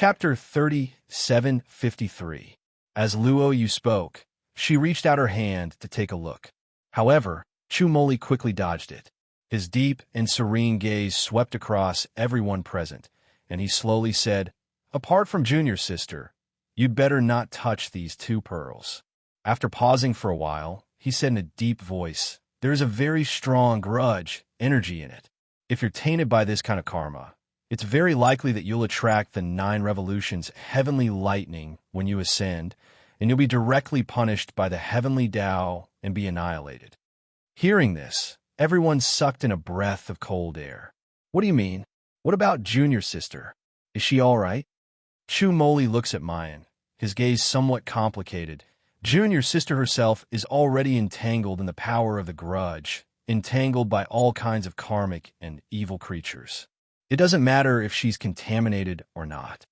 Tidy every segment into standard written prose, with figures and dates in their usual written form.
Chapter 37:53. As Luo Yu spoke, she reached out her hand to take a look. However, Chu Moli quickly dodged it. His deep and serene gaze swept across everyone present, and he slowly said, "Apart from Junior Sister, you'd better not touch these two pearls." After pausing for a while, he said in a deep voice, "There is a very strong grudge energy in it. If you're tainted by this kind of karma, it's very likely that you'll attract the 9 revolutions heavenly lightning when you ascend, and you'll be directly punished by the heavenly Tao and be annihilated." Hearing this, everyone sucked in a breath of cold air. "What do you mean? What about Junior Sister? Is she all right?" Chu Moli looks at Mayan, his gaze somewhat complicated. Junior Sister herself is already entangled in the power of the grudge, entangled by all kinds of karmic and evil creatures. It doesn't matter if she's contaminated or not.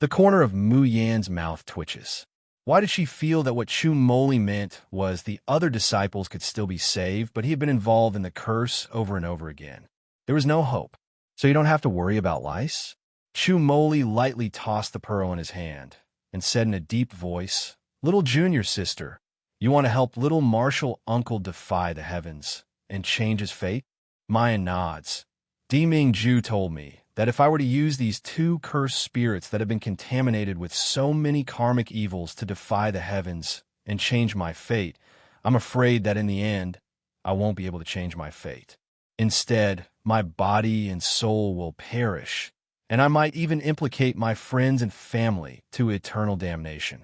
The corner of Mu Yan's mouth twitches. Why did she feel that what Chu Moli meant was the other disciples could still be saved, but he had been involved in the curse over and over again? There was no hope. "So you don't have to worry about lice?" Chu Moli lightly tossed the pearl in his hand and said in a deep voice, "Little Junior Sister, you want to help little martial uncle defy the heavens and change his fate?" Mayan nods. Deming Ju told me that if I were to use these 2 cursed spirits that have been contaminated with so many karmic evils to defy the heavens and change my fate, I'm afraid that in the end, I won't be able to change my fate. Instead, my body and soul will perish, and I might even implicate my friends and family to eternal damnation.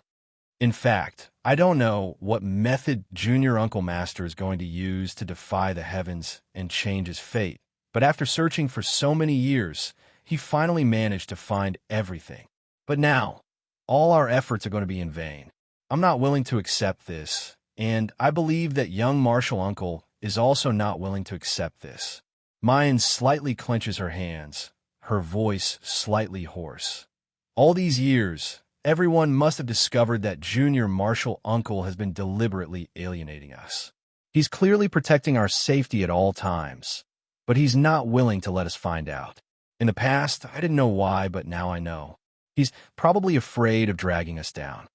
In fact, I don't know what method Junior Uncle Master is going to use to defy the heavens and change his fate, but after searching for so many years, he finally managed to find everything. But now, all our efforts are going to be in vain. I'm not willing to accept this, and I believe that young Martial Uncle is also not willing to accept this. Mayan slightly clenches her hands, her voice slightly hoarse. All these years, everyone must have discovered that Junior Martial Uncle has been deliberately alienating us. He's clearly protecting our safety at all times, but he's not willing to let us find out. In the past, I didn't know why, but now I know. He's probably afraid of dragging us down.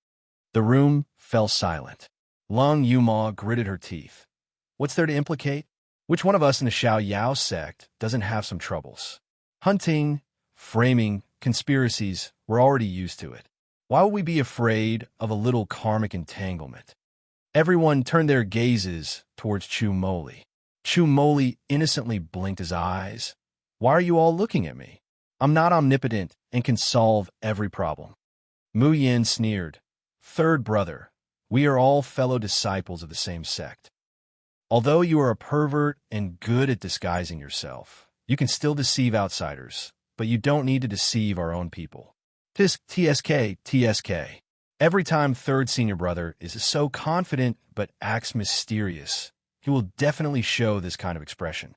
The room fell silent. Lung Yuma gritted her teeth. What's there to implicate? Which one of us in the Xiao Yao sect doesn't have some troubles? Hunting, framing, conspiracies, we're already used to it. Why would we be afraid of a little karmic entanglement? Everyone turned their gazes towards Chu Moli. Chu Moli innocently blinked his eyes. "Why are you all looking at me? I'm not omnipotent and can solve every problem." Mu Yin sneered. "Third brother, we are all fellow disciples of the same sect. Although you are a pervert and good at disguising yourself, you can still deceive outsiders, but you don't need to deceive our own people. TSK. Every time third senior brother is so confident but acts mysterious, he will definitely show this kind of expression.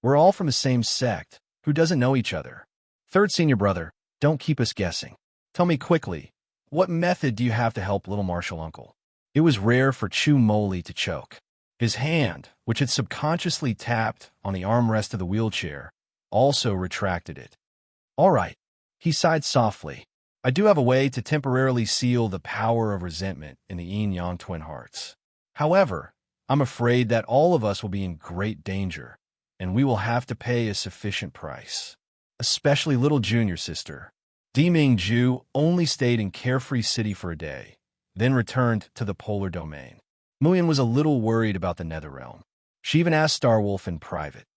We're all from the same sect. Who doesn't know each other? Third senior brother, don't keep us guessing. Tell me quickly, what method do you have to help little Martial Uncle?" It was rare for Chu Moli to choke. His hand, which had subconsciously tapped on the armrest of the wheelchair, also retracted it. "All right," he sighed softly. "I do have a way to temporarily seal the power of resentment in the yin-yang twin hearts. However, I'm afraid that all of us will be in great danger, and we will have to pay a sufficient price. Especially little Junior Sister." Deming Ju only stayed in Carefree City for a day, then returned to the polar domain. Muyan was a little worried about the Netherrealm. She even asked Starwolf in private.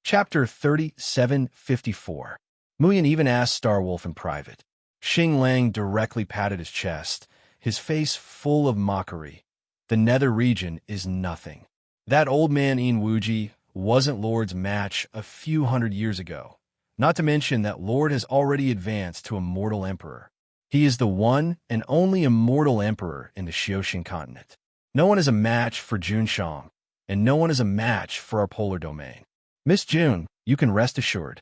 Chapter 37:54. Muyan even asked Starwolf in private. Xing Lang directly patted his chest, his face full of mockery. "The Nether region is nothing. That old man Yin Wuji wasn't Lord's match a few hundred years ago. Not to mention that Lord has already advanced to a mortal emperor. He is the one and only immortal emperor in the Xiaoxing continent. No one is a match for Junshang, and no one is a match for our polar domain. Miss June, you can rest assured."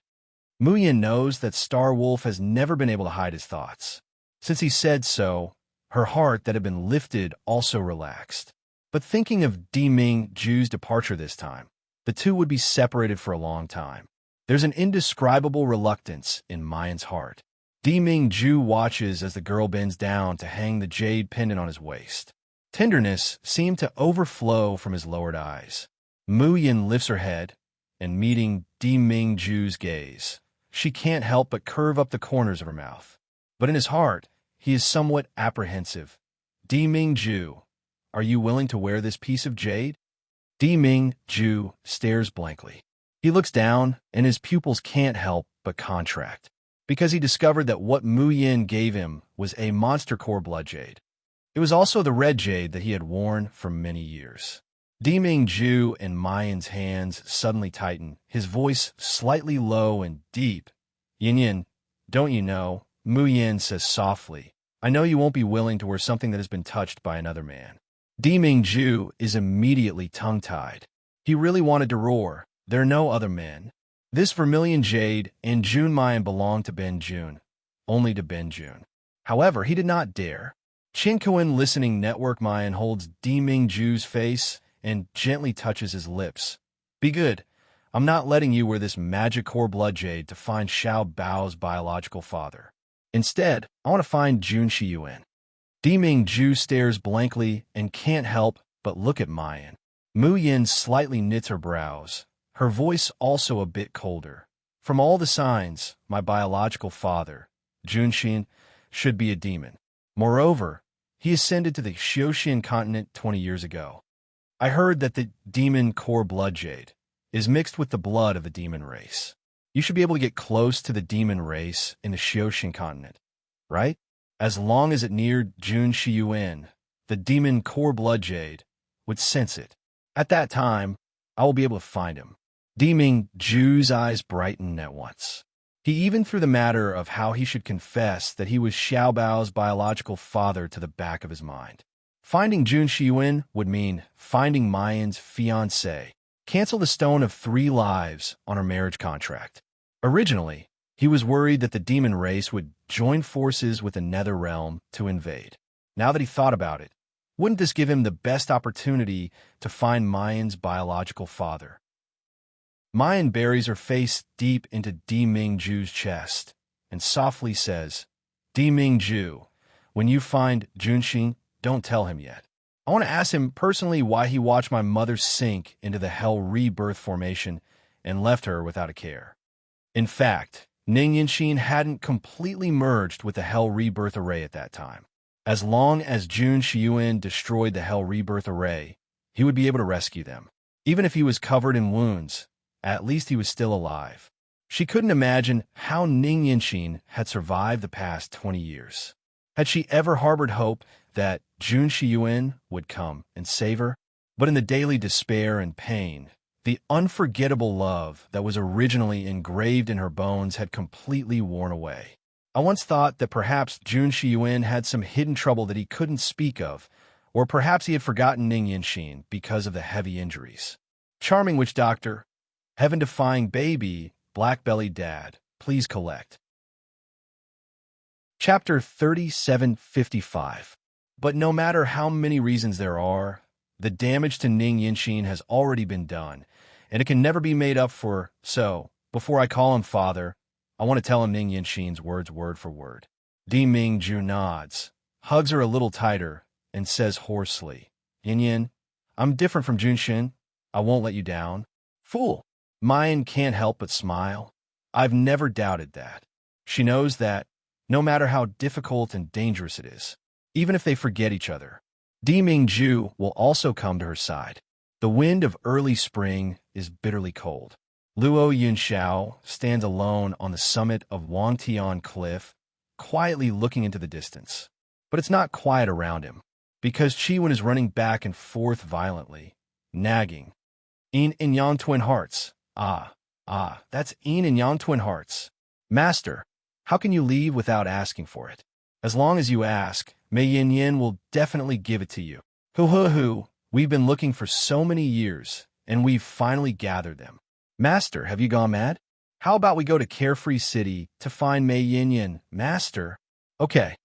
Muyan knows that Starwolf has never been able to hide his thoughts. Since he said so, her heart that had been lifted also relaxed. But thinking of Deming Ju's departure this time, the two would be separated for a long time. There's an indescribable reluctance in Mayan's heart. Ming Ju watches as the girl bends down to hang the jade pendant on his waist. Tenderness seemed to overflow from his lowered eyes. Mu Yin lifts her head, and meeting Ming Ju's gaze, she can't help but curve up the corners of her mouth. But in his heart, he is somewhat apprehensive. Ming Ju, are you willing to wear this piece of jade? Ming Ju stares blankly. He looks down, and his pupils can't help but contract, because he discovered that what Mu Yin gave him was a monster core blood jade. It was also the red jade that he had worn for many years. Ming Ju and Mayan's hands suddenly tighten, his voice slightly low and deep. Yin Yin, don't you know, Mu Yin says softly, I know you won't be willing to wear something that has been touched by another man. Ming Ju is immediately tongue-tied. He really wanted to roar, there are no other men. This vermilion jade and Jun Mayan belonged to Ben Jun, only to Ben Jun. However, he did not dare. Chin Cohen listening network Mayan holds Ming Ju's face and gently touches his lips. Be good. I'm not letting you wear this magic core blood jade to find Xiao Bao's biological father. Instead, I want to find Jun Shiyuan. Ming Ju stares blankly and can't help but look at Mayan. Mu Yin slightly knits her brows, her voice also a bit colder. From all the signs, my biological father, Junshin, should be a demon. Moreover, he ascended to the Xiaoxian continent 20 years ago. I heard that the demon core blood jade is mixed with the blood of the demon race. You should be able to get close to the demon race in the Xiaoxian continent, right? As long as it near Jun Shiyuan, the demon core blood jade would sense it. At that time, I will be able to find him. Ming Ju's eyes brightened at once. He even threw the matter of how he should confess that he was Xiao Bao's biological father to the back of his mind. Finding Jun Shiyuan would mean finding Mayan's fiancée. Cancel the stone of 3 lives on her marriage contract. Originally, he was worried that the demon race would join forces with the Nether Realm to invade. Now that he thought about it, wouldn't this give him the best opportunity to find Mayan's biological father? Mayan buries her face deep into Ming Ju's chest and softly says, Ming Ju, when you find Junshin, don't tell him yet. I want to ask him personally why he watched my mother sink into the Hell Rebirth formation and left her without a care. In fact, Ning Yinshin hadn't completely merged with the Hell Rebirth array at that time. As long as Jun Shiyuan destroyed the Hell Rebirth array, he would be able to rescue them. Even if he was covered in wounds, at least he was still alive. She couldn't imagine how Ning Yinshin had survived the past 20 years. Had she ever harbored hope that Jun Shiyuan would come and save her? But in the daily despair and pain, the unforgettable love that was originally engraved in her bones had completely worn away. I once thought that perhaps Jun Shiyuan had some hidden trouble that he couldn't speak of, or perhaps he had forgotten Ning Yinshin because of the heavy injuries. Charming witch doctor, heaven-defying baby, black-bellied dad, please collect. Chapter 3755. But no matter how many reasons there are, the damage to Ning Yinshin has already been done, and it can never be made up for. So, before I call him father, I want to tell him Ning Yinshin's words word for word. Ming Ju nods, hugs her a little tighter, and says hoarsely, Yin Yin, I'm different from Junshin. I won't let you down. Fool. Mayan can't help but smile. I've never doubted that. She knows that, no matter how difficult and dangerous it is, even if they forget each other, Ming Ju will also come to her side. The wind of early spring is bitterly cold. Luo Yunxiao stands alone on the summit of Wangtian Cliff, quietly looking into the distance. But it's not quiet around him, because Chiwen is running back and forth violently, nagging. Yin and Yang twin hearts. That's Yin and Yang twin hearts. Master, how can you leave without asking for it? As long as you ask, Mei Yin Yin will definitely give it to you. Hoo, we've been looking for so many years, and we've finally gathered them. Master, have you gone mad? How about we go to Carefree City to find Mei Yin Yin? Master? Okay.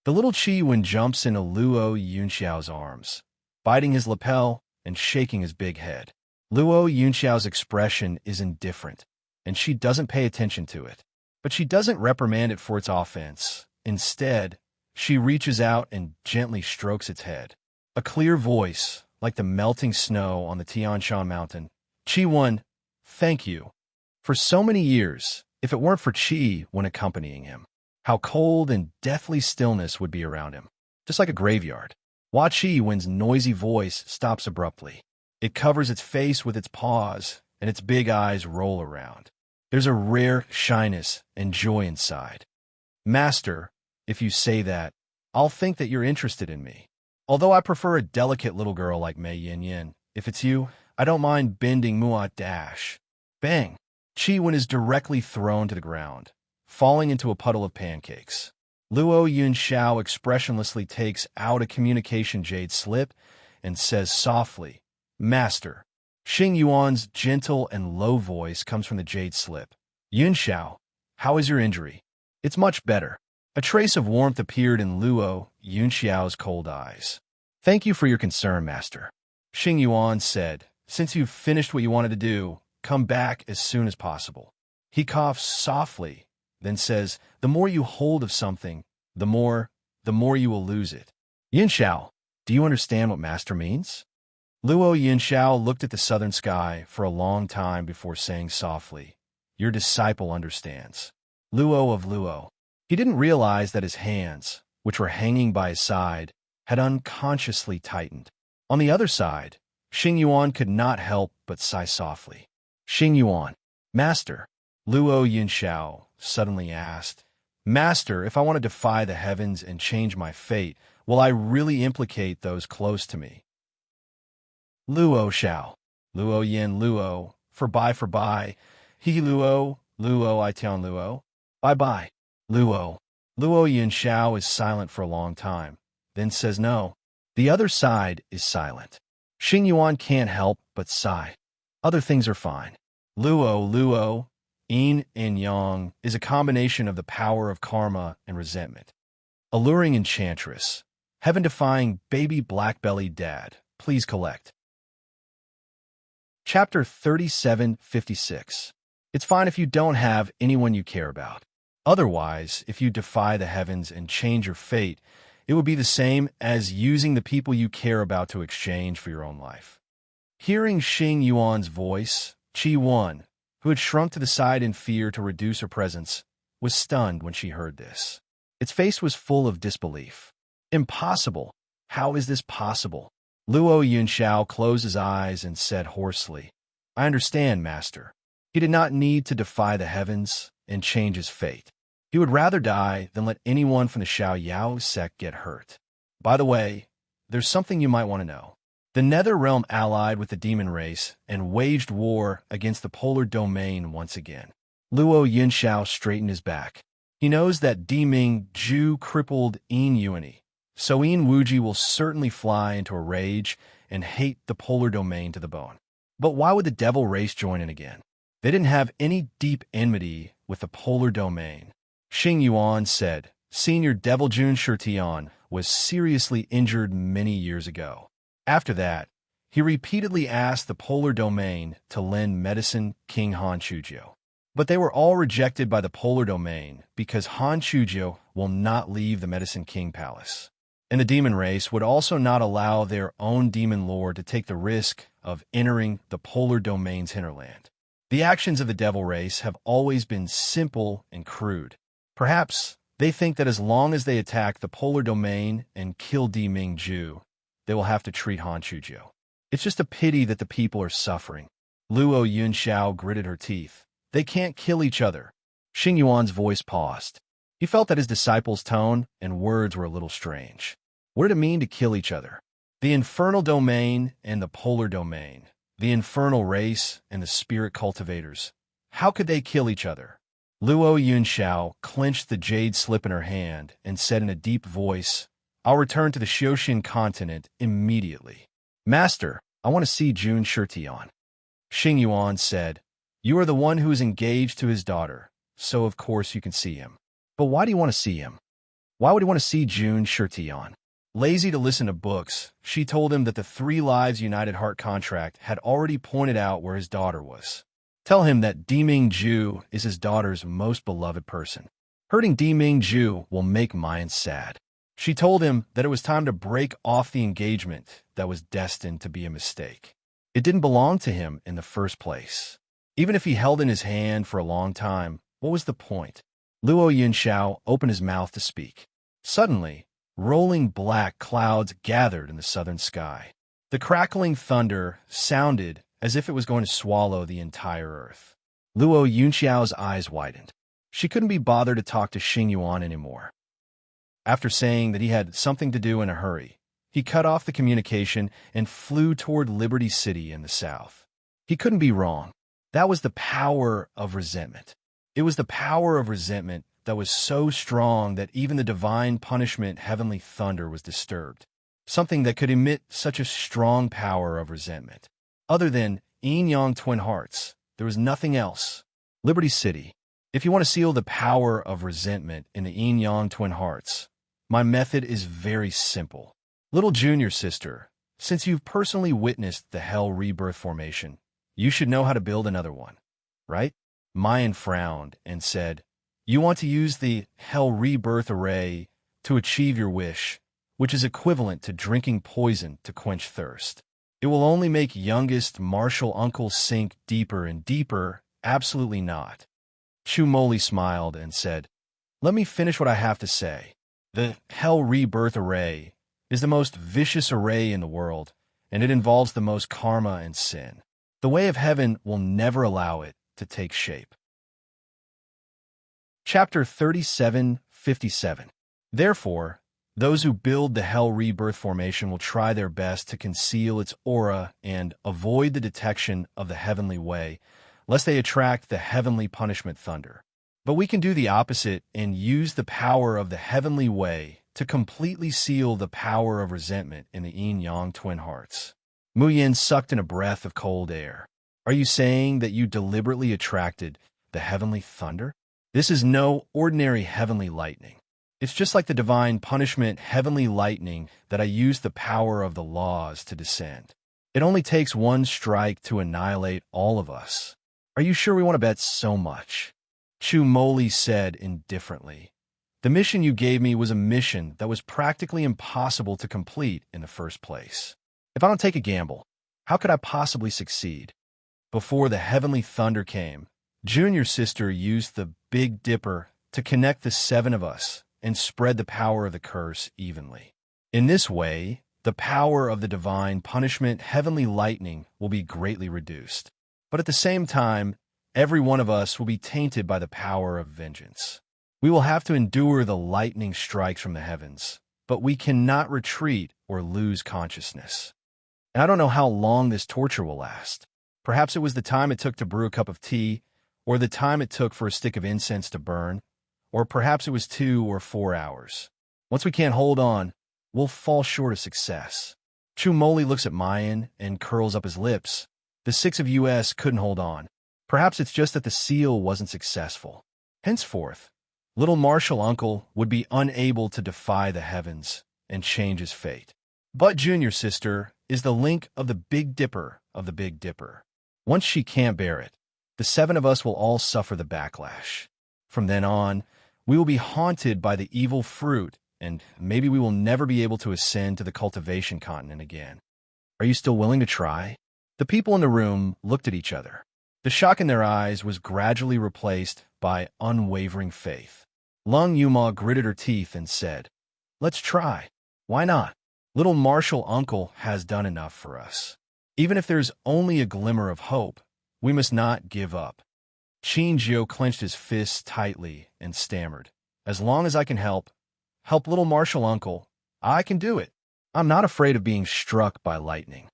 The little Chiwen jumps into Luo Yunxiao's arms, biting his lapel and shaking his big head. Luo Yunxiao's expression is indifferent, and she doesn't pay attention to it. But she doesn't reprimand it for its offense. Instead, she reaches out and gently strokes its head. A clear voice, like the melting snow on the Tian Shan mountain. Chi-1, thank you. For so many years, if it weren't for Chi when accompanying him, how cold and deathly stillness would be around him, just like a graveyard. Watch Chi-1's noisy voice stops abruptly. It covers its face with its paws, and its big eyes roll around. There's a rare shyness and joy inside. Master, if you say that, I'll think that you're interested in me. Although I prefer a delicate little girl like Mei Yin, if it's you, I don't mind bending Muat dash. Bang! Chi-1 is directly thrown to the ground, falling into a puddle of pancakes. Luo Yunxiao expressionlessly takes out a communication jade slip and says softly, Master. Xing Yuan's gentle and low voice comes from the jade slip. Yunxiao, how is your injury? It's much better. A trace of warmth appeared in Luo Yunxiao's cold eyes. Thank you for your concern, Master. Xing Yuan said, since you've finished what you wanted to do, come back as soon as possible. He coughs softly, then says, the more you hold of something, the more you will lose it. Yunxiao, do you understand what Master means? Luo Yunxiao looked at the southern sky for a long time before saying softly, your disciple understands. Luo of Luo. He didn't realize that his hands, which were hanging by his side, had unconsciously tightened. On the other side, Xing Yuan could not help but sigh softly. Xing Yuan, Master, Luo Yunxiao suddenly asked, Master, if I want to defy the heavens and change my fate, will I really implicate those close to me? Luo Xiao, Luo Yin Luo, for bye, He Luo, Luo I Tian Luo, bye. Luo. Luo Yunxiao is silent for a long time, then says no. The other side is silent. Xing Yuan can't help but sigh. Other things are fine. Luo, yin and yang, is a combination of the power of karma and resentment. Alluring Enchantress. Heaven-defying baby black-bellied dad. Please collect. Chapter 3756. It's fine if you don't have anyone you care about. Otherwise, if you defy the heavens and change your fate, it would be the same as using the people you care about to exchange for your own life. Hearing Xing Yuan's voice, Chi-1, who had shrunk to the side in fear to reduce her presence, was stunned when she heard this. Its face was full of disbelief. Impossible! How is this possible? Luo Yunxiao closed his eyes and said hoarsely, I understand, Master. He did not need to defy the heavens and change his fate. He would rather die than let anyone from the Xiao Yao sect get hurt. By the way, there's something you might want to know. The Nether Realm allied with the demon race and waged war against the polar domain once again. Luo Yunxiao straightened his back. He knows that Diming Zhu crippled Yin Yuani, so Yin Wuji will certainly fly into a rage and hate the polar domain to the bone. But why would the devil race join in again? They didn't have any deep enmity with the polar domain. Xing Yuan said, Senior Devil Jun Shirtian was seriously injured many years ago. After that, he repeatedly asked the polar domain to lend medicine King Han Chujiu. But they were all rejected by the polar domain because Han Chujiu will not leave the Medicine King Palace. And the demon race would also not allow their own demon lord to take the risk of entering the polar domain's hinterland. The actions of the devil race have always been simple and crude. Perhaps they think that as long as they attack the polar domain and kill Diming Zhu, they will have to treat Han Chujiu. It's just a pity that the people are suffering. Luo Yunxiao gritted her teeth. They can't kill each other. Xing Yuan's voice paused. He felt that his disciple's tone and words were a little strange. What did it mean to kill each other? The infernal domain and the polar domain. The infernal race and the spirit cultivators. How could they kill each other? Luo Yunxiao clenched the jade slip in her hand and said in a deep voice, I'll return to the Xiaoxian continent immediately. Master, I want to see Jun Shirtian. Xing Yuan said, You are the one who is engaged to his daughter, so of course you can see him. But why do you want to see him? Why would he want to see Jun Shirtian? Lazy to listen to books, she told him that the 3 Lives United Heart contract had already pointed out where his daughter was. Tell him that Diming-ju is his daughter's most beloved person. Hurting Diming-ju will make Mayan sad. She told him that it was time to break off the engagement that was destined to be a mistake. It didn't belong to him in the first place. Even if he held in his hand for a long time, what was the point? Luo Yunxiao opened his mouth to speak. Suddenly, rolling black clouds gathered in the southern sky. The crackling thunder sounded as if it was going to swallow the entire earth. Luo Yunxiao's eyes widened. She couldn't be bothered to talk to Xing Yuan anymore. After saying that he had something to do in a hurry, he cut off the communication and flew toward Liberty City in the south. He couldn't be wrong. That was the power of resentment. It was the power of resentment that was so strong that even the divine punishment heavenly thunder was disturbed. Something that could emit such a strong power of resentment. Other than yin-yang twin hearts, there was nothing else. Liberty City. If you want to seal the power of resentment in the yin-yang twin hearts, my method is very simple. Little junior sister, since you've personally witnessed the hell rebirth formation, you should know how to build another one, right? Mayan frowned and said, you want to use the hell rebirth array to achieve your wish, which is equivalent to drinking poison to quench thirst. It will only make youngest martial uncle sink deeper and deeper. Absolutely not. Chu Moli smiled and said, let me finish what I have to say. The hell rebirth array is the most vicious array in the world, and it involves the most karma and sin. The way of heaven will never allow it to take shape. Chapter 37:57. Therefore, those who build the hell rebirth formation will try their best to conceal its aura and avoid the detection of the heavenly way, lest they attract the heavenly punishment thunder. But we can do the opposite and use the power of the heavenly way to completely seal the power of resentment in the yin-yang twin hearts. Mu Yin sucked in a breath of cold air. Are you saying that you deliberately attracted the heavenly thunder? This is no ordinary heavenly lightning. It's just like the divine punishment heavenly lightning that I used the power of the laws to descend. It only takes one strike to annihilate all of us. Are you sure we want to bet so much? Chu Moli said indifferently. The mission you gave me was a mission that was practically impossible to complete in the first place. If I don't take a gamble, how could I possibly succeed? Before the heavenly thunder came, Junior Sister used the Big Dipper to connect the 7 of us and spread the power of the curse evenly. In this way, the power of the divine punishment heavenly lightning will be greatly reduced. But at the same time, every one of us will be tainted by the power of vengeance. We will have to endure the lightning strikes from the heavens, but we cannot retreat or lose consciousness. And I don't know how long this torture will last. Perhaps it was the time it took to brew a cup of tea, or the time it took for a stick of incense to burn, or perhaps it was 2 or 4 hours. Once we can't hold on, we'll fall short of success. Chu Moli looks at Mayan and curls up his lips. The 6 of us couldn't hold on. Perhaps it's just that the seal wasn't successful. Henceforth, little martial uncle would be unable to defy the heavens and change his fate. But Junior Sister is the link of the Big Dipper of the Big Dipper. Once she can't bear it, the 7 of us will all suffer the backlash. From then on, we will be haunted by the evil fruit, and maybe we will never be able to ascend to the cultivation continent again. Are you still willing to try? The people in the room looked at each other. The shock in their eyes was gradually replaced by unwavering faith. Lung Yuma gritted her teeth and said, let's try. Why not? Little martial uncle has done enough for us. Even if there's only a glimmer of hope, we must not give up. Qin clenched his fists tightly and stammered. As long as I can help little martial uncle, I can do it. I'm not afraid of being struck by lightning.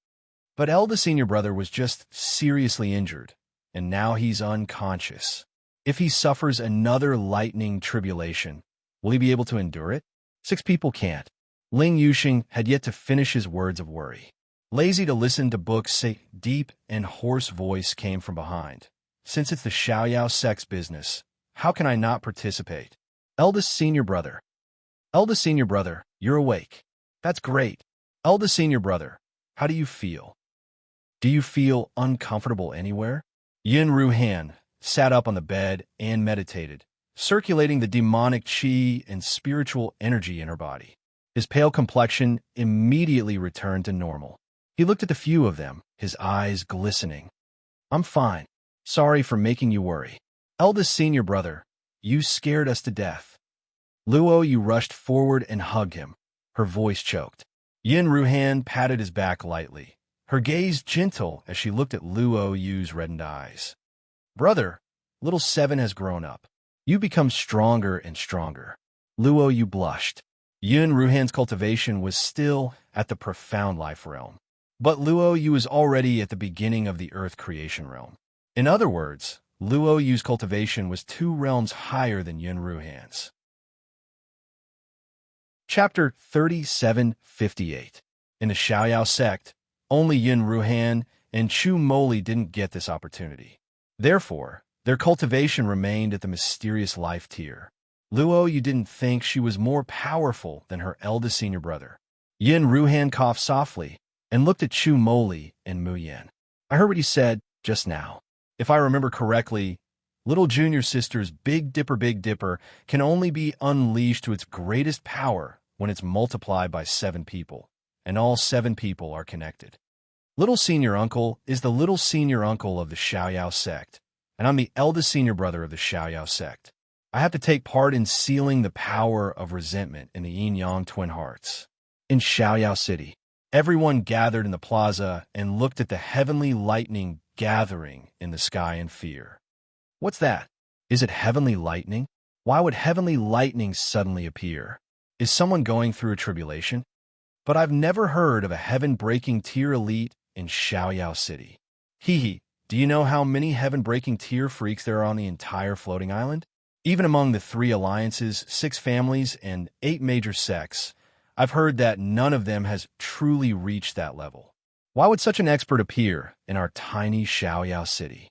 But eldest senior brother was just seriously injured, and now he's unconscious. If he suffers another lightning tribulation, will he be able to endure it? 6 people can't. Ling Yuxing had yet to finish his words of worry. Lazy to listen to books, a deep and hoarse voice came from behind. Since it's the Xiaoyao sex business, how can I not participate? Eldest senior brother, you're awake. That's great. Eldest senior brother, how do you feel? Do you feel uncomfortable anywhere? Yin Ruhan sat up on the bed and meditated, circulating the demonic qi and spiritual energy in her body. His pale complexion immediately returned to normal. He looked at the few of them, his eyes glistening. "I'm fine. Sorry for making you worry. Eldest senior brother, you scared us to death." Luo Yu rushed forward and hugged him. Her voice choked. Yin Ruhan patted his back lightly, her gaze gentle as she looked at Luo Yu's reddened eyes. "Brother, little Seven has grown up. You become stronger and stronger." Luo Yu blushed. Yin Ruhan's cultivation was still at the profound life realm, but Luo Yu was already at the beginning of the earth creation realm. In other words, Luo Yu's cultivation was 2 realms higher than Yin Ruhan's. Chapter 3758. In the Xiaoyao sect, only Yin Ruhan and Chu Moli didn't get this opportunity. Therefore, their cultivation remained at the mysterious life tier. Luo Yu didn't think she was more powerful than her eldest senior brother. Yin Ruhan coughed softly and looked at Chu Moli and Mu Yan. "I heard what you said just now. If I remember correctly, little junior sister's Big Dipper can only be unleashed to its greatest power when it's multiplied by 7 people, and all 7 people are connected. Little senior uncle is the little senior uncle of the Xiaoyao sect, and I'm the eldest senior brother of the Xiaoyao sect. I have to take part in sealing the power of resentment in the yin-yang twin hearts." In Xiaoyao City, everyone gathered in the plaza and looked at the heavenly lightning gathering in the sky in fear. "What's that? Is it heavenly lightning? Why would heavenly lightning suddenly appear? Is someone going through a tribulation? But I've never heard of a heaven-breaking tier elite in Xiaoyao City. Hee, do you know how many heaven-breaking tier freaks there are on the entire floating island? Even among the 3 alliances, 6 families, and 8 major sects, I've heard that none of them has truly reached that level. Why would such an expert appear in our tiny Xiaoyao City?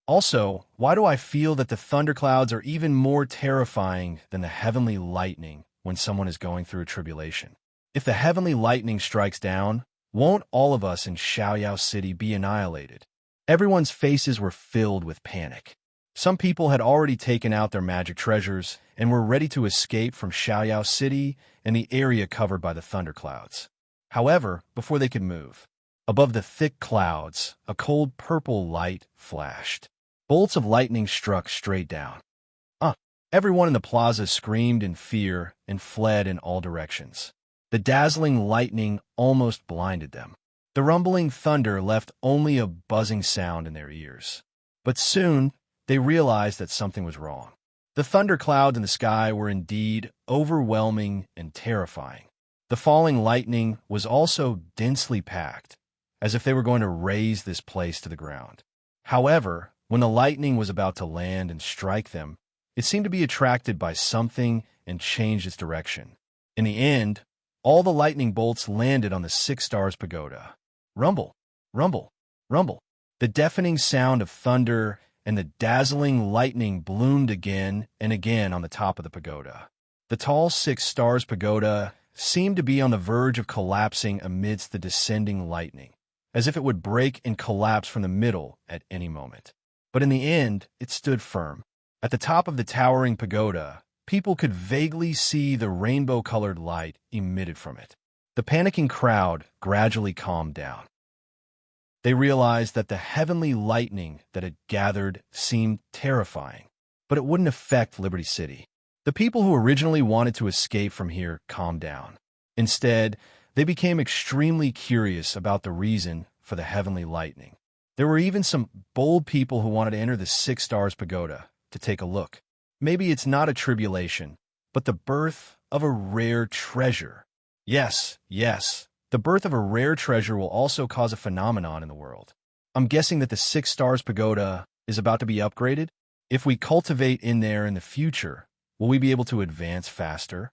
Also, why do I feel that the thunderclouds are even more terrifying than the heavenly lightning when someone is going through a tribulation? If the heavenly lightning strikes down, won't all of us in Xiaoyao City be annihilated?" Everyone's faces were filled with panic. Some people had already taken out their magic treasures and were ready to escape from Xiaoyao City and the area covered by the thunderclouds. However, before they could move, above the thick clouds, a cold purple light flashed. Bolts of lightning struck straight down. Everyone in the plaza screamed in fear and fled in all directions. The dazzling lightning almost blinded them. The rumbling thunder left only a buzzing sound in their ears. But soon, they realized that something was wrong. The thunderclouds in the sky were indeed overwhelming and terrifying. The falling lightning was also densely packed, as if they were going to raze this place to the ground. However, when the lightning was about to land and strike them, it seemed to be attracted by something and changed its direction. In the end, all the lightning bolts landed on the 6 Stars Pagoda. Rumble, rumble, rumble. The deafening sound of thunder and the dazzling lightning bloomed again and again on the top of the pagoda. The tall 6 Stars Pagoda seemed to be on the verge of collapsing amidst the descending lightning, as if it would break and collapse from the middle at any moment. But in the end, it stood firm. At the top of the towering pagoda, people could vaguely see the rainbow-colored light emitted from it. The panicking crowd gradually calmed down. They realized that the heavenly lightning that had gathered seemed terrifying, but it wouldn't affect Liberty City. The people who originally wanted to escape from here calmed down. Instead, they became extremely curious about the reason for the heavenly lightning. There were even some bold people who wanted to enter the 6 Stars Pagoda to take a look. Maybe it's not a tribulation, but the birth of a rare treasure. Yes, the birth of a rare treasure will also cause a phenomenon in the world. I'm guessing that the 6 Stars Pagoda is about to be upgraded. If we cultivate in there in the future, will we be able to advance faster?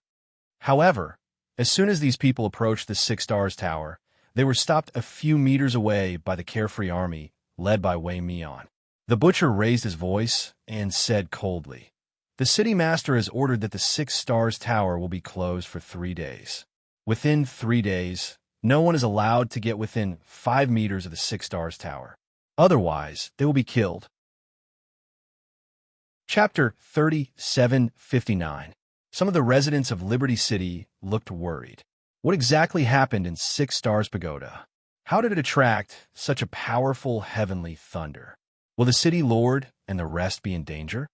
However, as soon as these people approached the 6 Stars Tower, they were stopped a few meters away by the carefree army led by Wei Mian. The butcher raised his voice and said coldly, "The city master has ordered that the 6 Stars Tower will be closed for 3 days. Within 3 days, no one is allowed to get within 5 meters of the 6 Stars Tower. Otherwise, they will be killed. Chapter 3759. Some of the residents of Liberty City looked worried. What exactly happened in Six Stars Pagoda? How did it attract such a powerful heavenly thunder? Will the city lord and the rest be in danger?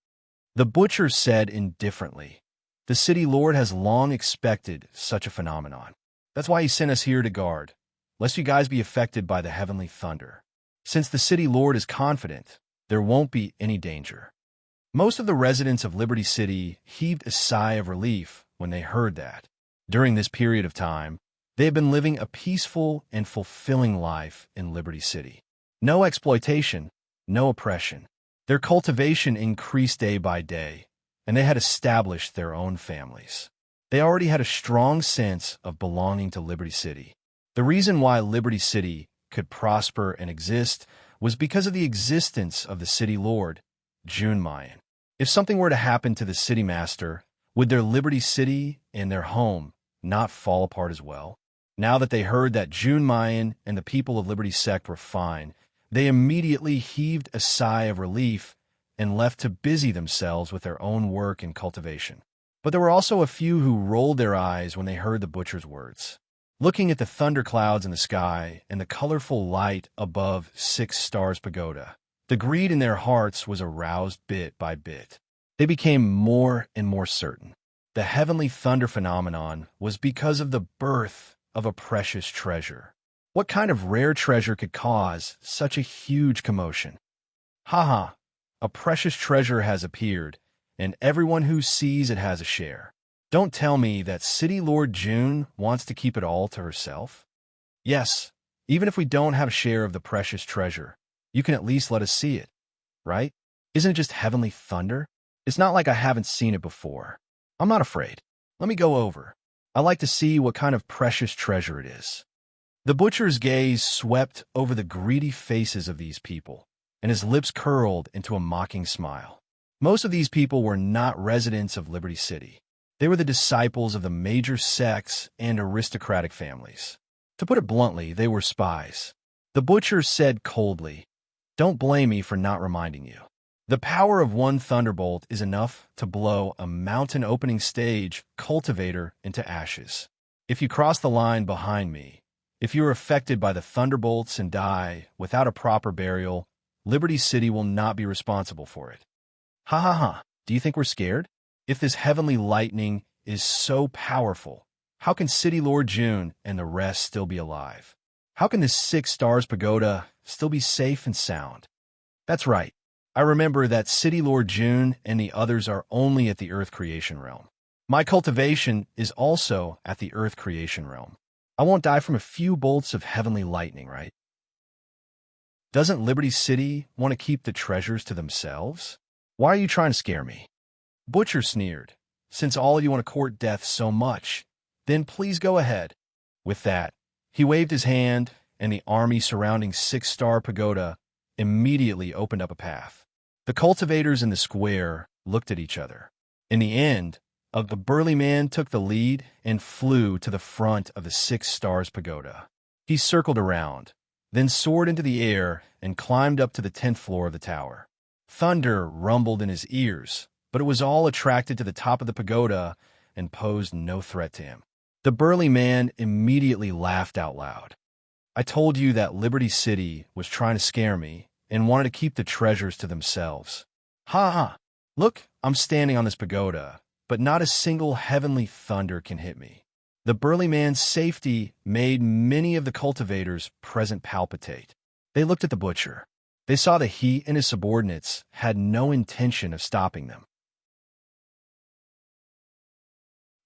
The butcher said indifferently, "The city lord has long expected such a phenomenon. That's why he sent us here to guard, lest you guys be affected by the heavenly thunder. Since the city lord is confident, there won't be any danger." Most of the residents of Liberty City heaved a sigh of relief when they heard that. During this period of time, they had been living a peaceful and fulfilling life in Liberty City. No exploitation, no oppression. Their cultivation increased day by day, and they had established their own families. They already had a strong sense of belonging to Liberty City. The reason why Liberty City could prosper and exist was because of the existence of the city lord, June Mayan. If something were to happen to the city master, would their Liberty City and their home not fall apart as well? Now that they heard that June Mayan and the people of Liberty Sect were fine, they immediately heaved a sigh of relief and left to busy themselves with their own work and cultivation. But there were also a few who rolled their eyes when they heard the butcher's words. Looking at the thunderclouds in the sky and the colorful light above Six Stars Pagoda, the greed in their hearts was aroused bit by bit. They became more and more certain. The heavenly thunder phenomenon was because of the birth of a precious treasure. What kind of rare treasure could cause such a huge commotion? Haha, a precious treasure has appeared, and everyone who sees it has a share. Don't tell me that City Lord June wants to keep it all to herself? Yes, even if we don't have a share of the precious treasure, you can at least let us see it, right? Isn't it just heavenly thunder? It's not like I haven't seen it before. I'm not afraid. Let me go over. I like to see what kind of precious treasure it is. The butcher's gaze swept over the greedy faces of these people, and his lips curled into a mocking smile. Most of these people were not residents of Liberty City. They were the disciples of the major sects and aristocratic families. To put it bluntly, they were spies. The butcher said coldly, "Don't blame me for not reminding you. The power of one thunderbolt is enough to blow a mountain-opening stage cultivator into ashes. If you cross the line behind me, if you are affected by the thunderbolts and die without a proper burial, Liberty City will not be responsible for it." Ha ha ha, do you think we're scared? If this heavenly lightning is so powerful, how can City Lord June and the rest still be alive? How can this Six Stars Pagoda still be safe and sound? That's right. I remember that City Lord June and the others are only at the Earth Creation Realm. My cultivation is also at the Earth Creation Realm. I won't die from a few bolts of heavenly lightning, right? Doesn't Liberty City want to keep the treasures to themselves? Why are you trying to scare me? Butcher sneered. Since all of you want to court death so much, then please go ahead. With that, he waved his hand, and the army surrounding Six Star Pagoda immediately opened up a path. The cultivators in the square looked at each other. In the end, a burly man took the lead and flew to the front of the Six Stars Pagoda. He circled around, then soared into the air and climbed up to the 10th floor of the tower. Thunder rumbled in his ears, but it was all attracted to the top of the pagoda and posed no threat to him. The burly man immediately laughed out loud. "I told you that Liberty City was trying to scare me and wanted to keep the treasures to themselves. Ha ha! Look, I'm standing on this pagoda, but not a single heavenly thunder can hit me." The burly man's safety made many of the cultivators present palpitate. They looked at the butcher. They saw that he and his subordinates had no intention of stopping them.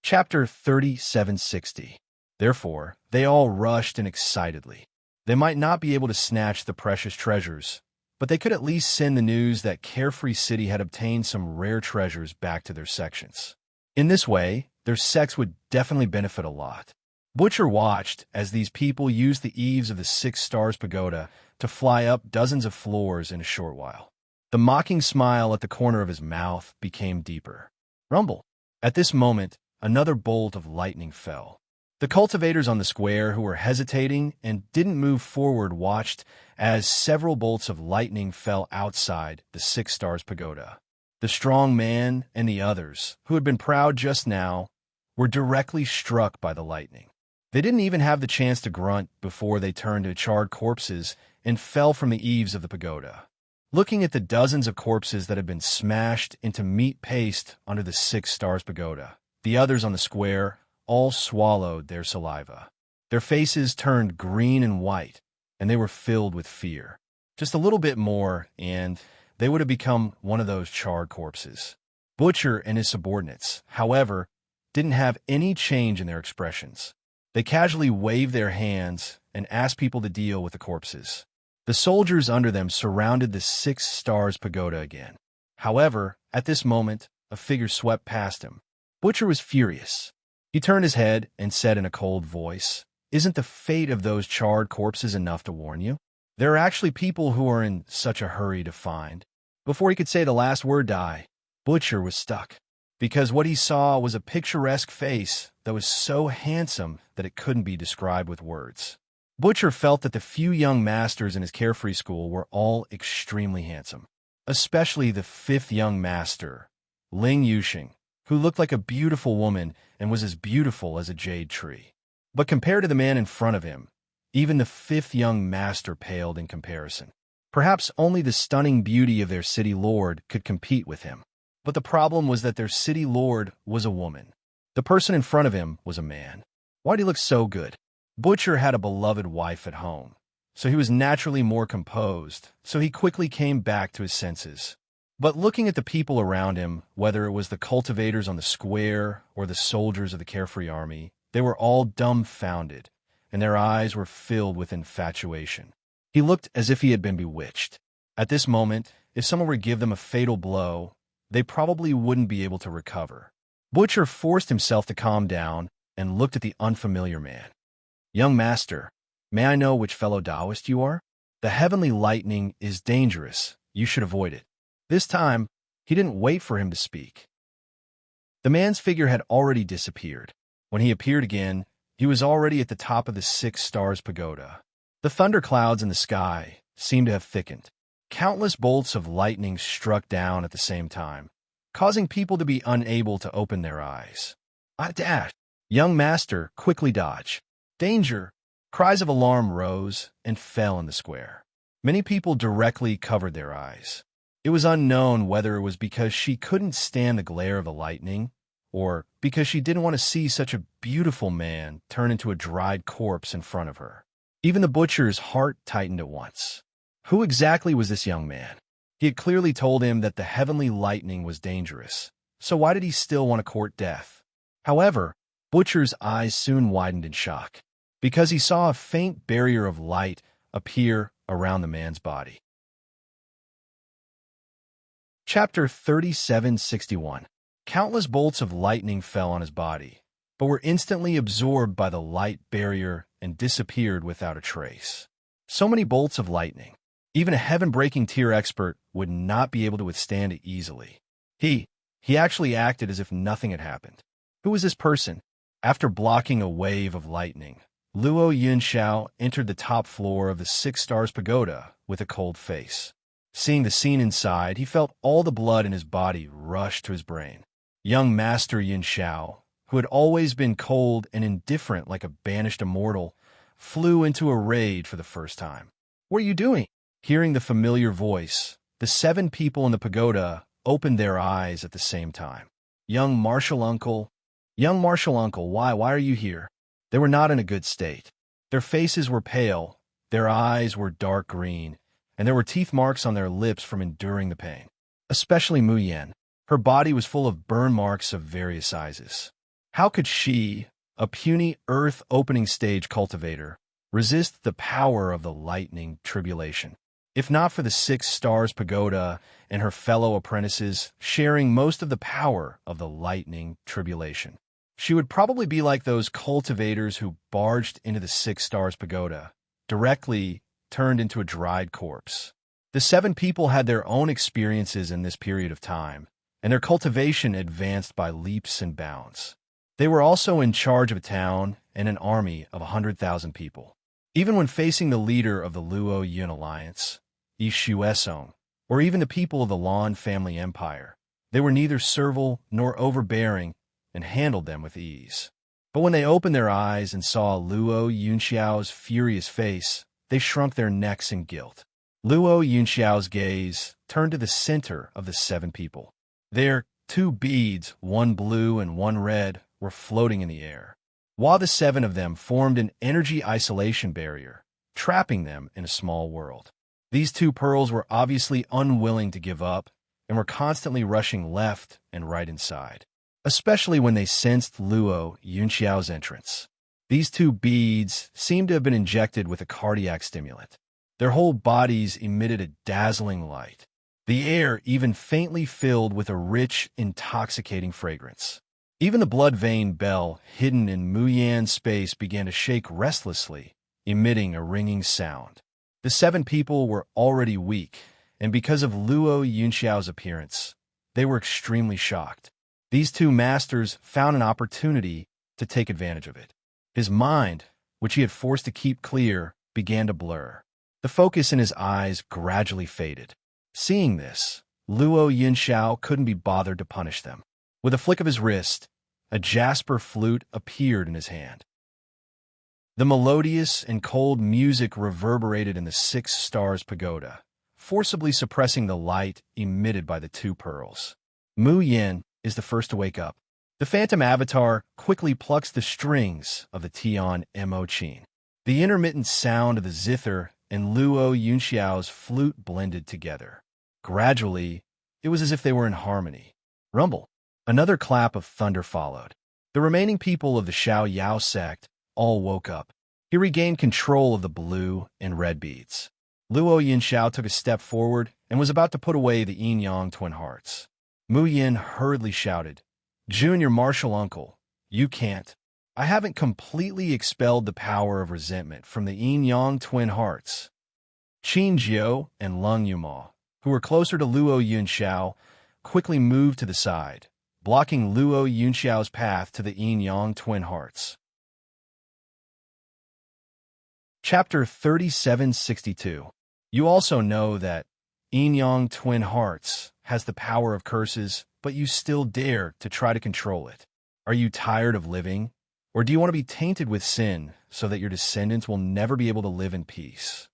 Chapter 3760. Therefore, they all rushed in excitedly. They might not be able to snatch the precious treasures, but they could at least send the news that Carefree City had obtained some rare treasures back to their sections. In this way, their sects would definitely benefit a lot. Butcher watched as these people used the eaves of the Six Stars Pagoda to fly up dozens of floors in a short while. The mocking smile at the corner of his mouth became deeper. Rumble. At this moment, another bolt of lightning fell. The cultivators on the square who were hesitating and didn't move forward watched as several bolts of lightning fell outside the Six Stars Pagoda. The strong man and the others, who had been proud just now, were directly struck by the lightning. They didn't even have the chance to grunt before they turned to charred corpses and fell from the eaves of the pagoda. Looking at the dozens of corpses that had been smashed into meat paste under the 6 Stars pagoda, the others on the square all swallowed their saliva. Their faces turned green and white, and they were filled with fear. Just a little bit more, and they would have become one of those charred corpses. Butcher and his subordinates, however, didn't have any change in their expressions. They casually waved their hands and asked people to deal with the corpses. The soldiers under them surrounded the 6 Stars pagoda again. However, at this moment, a figure swept past him. Butcher was furious. He turned his head and said in a cold voice, "Isn't the fate of those charred corpses enough to warn you? There are actually people who are in such a hurry to find." Before he could say the last word die, Butcher was stuck, because what he saw was a picturesque face that was so handsome that it couldn't be described with words. Butcher felt that the few young masters in his carefree school were all extremely handsome, especially the 5th young master, Ling Yuxing, who looked like a beautiful woman and was as beautiful as a jade tree. But compared to the man in front of him, even the 5th young master paled in comparison. Perhaps only the stunning beauty of their city lord could compete with him. But the problem was that their city lord was a woman. The person in front of him was a man. Why'd he look so good? Butcher had a beloved wife at home, so he was naturally more composed, so he quickly came back to his senses. But looking at the people around him, whether it was the cultivators on the square or the soldiers of the carefree army, they were all dumbfounded, and their eyes were filled with infatuation. He looked as if he had been bewitched. At this moment, if someone were to give them a fatal blow, they probably wouldn't be able to recover. Butcher forced himself to calm down and looked at the unfamiliar man. "Young master, may I know which fellow Taoist you are? The heavenly lightning is dangerous. You should avoid it." This time, he didn't wait for him to speak. The man's figure had already disappeared. When he appeared again, he was already at the top of the 6 Stars pagoda. The thunderclouds in the sky seemed to have thickened. Countless bolts of lightning struck down at the same time, causing people to be unable to open their eyes. "Ah, dash!" Young master quickly dodged. "Danger!" Cries of alarm rose and fell in the square. Many people directly covered their eyes. It was unknown whether it was because she couldn't stand the glare of the lightning, or because she didn't want to see such a beautiful man turn into a dried corpse in front of her. Even the butcher's heart tightened at once. Who exactly was this young man? He had clearly told him that the heavenly lightning was dangerous, so why did he still want to court death? However, Butcher's eyes soon widened in shock, because he saw a faint barrier of light appear around the man's body. Chapter 3761. Countless bolts of lightning fell on his body, but were instantly absorbed by the light barrier and disappeared without a trace. So many bolts of lightning. Even a heaven-breaking tier expert would not be able to withstand it easily. He actually acted as if nothing had happened. Who was this person? After blocking a wave of lightning, Luo Yunxiao entered the top floor of the 6 Stars pagoda with a cold face. Seeing the scene inside, he felt all the blood in his body rush to his brain. Young Master Yunxiao, who had always been cold and indifferent like a banished immortal, flew into a rage for the first time. "What are you doing?" Hearing the familiar voice, the 7 people in the pagoda opened their eyes at the same time. Young martial uncle, why are you here?" They were not in a good state. Their faces were pale, their eyes were dark green, and there were teeth marks on their lips from enduring the pain. Especially Mu Yan. Her body was full of burn marks of various sizes. How could she, a puny earth-opening stage cultivator, resist the power of the lightning tribulation? If not for the 6 Stars pagoda and her fellow apprentices sharing most of the power of the lightning tribulation, she would probably be like those cultivators who barged into the 6 Stars pagoda, directly turned into a dried corpse. The 7 people had their own experiences in this period of time, and their cultivation advanced by leaps and bounds. They were also in charge of a town and an army of 100,000 people. Even when facing the leader of the Luo Yun Alliance, Yi Shuesong, or even the people of the Lan family empire, They were neither servile nor overbearing and handled them with ease. But when they opened their eyes and saw Luo Yunxiao's furious face, they shrunk their necks in guilt. Luo Yunxiao's gaze turned to the center of the 7 people. There, 2 beads, one blue and one red, were floating in the air, while the 7 of them formed an energy isolation barrier, trapping them in a small world. These 2 pearls were obviously unwilling to give up and were constantly rushing left and right inside, especially when they sensed Luo Yunxiao's entrance. These 2 beads seemed to have been injected with a cardiac stimulant. Their whole bodies emitted a dazzling light, the air even faintly filled with a rich, intoxicating fragrance. Even the blood vein bell hidden in Mu Yan's space began to shake restlessly, emitting a ringing sound. The 7 people were already weak, and because of Luo Yunxiao's appearance, they were extremely shocked. These 2 masters found an opportunity to take advantage of it. His mind, which he had forced to keep clear, began to blur. The focus in his eyes gradually faded. Seeing this, Luo Yunxiao couldn't be bothered to punish them. With a flick of his wrist, a jasper flute appeared in his hand. The melodious and cold music reverberated in the 6 Stars Pagoda, forcibly suppressing the light emitted by the 2 pearls. Mu Yin is the first to wake up. The phantom avatar quickly plucks the strings of the Tian Mo Qin. The intermittent sound of the zither and Luo Yunxiao's flute blended together. Gradually, it was as if they were in harmony. Rumble. Another clap of thunder followed. The remaining people of the Xiao Yao sect all woke up. He regained control of the blue and red beads. Luo Yunxiao took a step forward and was about to put away the Yin Yang twin hearts. Mu Yin hurriedly shouted, "Junior martial uncle, you can't. I haven't completely expelled the power of resentment from the Yin Yang twin hearts." Qin Jiao and Lung Yuma, who were closer to Luo Yunxiao, quickly moved to the side, blocking Luo Yunxiao's path to the Yin Yang twin hearts. Chapter 3762. You also know that Yin Yang twin hearts has the power of curses, but you still dare to try to control it. Are you tired of living? Or do you want to be tainted with sin so that your descendants will never be able to live in peace?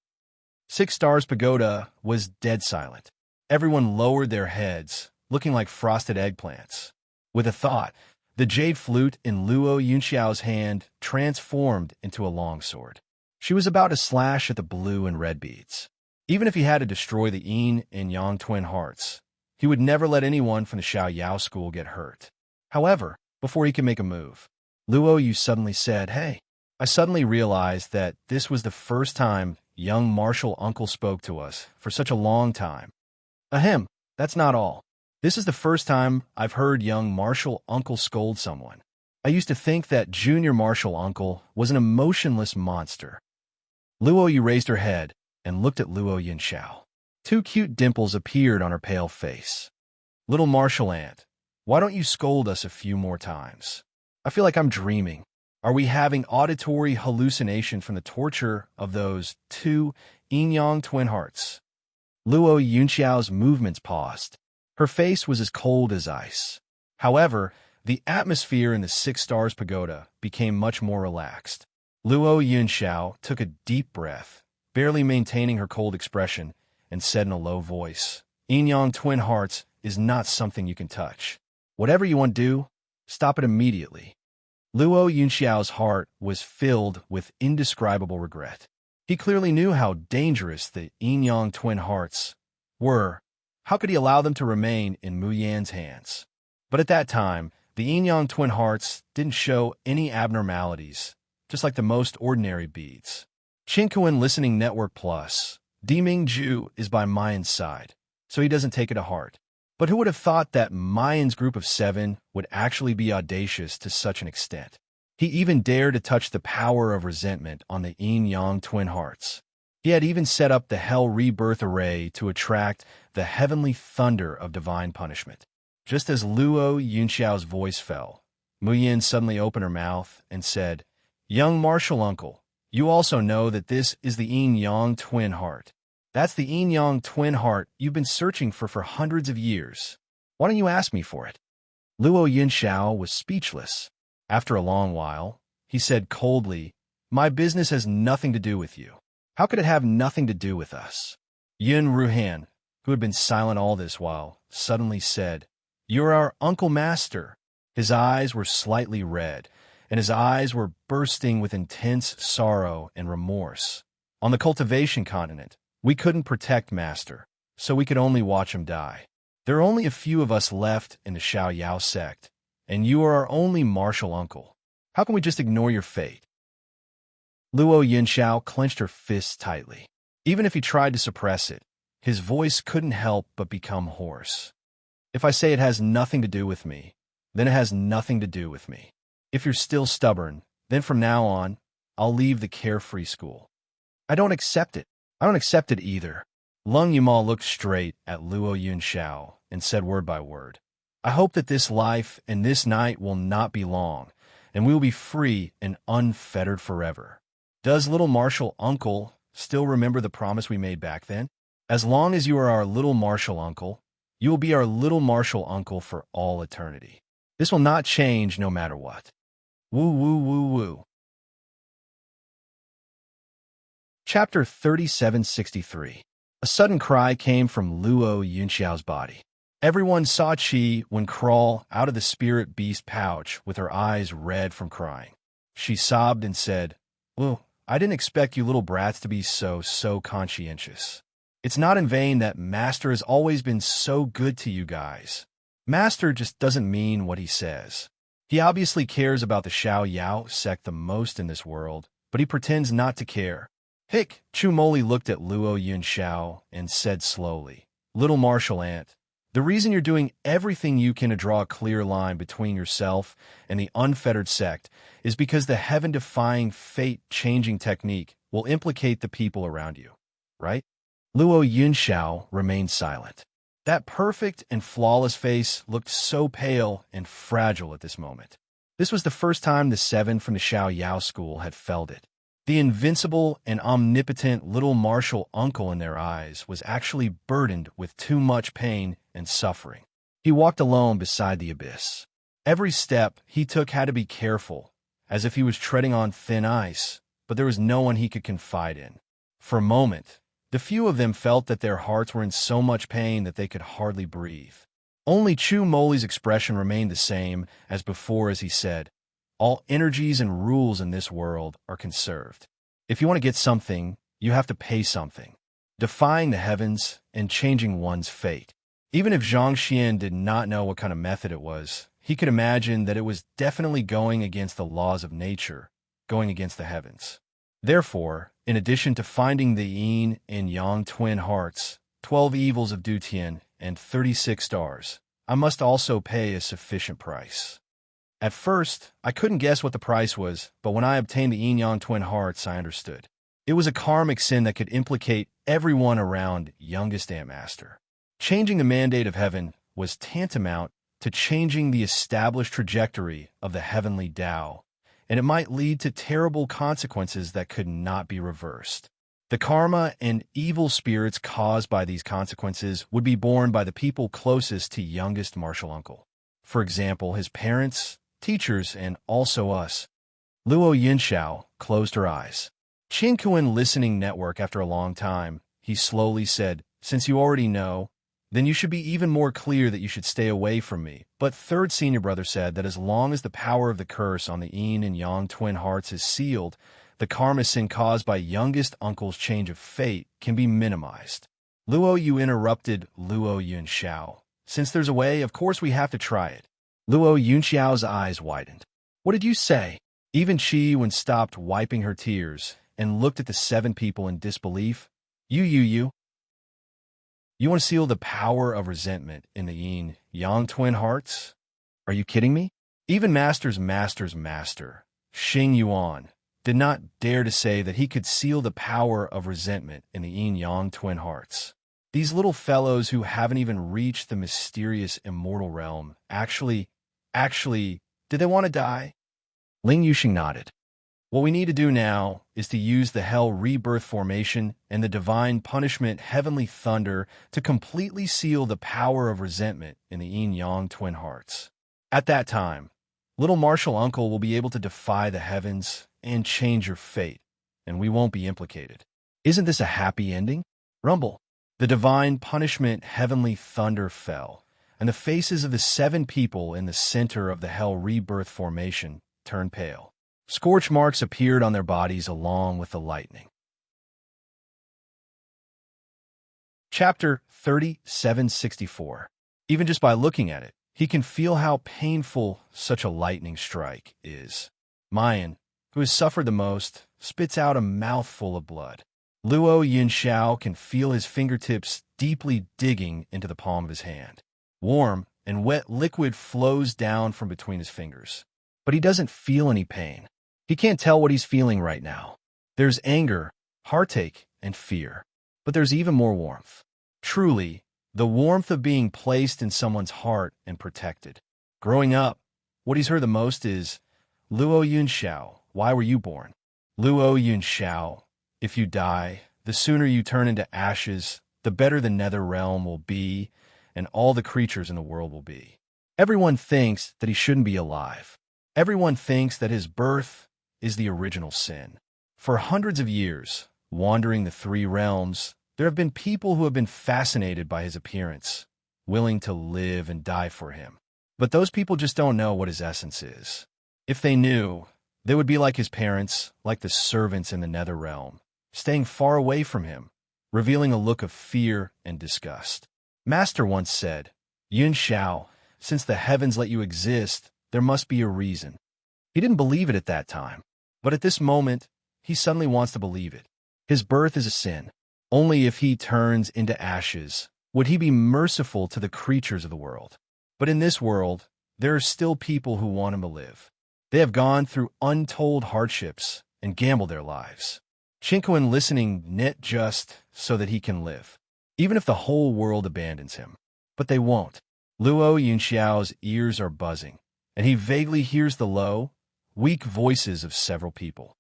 6 Stars Pagoda was dead silent. Everyone lowered their heads, looking like frosted eggplants. With a thought, the jade flute in Luo Yunxiao's hand transformed into a longsword. She was about to slash at the blue and red beads. Even if he had to destroy the Yin and Yang twin hearts, he would never let anyone from the Xiao Yao school get hurt. However, before he could make a move, Luo Yu suddenly said, "Hey." I suddenly realized that this was the first time young martial uncle spoke to us for such a long time. Ahem, that's not all. This is the first time I've heard young martial uncle scold someone. I used to think that junior martial uncle was an emotionless monster. Luo Yu raised her head and looked at Luo Yunxiao. 2 cute dimples appeared on her pale face. "Little martial aunt, why don't you scold us a few more times? I feel like I'm dreaming. Are we having auditory hallucination from the torture of those 2 Yin-Yang twin hearts?" Luo Yunxiao's movements paused. Her face was as cold as ice. However, the atmosphere in the 6 Stars Pagoda became much more relaxed. Luo Yunxiao took a deep breath, barely maintaining her cold expression, and said in a low voice, "Yin-Yang twin hearts is not something you can touch. Whatever you want to do, stop it immediately." Luo Yunxiao's heart was filled with indescribable regret. He clearly knew how dangerous the Yin-Yang twin hearts were. How could he allow them to remain in Mu Yan's hands? But at that time, the Yin-Yang twin hearts didn't show any abnormalities, just like the most ordinary beads. Chinkuan Listening Network Plus. Diming Ju is by Mayan's side, so he doesn't take it to heart. But who would have thought that Mayan's group of 7 would actually be audacious to such an extent? He even dared to touch the power of resentment on the Yin-Yang twin hearts. He had even set up the Hell Rebirth Array to attract the heavenly thunder of divine punishment. Just as Luo Yunxiao's voice fell, Mu Yin suddenly opened her mouth and said, "Young martial uncle, you also know that this is the Yin-Yang twin heart. That's the Yin-Yang twin heart you've been searching for hundreds of years. Why don't you ask me for it? Luo Yunxiao was speechless. After a long while, he said coldly, My business has nothing to do with you. How could it have nothing to do with us? Yun Ruhan, who had been silent all this while, suddenly said, You're our uncle master. His eyes were slightly red, and his eyes were bursting with intense sorrow and remorse. On the cultivation continent, we couldn't protect Master, so we could only watch him die. There are only a few of us left in the Xiao Yao sect, and you are our only martial uncle. How can we just ignore your fate? Luo Yunxiao clenched her fists tightly. Even if he tried to suppress it, his voice couldn't help but become hoarse. If I say it has nothing to do with me, then it has nothing to do with me. If you're still stubborn, then from now on, I'll leave the carefree school. I don't accept it. I don't accept it either. Lung Yumal looked straight at Luo Yunxiao and said word by word, I hope that this life and this night will not be long, and we will be free and unfettered forever. Does little martial uncle still remember the promise we made back then? As long as you are our little martial uncle, you will be our little martial uncle for all eternity. This will not change no matter what. Woo woo woo woo. Chapter 3763. A sudden cry came from Luo Yunxiao's body. Everyone saw Qi Wen crawl out of the spirit beast pouch with her eyes red from crying. She sobbed and said, Well, I didn't expect you little brats to be so conscientious. It's not in vain that Master has always been so good to you guys. Master just doesn't mean what he says. He obviously cares about the Xiao Yao sect the most in this world, but he pretends not to care. Hick, Chu Moli looked at Luo Yunxiao and said slowly, Little martial ant, the reason you're doing everything you can to draw a clear line between yourself and the unfettered sect is because the heaven-defying, fate-changing technique will implicate the people around you, right? Luo Yunxiao remained silent. That perfect and flawless face looked so pale and fragile at this moment. This was the first time the seven from the Xiao Yao school had felt it. The invincible and omnipotent little martial uncle in their eyes was actually burdened with too much pain and suffering. He walked alone beside the abyss. Every step he took had to be careful, as if he was treading on thin ice, but there was no one he could confide in. For a moment, the few of them felt that their hearts were in so much pain that they could hardly breathe. Only Chu Moli's expression remained the same as before as he said, All energies and rules in this world are conserved. If you want to get something, you have to pay something. Defying the heavens and changing one's fate. Even if Zhang Xian did not know what kind of method it was, he could imagine that it was definitely going against the laws of nature, going against the heavens. Therefore, in addition to finding the yin and yang twin hearts, 12 evils of Dutian, and 36 stars, I must also pay a sufficient price. At first, I couldn't guess what the price was, but when I obtained the yin-yang twin hearts, I understood. It was a karmic sin that could implicate everyone around youngest Ant Master. Changing the mandate of heaven was tantamount to changing the established trajectory of the heavenly Tao, and it might lead to terrible consequences that could not be reversed. The karma and evil spirits caused by these consequences would be borne by the people closest to youngest martial uncle. For example, his parents, teachers, and also us. Luo Yunxiao closed her eyes. Qin Kuan listening network after a long time, he slowly said, Since you already know, then you should be even more clear that you should stay away from me. But third senior brother said that as long as the power of the curse on the yin and yang twin hearts is sealed, the karma sin caused by youngest uncle's change of fate can be minimized. Luo Yu interrupted Luo Yunxiao. Since there's a way, of course we have to try it. Luo Yunxiao's eyes widened. What did you say? Even Qi Wen stopped wiping her tears and looked at the seven people in disbelief. You want to seal the power of resentment in the yin-yang twin hearts? Are you kidding me? Even Master's master, Xing Yuan, did not dare to say that he could seal the power of resentment in the yin-yang twin hearts. These little fellows who haven't even reached the mysterious immortal realm actually, did they want to die? Ling Yuxing nodded. What we need to do now is to use the Hell Rebirth formation and the Divine Punishment Heavenly Thunder to completely seal the power of resentment in the Yin-Yang twin hearts. At that time, little Martial Uncle will be able to defy the heavens and change your fate, and we won't be implicated. Isn't this a happy ending? Rumble. The Divine Punishment Heavenly Thunder fell, and the faces of the 7 people in the center of the Hell Rebirth formation turned pale. Scorch marks appeared on their bodies along with the lightning. Chapter 3764. Even just by looking at it, he can feel how painful such a lightning strike is. Mayan, who has suffered the most, spits out a mouthful of blood. Luo Yunxiao can feel his fingertips deeply digging into the palm of his hand. Warm and wet liquid flows down from between his fingers. But he doesn't feel any pain. He can't tell what he's feeling right now. There's anger, heartache, and fear. But there's even more warmth. Truly, the warmth of being placed in someone's heart and protected. Growing up, what he's heard the most is, Luo Yunxiao, why were you born? Luo Yunxiao, if you die, the sooner you turn into ashes, the better the nether realm will be, and all the creatures in the world will be. Everyone thinks that he shouldn't be alive. Everyone thinks that his birth is the original sin. For hundreds of years, wandering the 3 realms, there have been people who have been fascinated by his appearance, willing to live and die for him. But those people just don't know what his essence is. If they knew, they would be like his parents, like the servants in the nether realm, staying far away from him, revealing a look of fear and disgust. Master once said, Yun Xiao, since the heavens let you exist, there must be a reason. He didn't believe it at that time, but at this moment, he suddenly wants to believe it. His birth is a sin. Only if he turns into ashes would he be merciful to the creatures of the world. But in this world, there are still people who want him to live. They have gone through untold hardships and gambled their lives. Chinquan listening knit just so that he can live, even if the whole world abandons him. But they won't. Luo Yunxiao's ears are buzzing, and he vaguely hears the low, weak voices of several people.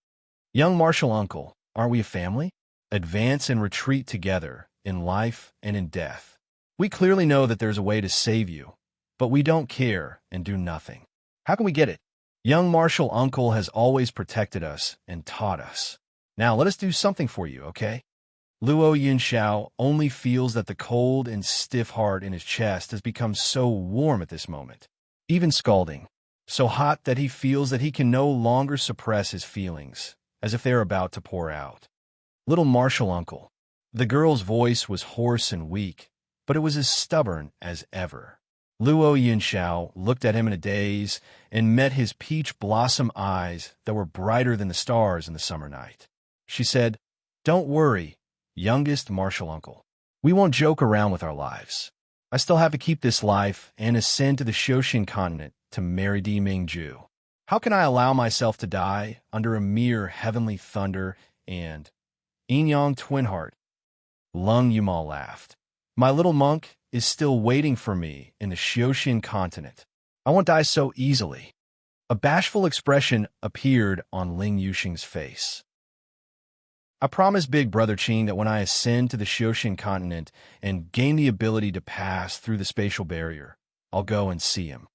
Young Martial Uncle, aren't we a family? Advance and retreat together, in life and in death. We clearly know that there's a way to save you, but we don't care and do nothing. How can we get it? Young Martial Uncle has always protected us and taught us. Now let us do something for you, okay? Luo Yunxiao only feels that the cold and stiff heart in his chest has become so warm at this moment, even scalding, so hot that he feels that he can no longer suppress his feelings, as if they are about to pour out. Little Martial Uncle. The girl's voice was hoarse and weak, but it was as stubborn as ever. Luo Yunxiao looked at him in a daze and met his peach blossom eyes that were brighter than the stars in the summer night. She said, Don't worry, youngest Martial Uncle. We won't joke around with our lives. I still have to keep this life and ascend to the Shoshin continent to marry Di Mingju. How can I allow myself to die under a mere heavenly thunder and Yin-Yang twin heart? Lung Yumal laughed. My little monk is still waiting for me in the Shoshin continent. I won't die so easily. A bashful expression appeared on Ling Yuxing's face. I promise Big Brother Qing that when I ascend to the Shoshin continent and gain the ability to pass through the spatial barrier, I'll go and see him.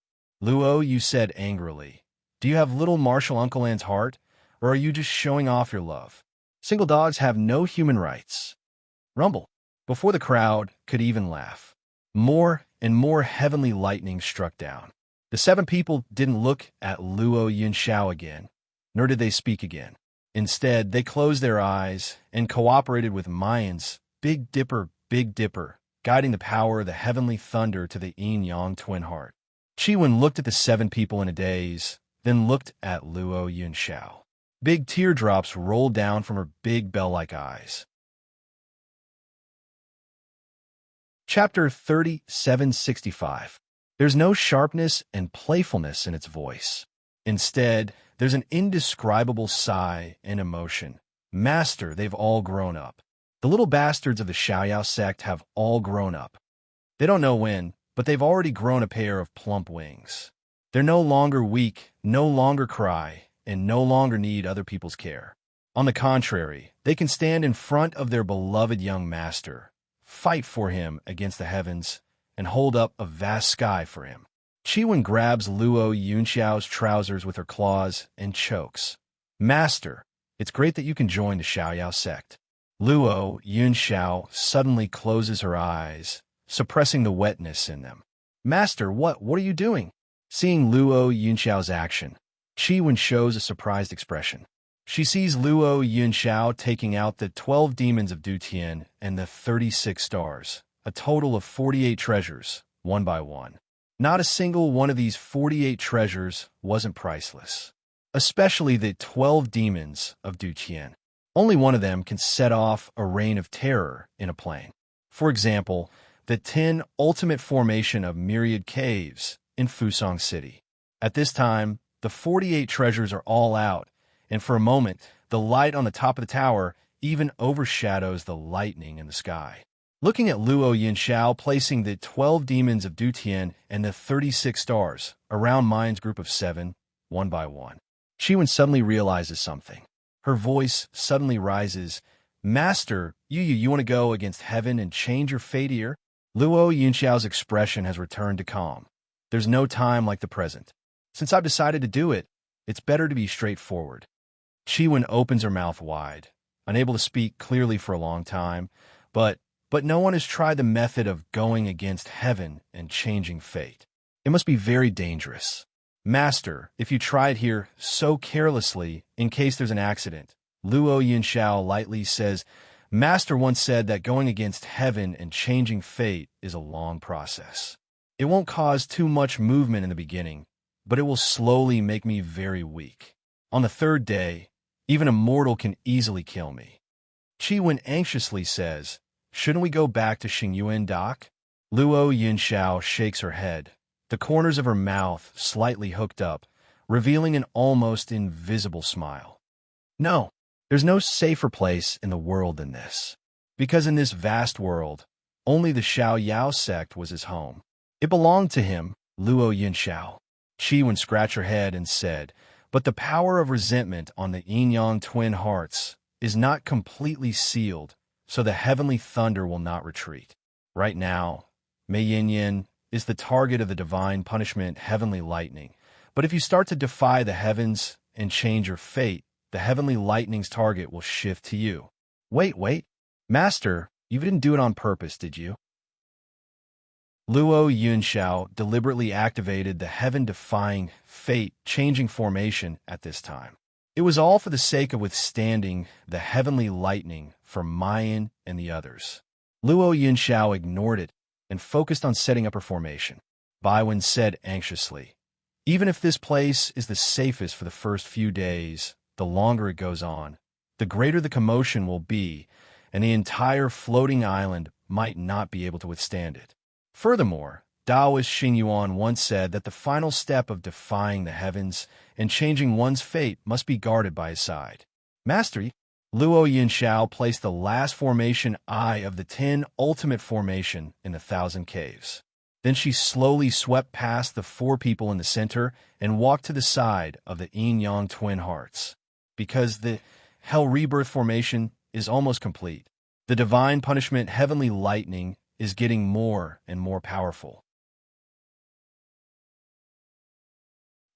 Luo, you said angrily, do you have little Martial Uncle An's heart, or are you just showing off your love? Single dogs have no human rights. Rumble. Before the crowd could even laugh, more and more heavenly lightning struck down. The 7 people didn't look at Luo Yunxiao again, nor did they speak again. Instead, they closed their eyes and cooperated with Mayan's Big Dipper, guiding the power of the heavenly thunder to the Yin-Yang twin heart. Chiwen looked at the 7 people in a daze, then looked at Luo Yunxiao. Big teardrops rolled down from her big bell-like eyes. Chapter 3765. There's no sharpness and playfulness in its voice. Instead, there's an indescribable sigh and emotion. Master, they've all grown up. The little bastards of the Xiaoyao sect have all grown up. They don't know when, but they've already grown a pair of plump wings. They're no longer weak, no longer cry, and no longer need other people's care. On the contrary, they can stand in front of their beloved young master, fight for him against the heavens, and hold up a vast sky for him. Chiwen grabs Luo Yunxiao's trousers with her claws and chokes. Master, it's great that you can join the Xiaoyao sect. Luo Yunxiao suddenly closes her eyes, suppressing the wetness in them. Master, what are you doing? Seeing Luo Yunxiao's action, Chiwen shows a surprised expression. She sees Luo Yunxiao taking out the 12 demons of Dutian and the 36 stars, a total of 48 treasures, one by one. Not a single one of these 48 treasures wasn't priceless, especially the 12 demons of Dutian. Only one of them can set off a reign of terror in a plane. For example, the 10 ultimate formation of myriad caves in Fusong City. At this time, the 48 treasures are all out, and for a moment, the light on the top of the tower even overshadows the lightning in the sky. Looking at Luo Yunxiao placing the 12 demons of Dutian and the 36 stars around Mind's group of 7, one by one, Chiwen suddenly realizes something. Her voice suddenly rises. Master, you want to go against heaven and change your fate here? Luo Yunxiao's expression has returned to calm. There's no time like the present. Since I've decided to do it, it's better to be straightforward. Chiwen opens her mouth wide, unable to speak clearly for a long time, but no one has tried the method of going against heaven and changing fate. It must be very dangerous. Master, if you try it here so carelessly in case there's an accident, Luo Yunxiao lightly says, Master once said that going against heaven and changing fate is a long process. It won't cause too much movement in the beginning, but it will slowly make me very weak. On the third day, even a mortal can easily kill me. Chiwen anxiously says, Shouldn't we go back to Xingyuan dock? Luo Yunxiao shakes her head, the corners of her mouth slightly hooked up, revealing an almost invisible smile. No, there's no safer place in the world than this. Because in this vast world, only the Xiaoyao sect was his home. It belonged to him, Luo Yunxiao. Chiwen scratched her head and said, But the power of resentment on the yin-yang twin hearts is not completely sealed, so the heavenly thunder will not retreat. Right now, Mei Yin is the target of the divine punishment heavenly lightning. But if you start to defy the heavens and change your fate, the heavenly lightning's target will shift to you. Wait. Master, you didn't do it on purpose, did you? Luo Yunxiao deliberately activated the heaven-defying, fate-changing formation at this time. It was all for the sake of withstanding the heavenly lightning from Mayan and the others. Luo Yunxiao ignored it and focused on setting up her formation. Baiwen said anxiously, Even if this place is the safest for the first few days, the longer it goes on, the greater the commotion will be, and the entire floating island might not be able to withstand it. Furthermore, Taoist Xingyuan once said that the final step of defying the heavens and changing one's fate must be guarded by his side. Mastery, Luo Yunxiao placed the last formation eye of the 10 ultimate formation in the 1,000 caves. Then she slowly swept past the 4 people in the center and walked to the side of the yin-yang twin hearts. Because the hell rebirth formation is almost complete, the divine punishment heavenly lightning is getting more and more powerful.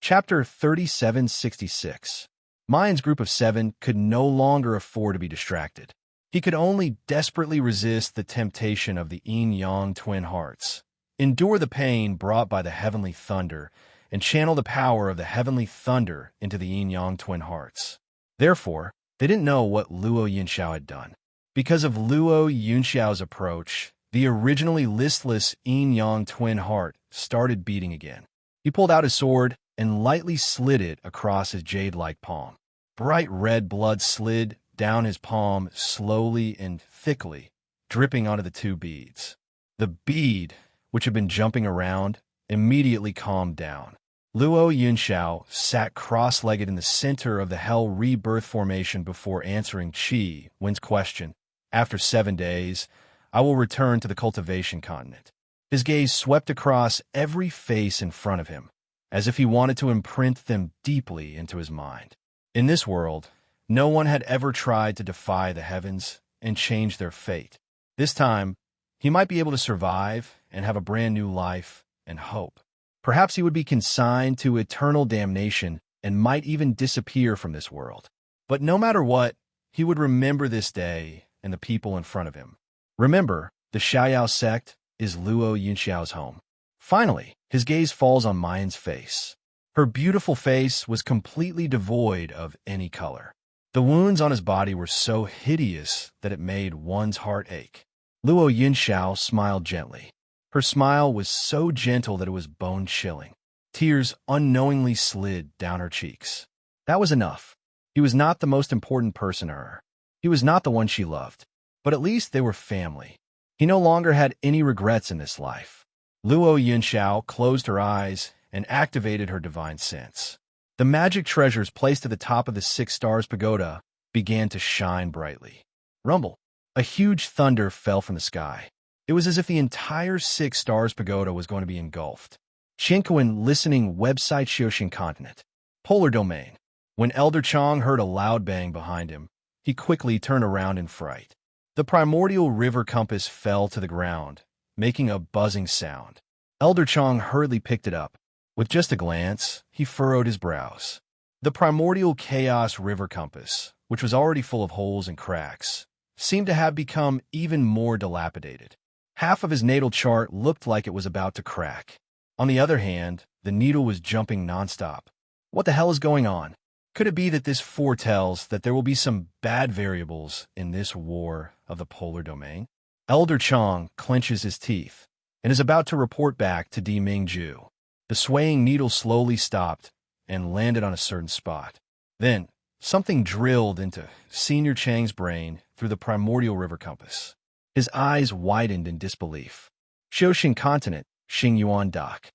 Chapter 3766. Mind's group of 7 could no longer afford to be distracted. He could only desperately resist the temptation of the yin-yang twin hearts, endure the pain brought by the heavenly thunder, and channel the power of the heavenly thunder into the yin-yang twin hearts. Therefore, they didn't know what Luo Yunxiao had done. Because of Luo Yunxiao's approach, the originally listless yin-yang twin heart started beating again. He pulled out his sword and lightly slid it across his jade-like palm. Bright red blood slid down his palm slowly and thickly, dripping onto the 2 beads. The bead, which had been jumping around, immediately calmed down. Luo Yunxiao sat cross-legged in the center of the Hell Rebirth formation before answering Qi Wen's question. After 7 days, I will return to the cultivation continent. His gaze swept across every face in front of him, as if he wanted to imprint them deeply into his mind. In this world, no one had ever tried to defy the heavens and change their fate. This time, he might be able to survive and have a brand new life and hope. Perhaps he would be consigned to eternal damnation and might even disappear from this world. But no matter what, he would remember this day and the people in front of him. Remember, the Xiaoyao sect is Luo Yunxiao's home. Finally, his gaze falls on Mayan's face. Her beautiful face was completely devoid of any color. The wounds on his body were so hideous that it made one's heart ache. Luo Yunxiao smiled gently. Her smile was so gentle that it was bone-chilling. Tears unknowingly slid down her cheeks. That was enough. He was not the most important person to her. He was not the one she loved. But at least they were family. He no longer had any regrets in this life. Luo Yunxiao closed her eyes and activated her divine sense. The magic treasures placed at the top of the 6 Stars Pagoda began to shine brightly. Rumble. A huge thunder fell from the sky. It was as if the entire 6 Stars Pagoda was going to be engulfed. Qianquan listening website Xiaoxin continent. Polar domain. When Elder Chong heard a loud bang behind him, he quickly turned around in fright. The primordial river compass fell to the ground, making a buzzing sound. Elder Chong hurriedly picked it up. With just a glance, he furrowed his brows. The primordial chaos river compass, which was already full of holes and cracks, seemed to have become even more dilapidated. Half of his natal chart looked like it was about to crack. On the other hand, the needle was jumping nonstop. What the hell is going on? Could it be that this foretells that there will be some bad variables in this war of the polar domain? Elder Chong clenches his teeth and is about to report back to Di Mingju. The swaying needle slowly stopped and landed on a certain spot. Then, something drilled into Senior Chang's brain through the primordial river compass. His eyes widened in disbelief. Xiaoxin continent, Xingyuan dock.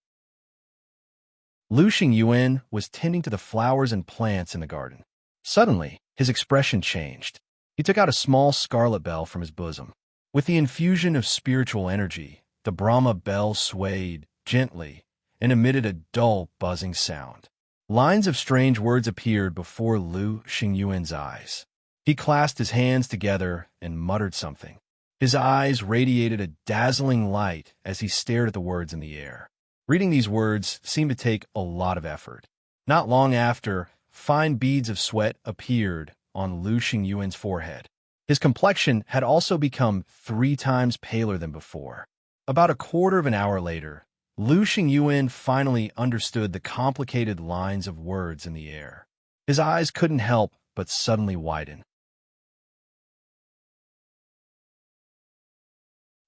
Lu Xingyuan was tending to the flowers and plants in the garden. Suddenly, his expression changed. He took out a small scarlet bell from his bosom. With the infusion of spiritual energy, the Brahma bell swayed gently and emitted a dull, buzzing sound. Lines of strange words appeared before Lu Xingyuan's eyes. He clasped his hands together and muttered something. His eyes radiated a dazzling light as he stared at the words in the air. Reading these words seemed to take a lot of effort. Not long after, fine beads of sweat appeared on Lu Xingyuan's forehead. His complexion had also become 3 times paler than before. About a quarter of an hour later, Lu Xingyuan finally understood the complicated lines of words in the air. His eyes couldn't help but suddenly widen.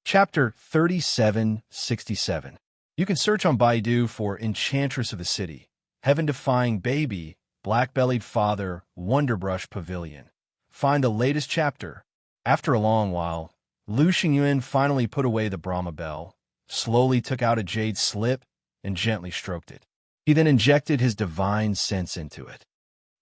Chapter 3767. You can search on Baidu for Enchantress of the City, Heaven-Defying Baby, Black-Bellied Father, Wonderbrush Pavilion. Find the latest chapter. After a long while, Lu Xingyuan finally put away the Brahma bell, slowly took out a jade slip, and gently stroked it. He then injected his divine sense into it.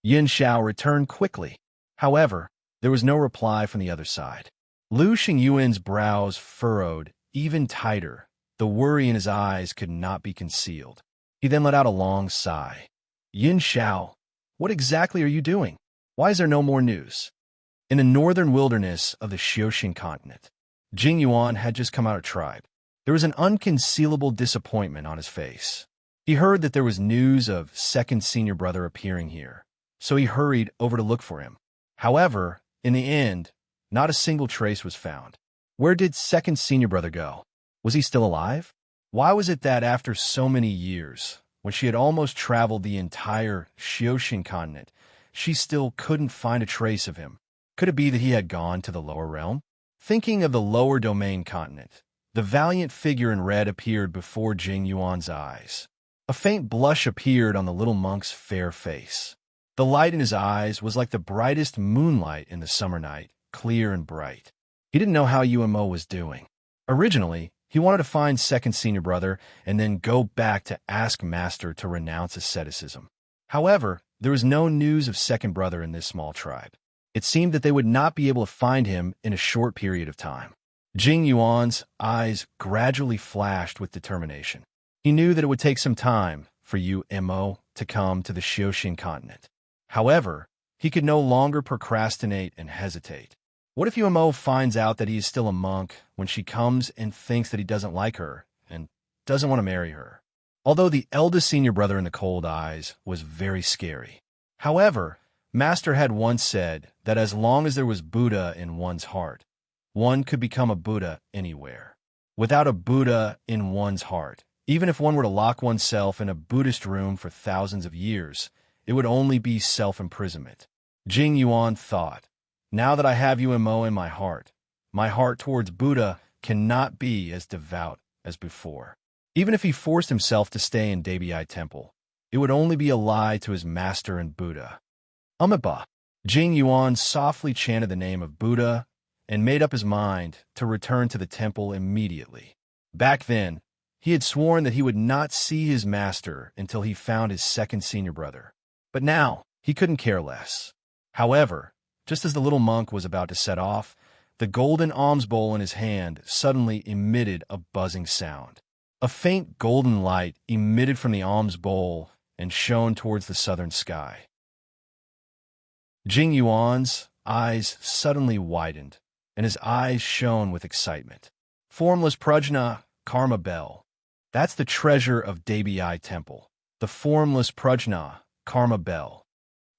Yin Xiao returned quickly. However, there was no reply from the other side. Lu Xingyuan's brows furrowed even tighter. The worry in his eyes could not be concealed. He then let out a long sigh. Yin Xiao, what exactly are you doing? Why is there no more news? In the northern wilderness of the Xiaoxin continent, Jing Yuan had just come out of tribe. There was an unconcealable disappointment on his face. He heard that there was news of second senior brother appearing here, so he hurried over to look for him. However, in the end, not a single trace was found. Where did second senior brother go? Was he still alive? Why was it that after so many years, when she had almost traveled the entire Xiaoxin continent, she still couldn't find a trace of him? Could it be that he had gone to the lower realm? Thinking of the lower domain continent, the valiant figure in red appeared before Jing Yuan's eyes. A faint blush appeared on the little monk's fair face. The light in his eyes was like the brightest moonlight in the summer night, clear and bright. He didn't know how Yumo was doing. Originally, he wanted to find second senior brother and then go back to ask Master to renounce asceticism. However, there was no news of second brother in this small tribe. It seemed that they would not be able to find him in a short period of time. Jing Yuan's eyes gradually flashed with determination. He knew that it would take some time for Yumo to come to the Xiaoxin continent. However, He could no longer procrastinate and hesitate. What if UMO finds out that he is still a monk when she comes and thinks that he doesn't like her and doesn't want to marry her? Although the eldest senior brother in the cold eyes was very scary. However, Master had once said that as long as there was Buddha in one's heart, one could become a Buddha anywhere. Without a Buddha in one's heart, even if one were to lock oneself in a Buddhist room for thousands of years, it would only be self-imprisonment. Jing Yuan thought, now that I have UMO in my heart towards Buddha cannot be as devout as before. Even if he forced himself to stay in Debi Temple, it would only be a lie to his master and Buddha. Amiba. Jing Yuan softly chanted the name of Buddha and made up his mind to return to the temple immediately. Back then, he had sworn that he would not see his master until he found his second senior brother. But now, he couldn't care less. However, just as the little monk was about to set off, the golden alms bowl in his hand suddenly emitted a buzzing sound. A faint golden light emitted from the alms bowl and shone towards the southern sky. Jing Yuan's eyes suddenly widened, and his eyes shone with excitement. Formless Prajna Karma Bell. That's the treasure of Debi Temple. The formless Prajna Karma Bell.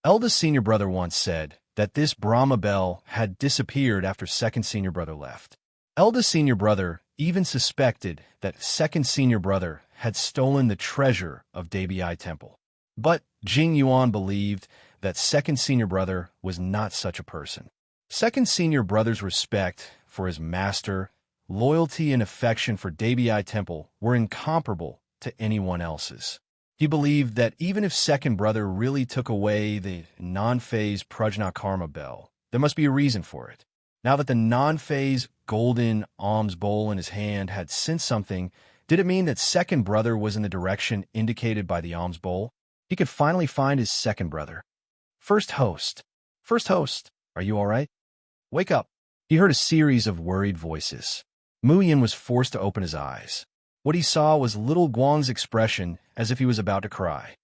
Eldest senior brother once said that this Brahma bell had disappeared after second senior brother left. Eldest senior brother even suspected that second senior brother had stolen the treasure of Debi Temple. But Jing Yuan believed that second senior brother was not such a person. Second senior brother's respect for his master, loyalty and affection for Debi Temple were incomparable to anyone else's. He believed that even if second brother really took away the non-phase Prajna Karma bell, there must be a reason for it. Now that the non-phase golden alms bowl in his hand had sensed something, did it mean that second brother was in the direction indicated by the alms bowl? He could finally find his second brother. First host, are you all right? Wake up. He heard a series of worried voices. Mu Yin was forced to open his eyes. What he saw was little Guang's expression as if he was about to cry.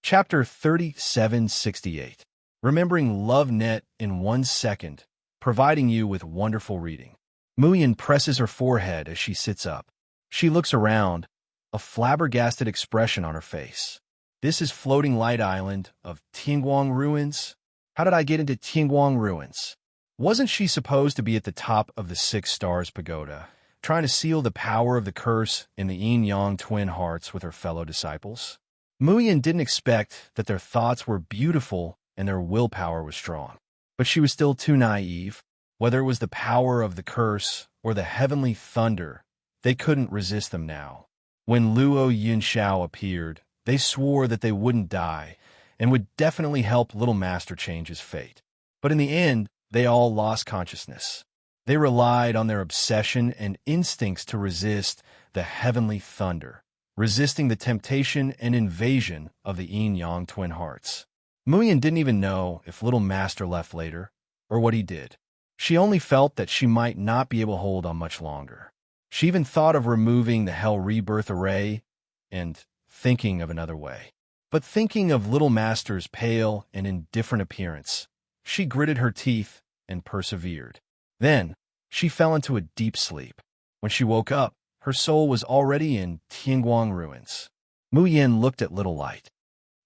Chapter 3768. Remembering LoveNet in 1 second, providing you with wonderful reading. Mu Yin presses her forehead as she sits up. She looks around, a flabbergasted expression on her face. This is Floating Light Island of Tianguang Ruins? How did I get into Tianguang Ruins? Wasn't she supposed to be at the top of the 6 Stars Pagoda, trying to seal the power of the curse in the yin-yang twin hearts with her fellow disciples? Mu Yin didn't expect that their thoughts were beautiful and their willpower was strong. But she was still too naive. Whether it was the power of the curse or the heavenly thunder, they couldn't resist them now. When Luo Yinshao appeared, they swore that they wouldn't die and would definitely help Little Master change his fate. But in the end, they all lost consciousness. They relied on their obsession and instincts to resist the heavenly thunder, resisting the temptation and invasion of the yin-yang twin hearts. Mu Yin didn't even know if Little Master left later, or what he did. She only felt that she might not be able to hold on much longer. She even thought of removing the Hell Rebirth Array and thinking of another way. But thinking of Little Master's pale and indifferent appearance, she gritted her teeth and persevered. Then, she fell into a deep sleep. When she woke up, her soul was already in Tianguang Ruins. Mu Yin looked at Little Light.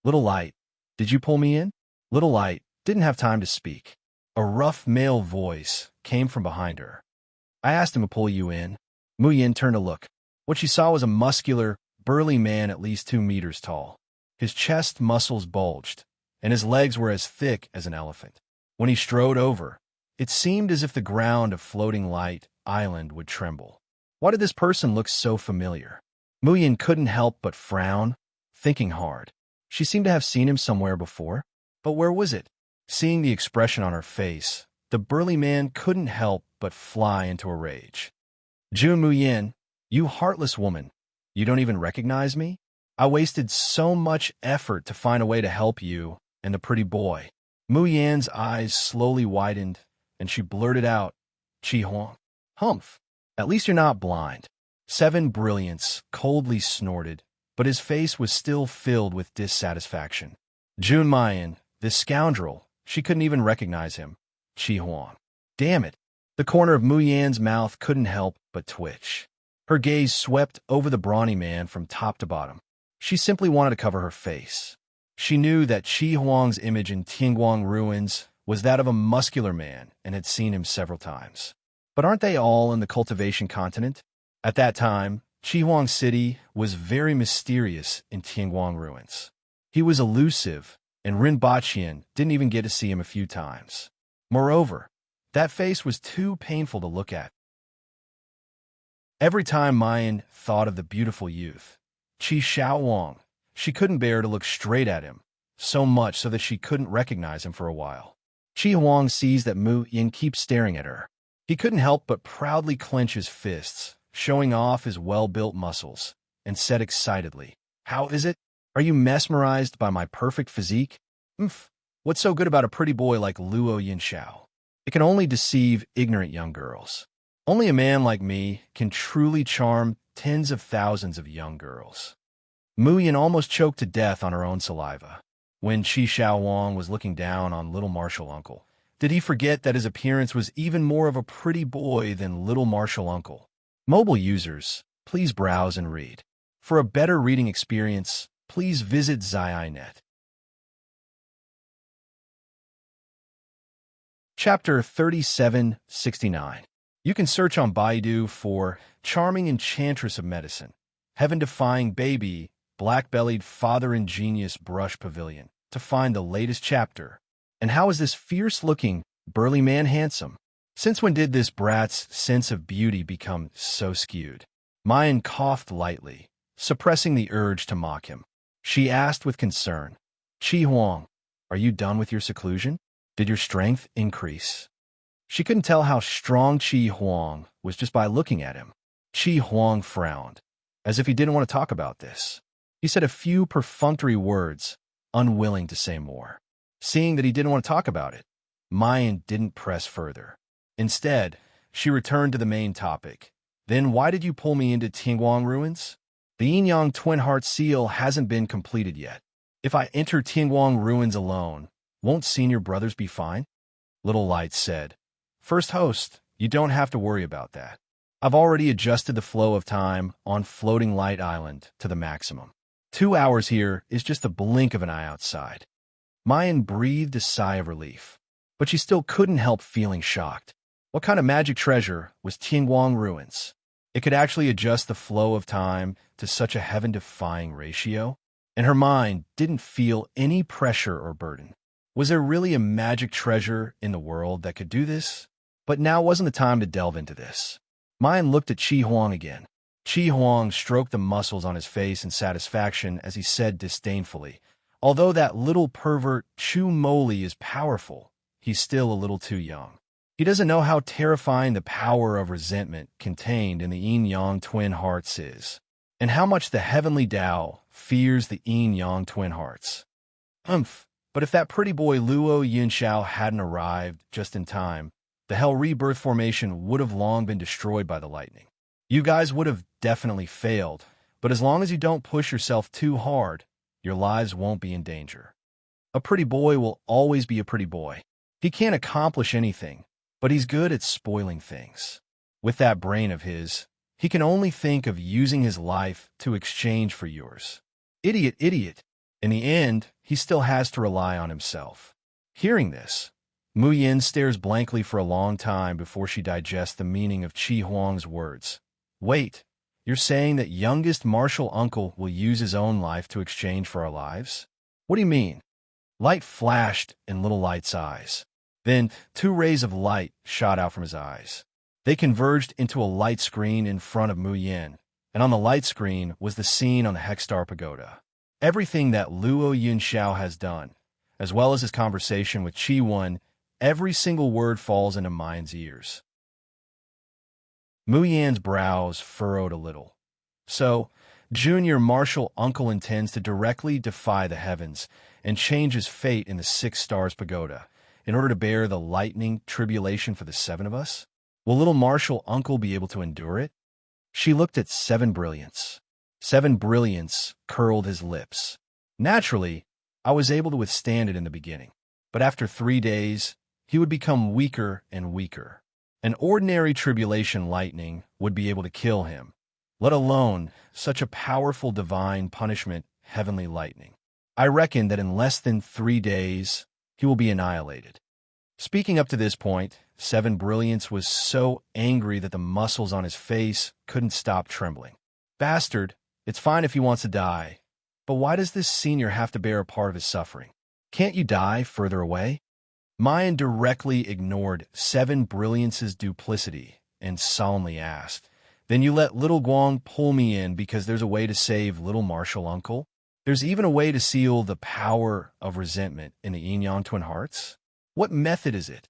Little Light, did you pull me in? Little Light didn't have time to speak. A rough male voice came from behind her. I asked him to pull you in. Mu Yin turned to look. What she saw was a muscular, burly man at least 2 meters tall. His chest muscles bulged, and his legs were as thick as an elephant. When he strode over, it seemed as if the ground of Floating Light Island would tremble. Why did this person look so familiar? Mu Yin couldn't help but frown, thinking hard. She seemed to have seen him somewhere before, but where was it? Seeing the expression on her face, the burly man couldn't help but fly into a rage. Jun Mu Yin, you heartless woman, you don't even recognize me? I wasted so much effort to find a way to help you and the pretty boy. Mu Yan's eyes slowly widened, and she blurted out, Chi Huang. Humph, at least you're not blind. 7 Brilliance coldly snorted but his face was still filled with dissatisfaction. Jun Mayan, this scoundrel, she couldn't even recognize him. Chi Huang. Damn it. The corner of Mu Yan's mouth couldn't help but twitch. Her gaze swept over the brawny man from top to bottom. She simply wanted to cover her face. She knew that Chi Huang's image in Tianguang ruins was that of a muscular man and had seen him several times. But aren't they all in the cultivation continent? At that time, Chi Huang City was very mysterious in Tianguang ruins. He was elusive, and Rin Baqian didn't even get to see him a few times. Moreover, that face was too painful to look at. Every time Mayan thought of the beautiful youth, Chi Xiaowang, she couldn't bear to look straight at him, so much so that she couldn't recognize him for a while. Chi Huang sees that Mu Yin keeps staring at her. He couldn't help but proudly clench his fists, showing off his well-built muscles, and said excitedly, "How is it? Are you mesmerized by my perfect physique? What's so good about a pretty boy like Luo Yinxiao? It can only deceive ignorant young girls. Only a man like me can truly charm tens of thousands of young girls." Mu Yin almost choked to death on her own saliva. When Chi Xiaowang was looking down on little martial uncle, did he forget that his appearance was even more of a pretty boy than little martial uncle? Mobile users, please browse and read. For a better reading experience, please visit ZaiNet. Chapter 3769. You can search on Baidu for Charming Enchantress of Medicine, Heaven-Defying Baby, Black-Bellied Father Ingenious Brush Pavilion to find the latest chapter. And how is this fierce-looking, burly man handsome? Since when did this brat's sense of beauty become so skewed? Mayan coughed lightly, suppressing the urge to mock him. She asked with concern, "Chi Huang, are you done with your seclusion? Did your strength increase?" She couldn't tell how strong Chi Huang was just by looking at him. Chi Huang frowned, as if he didn't want to talk about this. He said a few perfunctory words, unwilling to say more. Seeing that he didn't want to talk about it, Mayan didn't press further. Instead, she returned to the main topic. "Then why did you pull me into Tianguang ruins? The Yin-Yang Twin Heart Seal hasn't been completed yet. If I enter Tianguang ruins alone, won't senior brothers be fine?" Little Light said, "First host, you don't have to worry about that. I've already adjusted the flow of time on Floating Light Island to the maximum. 2 hours here is just the blink of an eye outside." Mayan breathed a sigh of relief, but she still couldn't help feeling shocked. What kind of magic treasure was Tianguang ruins? It could actually adjust the flow of time to such a heaven-defying ratio, and her mind didn't feel any pressure or burden. Was there really a magic treasure in the world that could do this? But now wasn't the time to delve into this. Mayan looked at Chi Huang again. Chi Huang stroked the muscles on his face in satisfaction as he said disdainfully, "Although that little pervert Chu Moli is powerful, he's still a little too young. He doesn't know how terrifying the power of resentment contained in the Yin-Yang Twin Hearts is, and how much the heavenly Tao fears the Yin-Yang Twin Hearts. But if that pretty boy Luo Yinxiao hadn't arrived just in time, the Hell Rebirth formation would have long been destroyed by the lightning. You guys would have definitely failed, but as long as you don't push yourself too hard, your lives won't be in danger. A pretty boy will always be a pretty boy. He can't accomplish anything, but he's good at spoiling things. With that brain of his, he can only think of using his life to exchange for yours. Idiot, idiot. In the end, he still has to rely on himself." Hearing this, Mu Yin stares blankly for a long time before she digests the meaning of Chi Huang's words. "Wait, you're saying that youngest martial uncle will use his own life to exchange for our lives? What do you mean?" Light flashed in Little Light's eyes. Then 2 rays of light shot out from his eyes. They converged into a light screen in front of Mu Yin, and on the light screen was the scene on the Hexstar Pagoda. Everything that Luo Yinxiao has done, as well as his conversation with Chi Wan, every single word falls into Mayan's ears. Mu Yan's brows furrowed a little. So, Junior Martial Uncle intends to directly defy the heavens and change his fate in the 6 Stars Pagoda in order to bear the lightning tribulation for the 7 of us? Will little Martial Uncle be able to endure it? She looked at 7 Brilliance. Seven Brilliance curled his lips. Naturally, I was able to withstand it in the beginning, but after 3 days, he would become weaker and weaker. An ordinary tribulation lightning would be able to kill him, let alone such a powerful divine punishment, heavenly lightning. I reckon that in less than 3 days, he will be annihilated. Speaking up to this point, Seven Brilliance was so angry that the muscles on his face couldn't stop trembling. Bastard, it's fine if he wants to die, but why does this senior have to bear a part of his suffering? Can't you die further away? Mayan directly ignored Seven Brilliance's duplicity and solemnly asked, "Then you let little Guang pull me in because there's a way to save little Marshall Uncle? There's even a way to seal the power of resentment in the yin-yang twin hearts? What method is it?"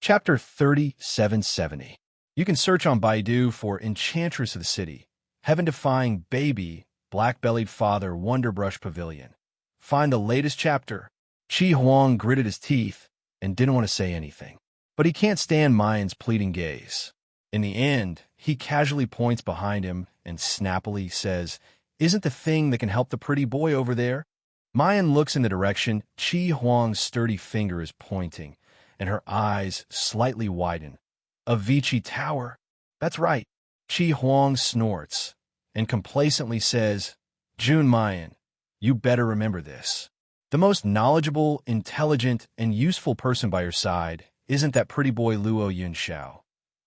Chapter 3770. You can search on Baidu for Enchantress of the City, Heaven-Defying Baby, Black-Bellied Father, Wonderbrush Pavilion. Find the latest chapter. Chi Huang gritted his teeth and didn't want to say anything. But he can't stand Mayan's pleading gaze. In the end, he casually points behind him and snappily says, "Isn't the thing that can help the pretty boy over there?" Mayan looks in the direction Chi Huang's sturdy finger is pointing, and her eyes slightly widen. "Avicii Tower." "That's right." Chi Huang snorts and complacently says, "Jun Mayan, you better remember this. The most knowledgeable, intelligent, and useful person by your side isn't that pretty boy Luo Yunxiao,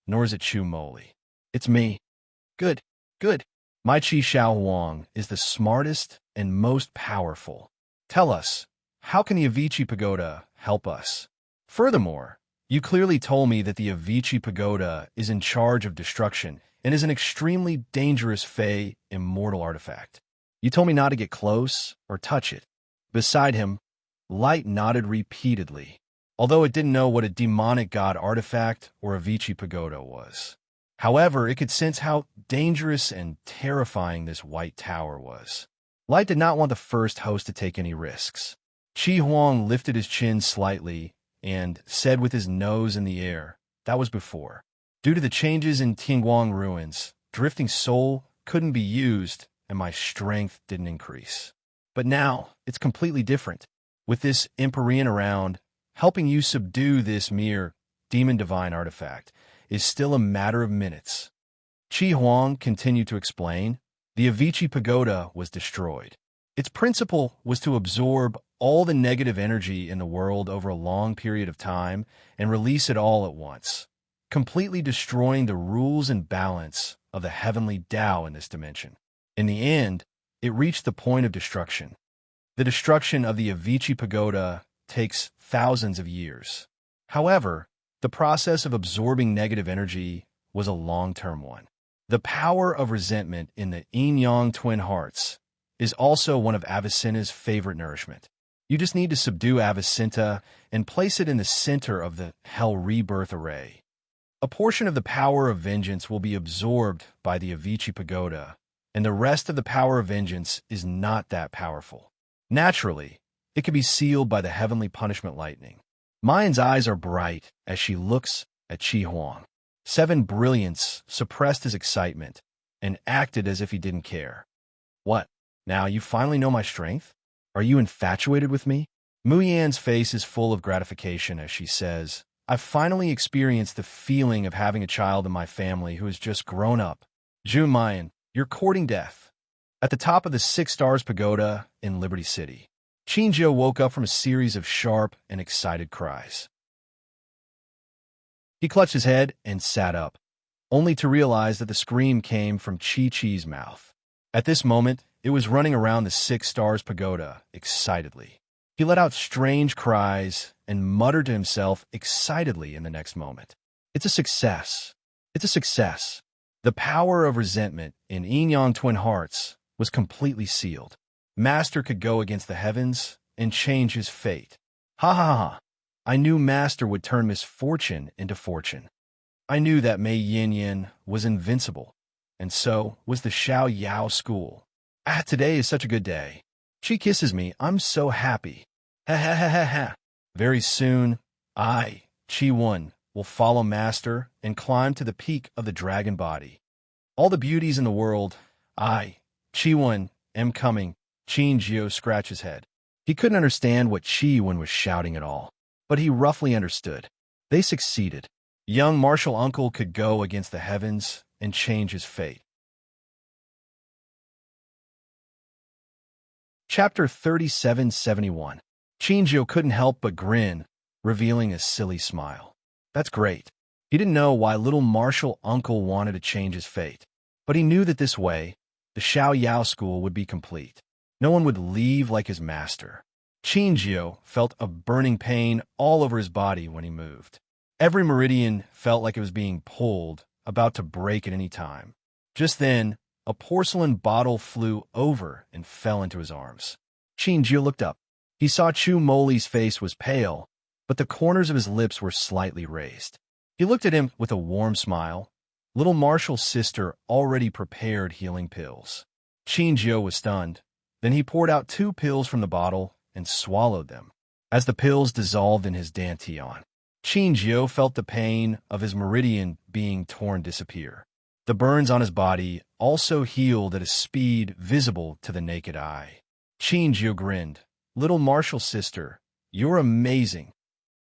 nor is it Chu Moli. It's me." "Good, good. My Chi Xiao Huang is the smartest and most powerful. Tell us, how can the Avicii Pagoda help us? Furthermore, you clearly told me that the Avicii Pagoda is in charge of destruction and is an extremely dangerous Fey immortal artifact. You told me not to get close or touch it." Beside him, Light nodded repeatedly, although it didn't know what a demonic god artifact or Avicii Pagoda was. However, it could sense how dangerous and terrifying this white tower was. Light did not want the first host to take any risks. Chi Huang lifted his chin slightly and said with his nose in the air, "That was before. Due to the changes in Tingguang ruins, Drifting Soul couldn't be used and my strength didn't increase. But now, it's completely different. With this Empyrean around, helping you subdue this mere demon divine artifact is still a matter of minutes." Chi Huang continued to explain, "The Avicii Pagoda was destroyed. Its principle was to absorb all the negative energy in the world over a long period of time and release it all at once, completely destroying the rules and balance of the heavenly Tao in this dimension. In the end, it reached the point of destruction. The destruction of the Avicii Pagoda takes thousands of years. However, the process of absorbing negative energy was a long-term one. The power of resentment in the yin-yang twin hearts is also one of Avicenna's favorite nourishment. You just need to subdue Avicenna and place it in the center of the Hell Rebirth array. A portion of the power of vengeance will be absorbed by the Avicii Pagoda, and the rest of the power of vengeance is not that powerful. Naturally, it can be sealed by the heavenly punishment lightning." Mayan's eyes are bright as she looks at Chi Huang. Seven Brilliance suppressed his excitement and acted as if he didn't care. "What? Now you finally know my strength? Are you infatuated with me?" Mu Yan's face is full of gratification as she says, "I've finally experienced the feeling of having a child in my family who has just grown up. Jun Mayan, you're courting death." At the top of the 6 Stars Pagoda in Liberty City, Qinzhou woke up from a series of sharp and excited cries. He clutched his head and sat up, only to realize that the scream came from Chi-Chi's mouth. At this moment, it was running around the 6 Stars Pagoda excitedly. He let out strange cries and muttered to himself excitedly in the next moment. "It's a success. It's a success." The power of resentment in yin-yang twin hearts was completely sealed. Master could go against the heavens and change his fate. Ha ha ha. I knew Master would turn misfortune into fortune. I knew that Mei Yin was invincible, and so was the Xiao Yao school. Today is such a good day. She kisses me. I'm so happy. Ha ha ha ha ha. Very soon, I, Chi Wen, will follow master and climb to the peak of the dragon body. All the beauties in the world, I, Chiwon, am coming. Qin Jio scratched his head. He couldn't understand what Chiwon was shouting at all, but he roughly understood. They succeeded. Young martial uncle could go against the heavens and change his fate. Chapter 3771. Qinjiu couldn't help but grin, revealing a silly smile. That's great. He didn't know why little martial uncle wanted to change his fate, but he knew that this way, the Xiao Yao school would be complete. No one would leave like his master. Qinjiu felt a burning pain all over his body when he moved. Every meridian felt like it was being pulled, about to break at any time. Just then, a porcelain bottle flew over and fell into his arms. Qinjiu looked up. He saw Chu Moli's face was pale, but the corners of his lips were slightly raised. He looked at him with a warm smile. Little Marshall's sister already prepared healing pills. Qinjiu was stunned. Then he poured out 2 pills from the bottle and swallowed them. As the pills dissolved in his dantian, Qinjiu felt the pain of his meridian being torn disappear. The burns on his body also healed at a speed visible to the naked eye. Qinjiu grinned. Little Marshall's sister, you're amazing.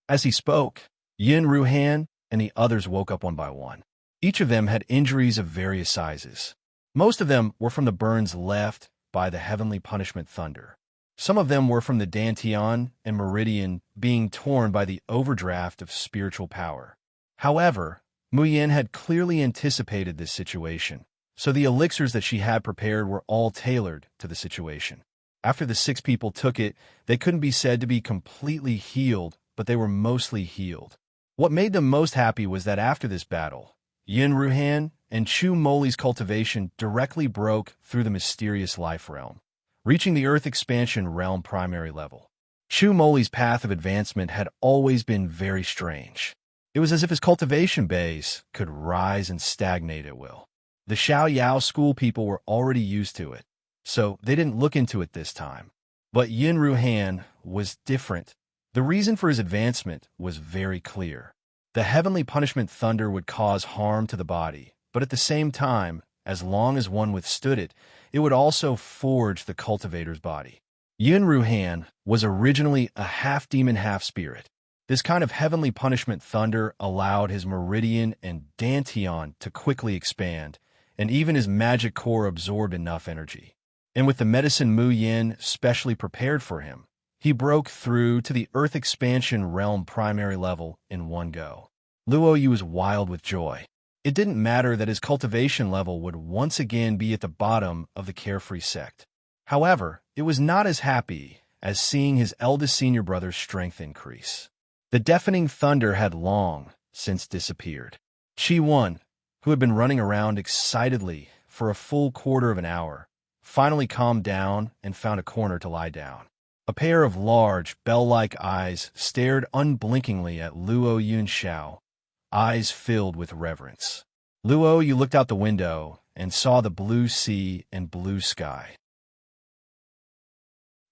As he spoke, Yin Ruhan and the others woke up one by one. Each of them had injuries of various sizes. Most of them were from the burns left by the heavenly punishment thunder. Some of them were from the dantian and meridian being torn by the overdraft of spiritual power. However, Mu Yin had clearly anticipated this situation, so the elixirs that she had prepared were all tailored to the situation. After the 6 people took it, they couldn't be said to be completely healed, but they were mostly healed. What made them most happy was that after this battle, Yin Ruhan and Chu Moli's cultivation directly broke through the mysterious life realm, reaching the Earth expansion realm primary level. Chu Moli's path of advancement had always been very strange. It was as if his cultivation base could rise and stagnate at will. The Xiao Yao school people were already used to it, so they didn't look into it this time. But Yin Ruhan was different. The reason for his advancement was very clear. The heavenly punishment thunder would cause harm to the body, but at the same time, as long as one withstood it, it would also forge the cultivator's body. Yin Ruhan was originally a half-demon, half-spirit. This kind of heavenly punishment thunder allowed his meridian and dantian to quickly expand, and even his magic core absorbed enough energy. And with the medicine Mu Yin specially prepared for him, he broke through to the Earth expansion realm primary level in one go. Luo Yu was wild with joy. It didn't matter that his cultivation level would once again be at the bottom of the carefree sect. However, it was not as happy as seeing his eldest senior brother's strength increase. The deafening thunder had long since disappeared. Chi-Won, who had been running around excitedly for a full quarter of an hour, finally calmed down and found a corner to lie down. A pair of large, bell-like eyes stared unblinkingly at Luo Yunxiao, eyes filled with reverence. Luo Yu looked out the window and saw the blue sea and blue sky.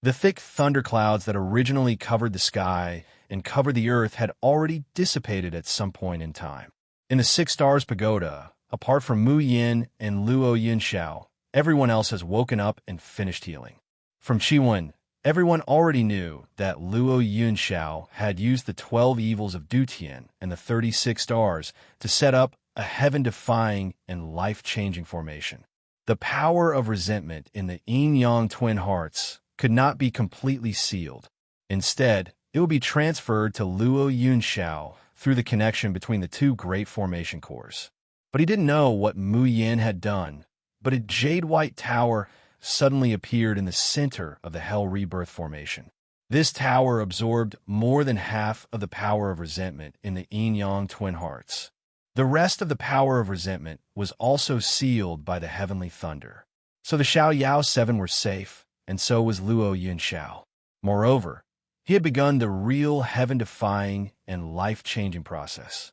The thick thunderclouds that originally covered the sky and covered the earth had already dissipated at some point in time. In the 6 Stars Pagoda, apart from Mu Yin and Luo Yunxiao, everyone else has woken up and finished healing. From Chiwon, everyone already knew that Luo Yunxiao had used the 12 evils of Dutian and the 36 stars to set up a heaven-defying and life-changing formation. The power of resentment in the yin-yang twin hearts could not be completely sealed. Instead, it would be transferred to Luo Yunxiao through the connection between the 2 great formation cores. But he didn't know what Mu Yin had done, but a jade-white tower suddenly appeared in the center of the Hell Rebirth formation. This tower absorbed more than half of the power of resentment in the yin-yang twin hearts. The rest of the power of resentment was also sealed by the heavenly thunder. So the Xiao Yao 7 were safe, and so was Luo Yunxiao. Moreover, he had begun the real heaven-defying and life-changing process.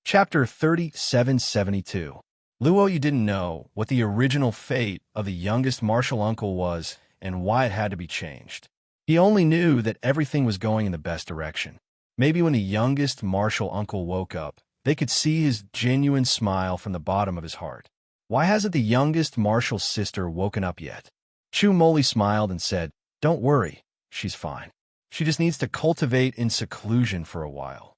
Chapter 3772. Luo Yu didn't know what the original fate of the youngest martial uncle was and why it had to be changed. He only knew that everything was going in the best direction. Maybe when the youngest martial uncle woke up, they could see his genuine smile from the bottom of his heart. Why hasn't the youngest martial sister woken up yet? Chu Moli smiled and said, "Don't worry, she's fine. She just needs to cultivate in seclusion for a while."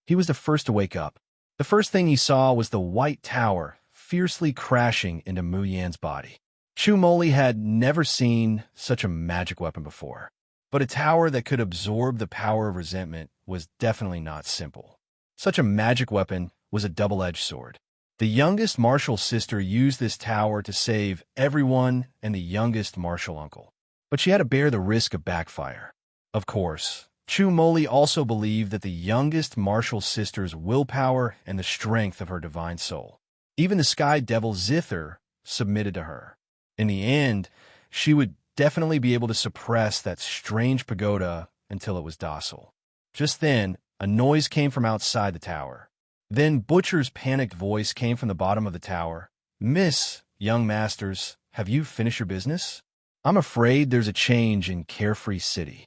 He was the first to wake up. The first thing he saw was the white tower fiercely crashing into Mu Yan's body. Chu Moli had never seen such a magic weapon before, but a tower that could absorb the power of resentment was definitely not simple. Such a magic weapon was a double-edged sword. The youngest martial sister used this tower to save everyone and the youngest martial uncle, but she had to bear the risk of backfire. Of course, Chu Moli also believed that the youngest martial sister's willpower and the strength of her divine soul. Even the sky devil Zither submitted to her. In the end, she would definitely be able to suppress that strange pagoda until it was docile. Just then, a noise came from outside the tower. Then Butcher's panicked voice came from the bottom of the tower. "Miss, young masters, have you finished your business? I'm afraid there's a change in Carefree City."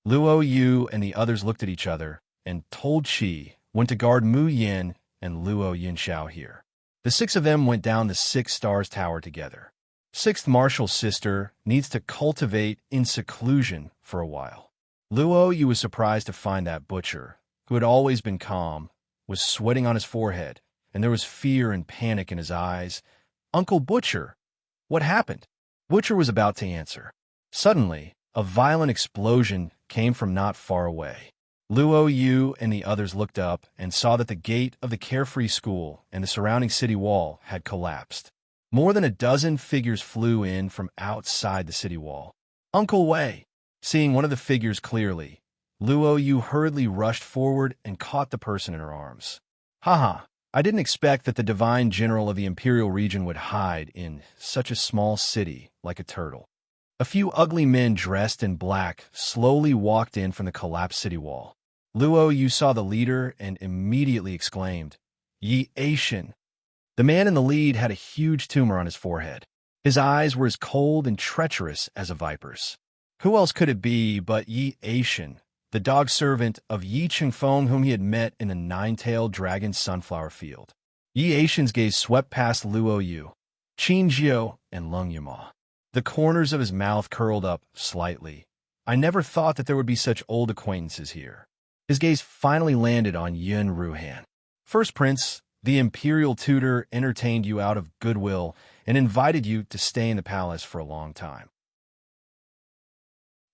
Luo Yu and the others looked at each other, and told Qi went to guard Mu Yin and Luo Yinxiao here. The six of them went down the Six Stars Tower together. Sixth martial sister needs to cultivate in seclusion for a while. Luo Yu was surprised to find that Butcher, who had always been calm, was sweating on his forehead, and there was fear and panic in his eyes. "Uncle Butcher, what happened?" Butcher was about to answer. Suddenly, a violent explosion came from not far away. Luo Yu and the others looked up and saw that the gate of the Carefree School and the surrounding city wall had collapsed. More than a dozen figures flew in from outside the city wall. "Uncle Wei!" Seeing one of the figures clearly, Luo Yu hurriedly rushed forward and caught the person in her arms. "Haha, I didn't expect that the divine general of the Imperial region would hide in such a small city like a turtle." A few ugly men dressed in black slowly walked in from the collapsed city wall. Luo Yu saw the leader and immediately exclaimed, "Yi Aishin." The man in the lead had a huge tumor on his forehead. His eyes were as cold and treacherous as a viper's. Who else could it be but Yi Aishin, the dog servant of Yi Chengfeng, whom he had met in the nine-tailed dragon sunflower field? Yi Aishin's gaze swept past Luo Yu, Qin Jiu, and Lung Yuma. The corners of his mouth curled up slightly. "I never thought that there would be such old acquaintances here." His gaze finally landed on Yun Ruhan. "First Prince, the Imperial tutor entertained you out of goodwill and invited you to stay in the palace for a long time.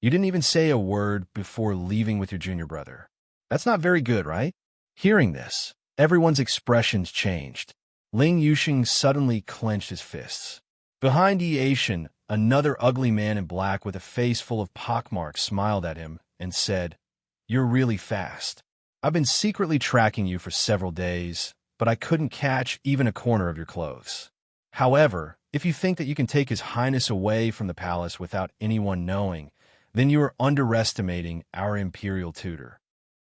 You didn't even say a word before leaving with your junior brother. That's not very good, right?" Hearing this, everyone's expressions changed. Ling Yuxing suddenly clenched his fists. Behind Yi Aishin, another ugly man in black with a face full of pockmarks smiled at him and said, "You're really fast. I've been secretly tracking you for several days, but I couldn't catch even a corner of your clothes. However, if you think that you can take His Highness away from the palace without anyone knowing, then you are underestimating our imperial tutor."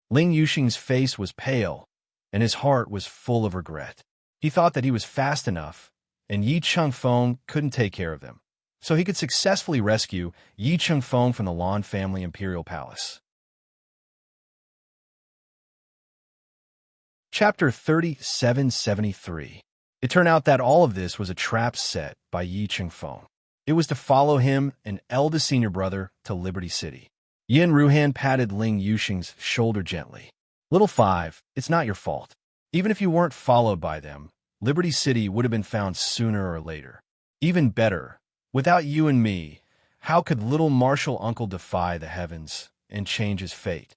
Ling Yuxing's face was pale, and his heart was full of regret. He thought that he was fast enough, and Yi Chengfeng couldn't take care of them, so he could successfully rescue Yi Chengfeng from the Lan family imperial palace. Chapter 3773. It turned out that all of this was a trap set by Yi Chengfeng. It was to follow him, an eldest senior brother, to Liberty City. Yin Ruhan patted Ling Yuxing's shoulder gently. "Little Five, it's not your fault. Even if you weren't followed by them, Liberty City would have been found sooner or later. Even better, without you and me, how could little martial uncle defy the heavens and change his fate?"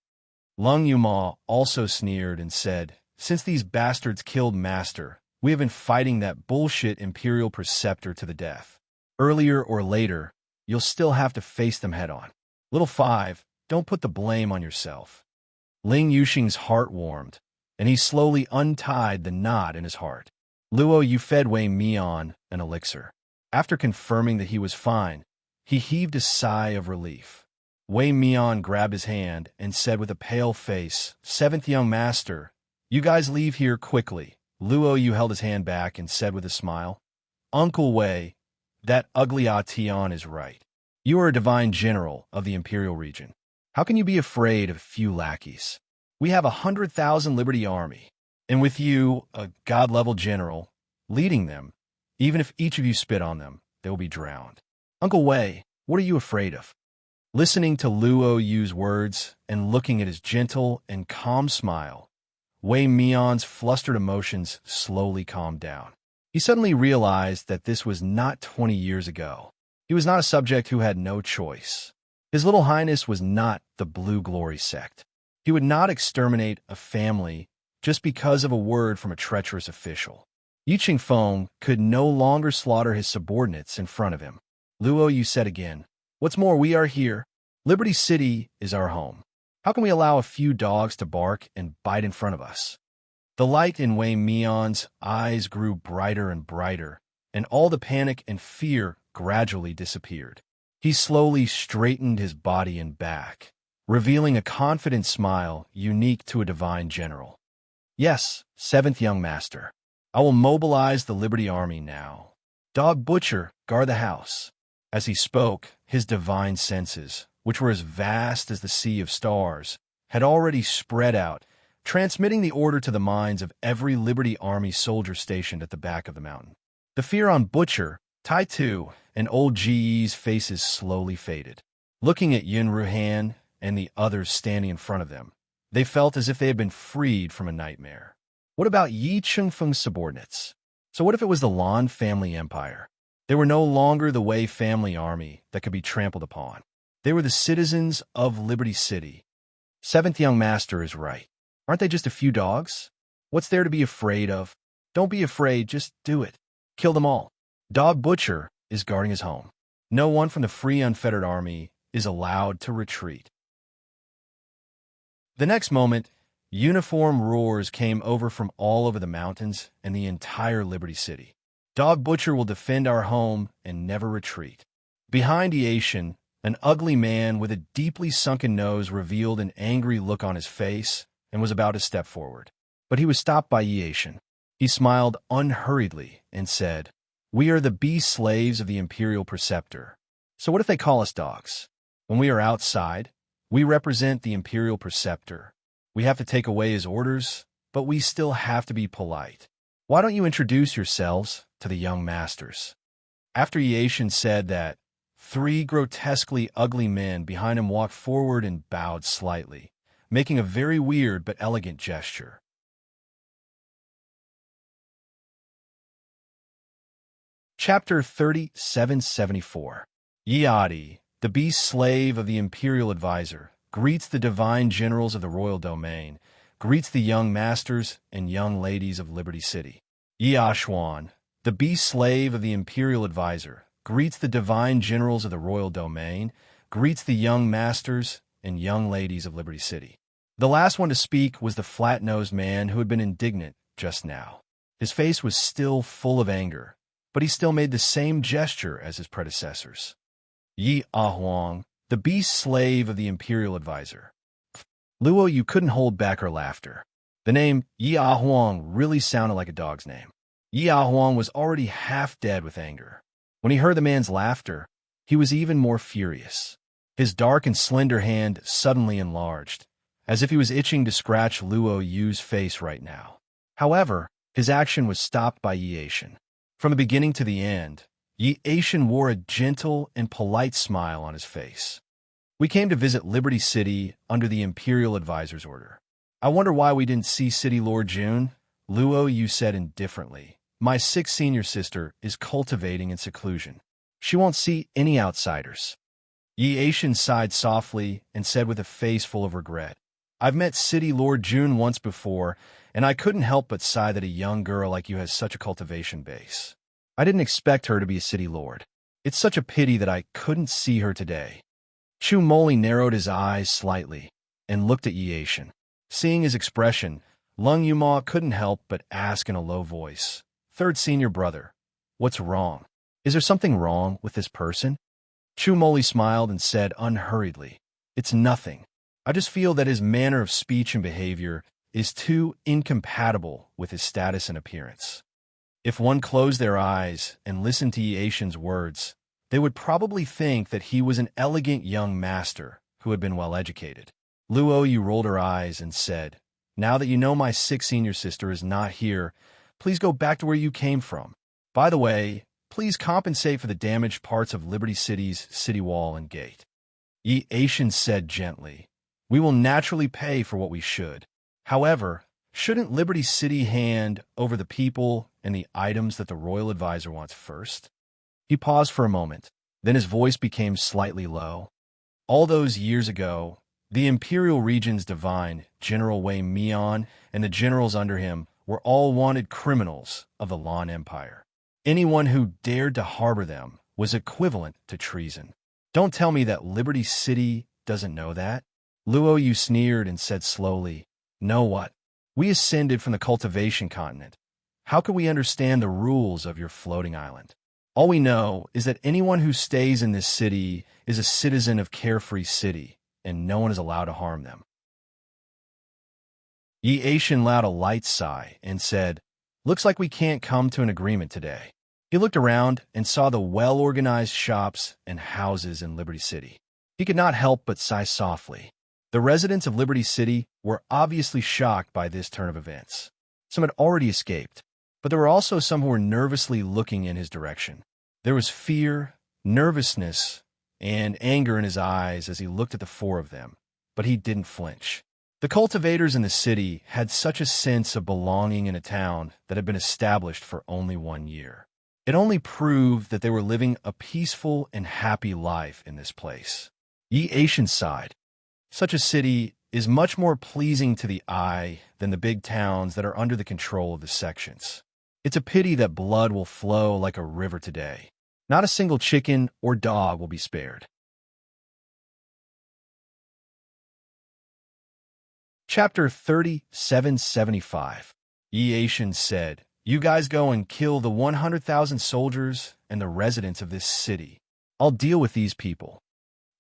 Lung Yuma also sneered and said, "Since these bastards killed Master, we have been fighting that bullshit Imperial Preceptor to the death. Earlier or later, you'll still have to face them head-on. Little Five, don't put the blame on yourself." Ling Yuxing's heart warmed, and he slowly untied the knot in his heart. Luo Yu fed Wei Mian an elixir. After confirming that he was fine, he heaved a sigh of relief. Wei Mian grabbed his hand and said with a pale face, "Seventh young master, you guys leave here quickly." Luo Yu held his hand back and said with a smile, "Uncle Wei, that ugly Ah Tian is right. You are a divine general of the Imperial region. How can you be afraid of a few lackeys? We have 100,000 Liberty Army, and with you, a god-level general, leading them, even if each of you spit on them, they will be drowned. Uncle Wei, what are you afraid of? Listening to Luo Yu's words and looking at his gentle and calm smile, Wei Mion's flustered emotions slowly calmed down. He suddenly realized that this was not 20 years ago. He was not a subject who had no choice. His little highness was not the Blue Glory sect. He would not exterminate a family just because of a word from a treacherous official. Yi Qingfeng could no longer slaughter his subordinates in front of him. Luo Yu said again, "What's more, we are here. Liberty City is our home. How can we allow a few dogs to bark and bite in front of us?" The light in Wei Mion's eyes grew brighter and brighter, and all the panic and fear gradually disappeared. He slowly straightened his body and back, revealing a confident smile unique to a divine general. "Yes, seventh young master. I will mobilize the Liberty Army now. Dog Butcher, guard the house." As he spoke, his divine senses, which were as vast as the sea of stars, had already spread out, transmitting the order to the minds of every Liberty Army soldier stationed at the back of the mountain. The fear on Butcher, Tai Tu, and old Ji's faces slowly faded. Looking at Yun Ruhan and the others standing in front of them, they felt as if they had been freed from a nightmare. What about Yi Qingfeng's subordinates? So what if it was the Lan family empire? They were no longer the Wei family army that could be trampled upon. They were the citizens of Liberty City. Seventh young master is right. Aren't they just a few dogs? What's there to be afraid of? Don't be afraid, just do it. Kill them all. Dog Butcher is guarding his home. No one from the Free Unfettered Army is allowed to retreat. The next moment, uniform roars came over from all over the mountains and the entire Liberty City. Dog Butcher will defend our home and never retreat. Behind Yiashin, an ugly man with a deeply sunken nose revealed an angry look on his face and was about to step forward. But he was stopped by Yiashin. He smiled unhurriedly and said, "We are the beast slaves of the Imperial Preceptor. So what if they call us dogs? When we are outside, we represent the Imperial Preceptor. We have to take away his orders, but we still have to be polite. Why don't you introduce yourselves to the young masters?" After Yiashin said that, 3 grotesquely ugly men behind him walked forward and bowed slightly, making a very weird but elegant gesture. Chapter 3774. Yiadi, the beast slave of the Imperial Advisor, greets the divine generals of the royal domain, greets the young masters and young ladies of Liberty City. Yiashuan, the beast slave of the Imperial Advisor, greets the divine generals of the royal domain, greets the young masters and young ladies of Liberty City. The last one to speak was the flat-nosed man who had been indignant just now. His face was still full of anger, but he still made the same gesture as his predecessors. Yi Ahuang, the beast slave of the Imperial Advisor. Luo Yu couldn't hold back her laughter. The name Yi Ahuang really sounded like a dog's name. Yi Ahuang was already half dead with anger. When he heard the man's laughter, he was even more furious. His dark and slender hand suddenly enlarged, as if he was itching to scratch Luo Yu's face right now. However, his action was stopped by Yiashin. From the beginning to the end, Yiashin wore a gentle and polite smile on his face. "We came to visit Liberty City under the Imperial Advisor's order. I wonder why we didn't see City Lord June," Luo Yu said indifferently. "My 6th senior sister is cultivating in seclusion. She won't see any outsiders." Yiashin sighed softly and said with a face full of regret, "I've met City Lord June once before, and I couldn't help but sigh that a young girl like you has such a cultivation base. I didn't expect her to be a city lord. It's such a pity that I couldn't see her today." Chu Moli narrowed his eyes slightly and looked at Yiashin. Seeing his expression, Lung Yuma couldn't help but ask in a low voice, "Third senior brother, what's wrong? Is there something wrong with this person?" Chu Moli smiled and said unhurriedly, "It's nothing. I just feel that his manner of speech and behavior is too incompatible with his status and appearance." If one closed their eyes and listened to Yiashin's words, they would probably think that he was an elegant young master who had been well educated. Luo Yu rolled her eyes and said, "Now that you know my sick senior sister is not here, please go back to where you came from. By the way, please compensate for the damaged parts of Liberty City's city wall and gate." Yi Aishan said gently, "We will naturally pay for what we should. However, shouldn't Liberty City hand over the people and the items that the royal advisor wants first?" He paused for a moment, then his voice became slightly low. All those years ago, the Imperial Region's divine, General Wei Mian, and the generals under him were all wanted criminals of the Lan Empire. Anyone who dared to harbor them was equivalent to treason. Don't tell me that Liberty City doesn't know that. Luo Yu sneered and said slowly, "Know what? We ascended from the cultivation continent. How could we understand the rules of your floating island? All we know is that anyone who stays in this city is a citizen of Carefree City, and no one is allowed to harm them." Yi Aishan allowed a light sigh and said, "Looks like we can't come to an agreement today." He looked around and saw the well-organized shops and houses in Liberty City. He could not help but sigh softly. The residents of Liberty City were obviously shocked by this turn of events. Some had already escaped, but there were also some who were nervously looking in his direction. There was fear, nervousness, and anger in his eyes as he looked at the four of them, but he didn't flinch. The cultivators in the city had such a sense of belonging in a town that had been established for only 1 year. It only proved that they were living a peaceful and happy life in this place. Yi Aishan sighed. Such a city is much more pleasing to the eye than the big towns that are under the control of the sections. It's a pity that blood will flow like a river today. Not a single chicken or dog will be spared. Chapter 3775. Yi Aishan said, "You guys go and kill the 100,000 soldiers and the residents of this city. I'll deal with these people."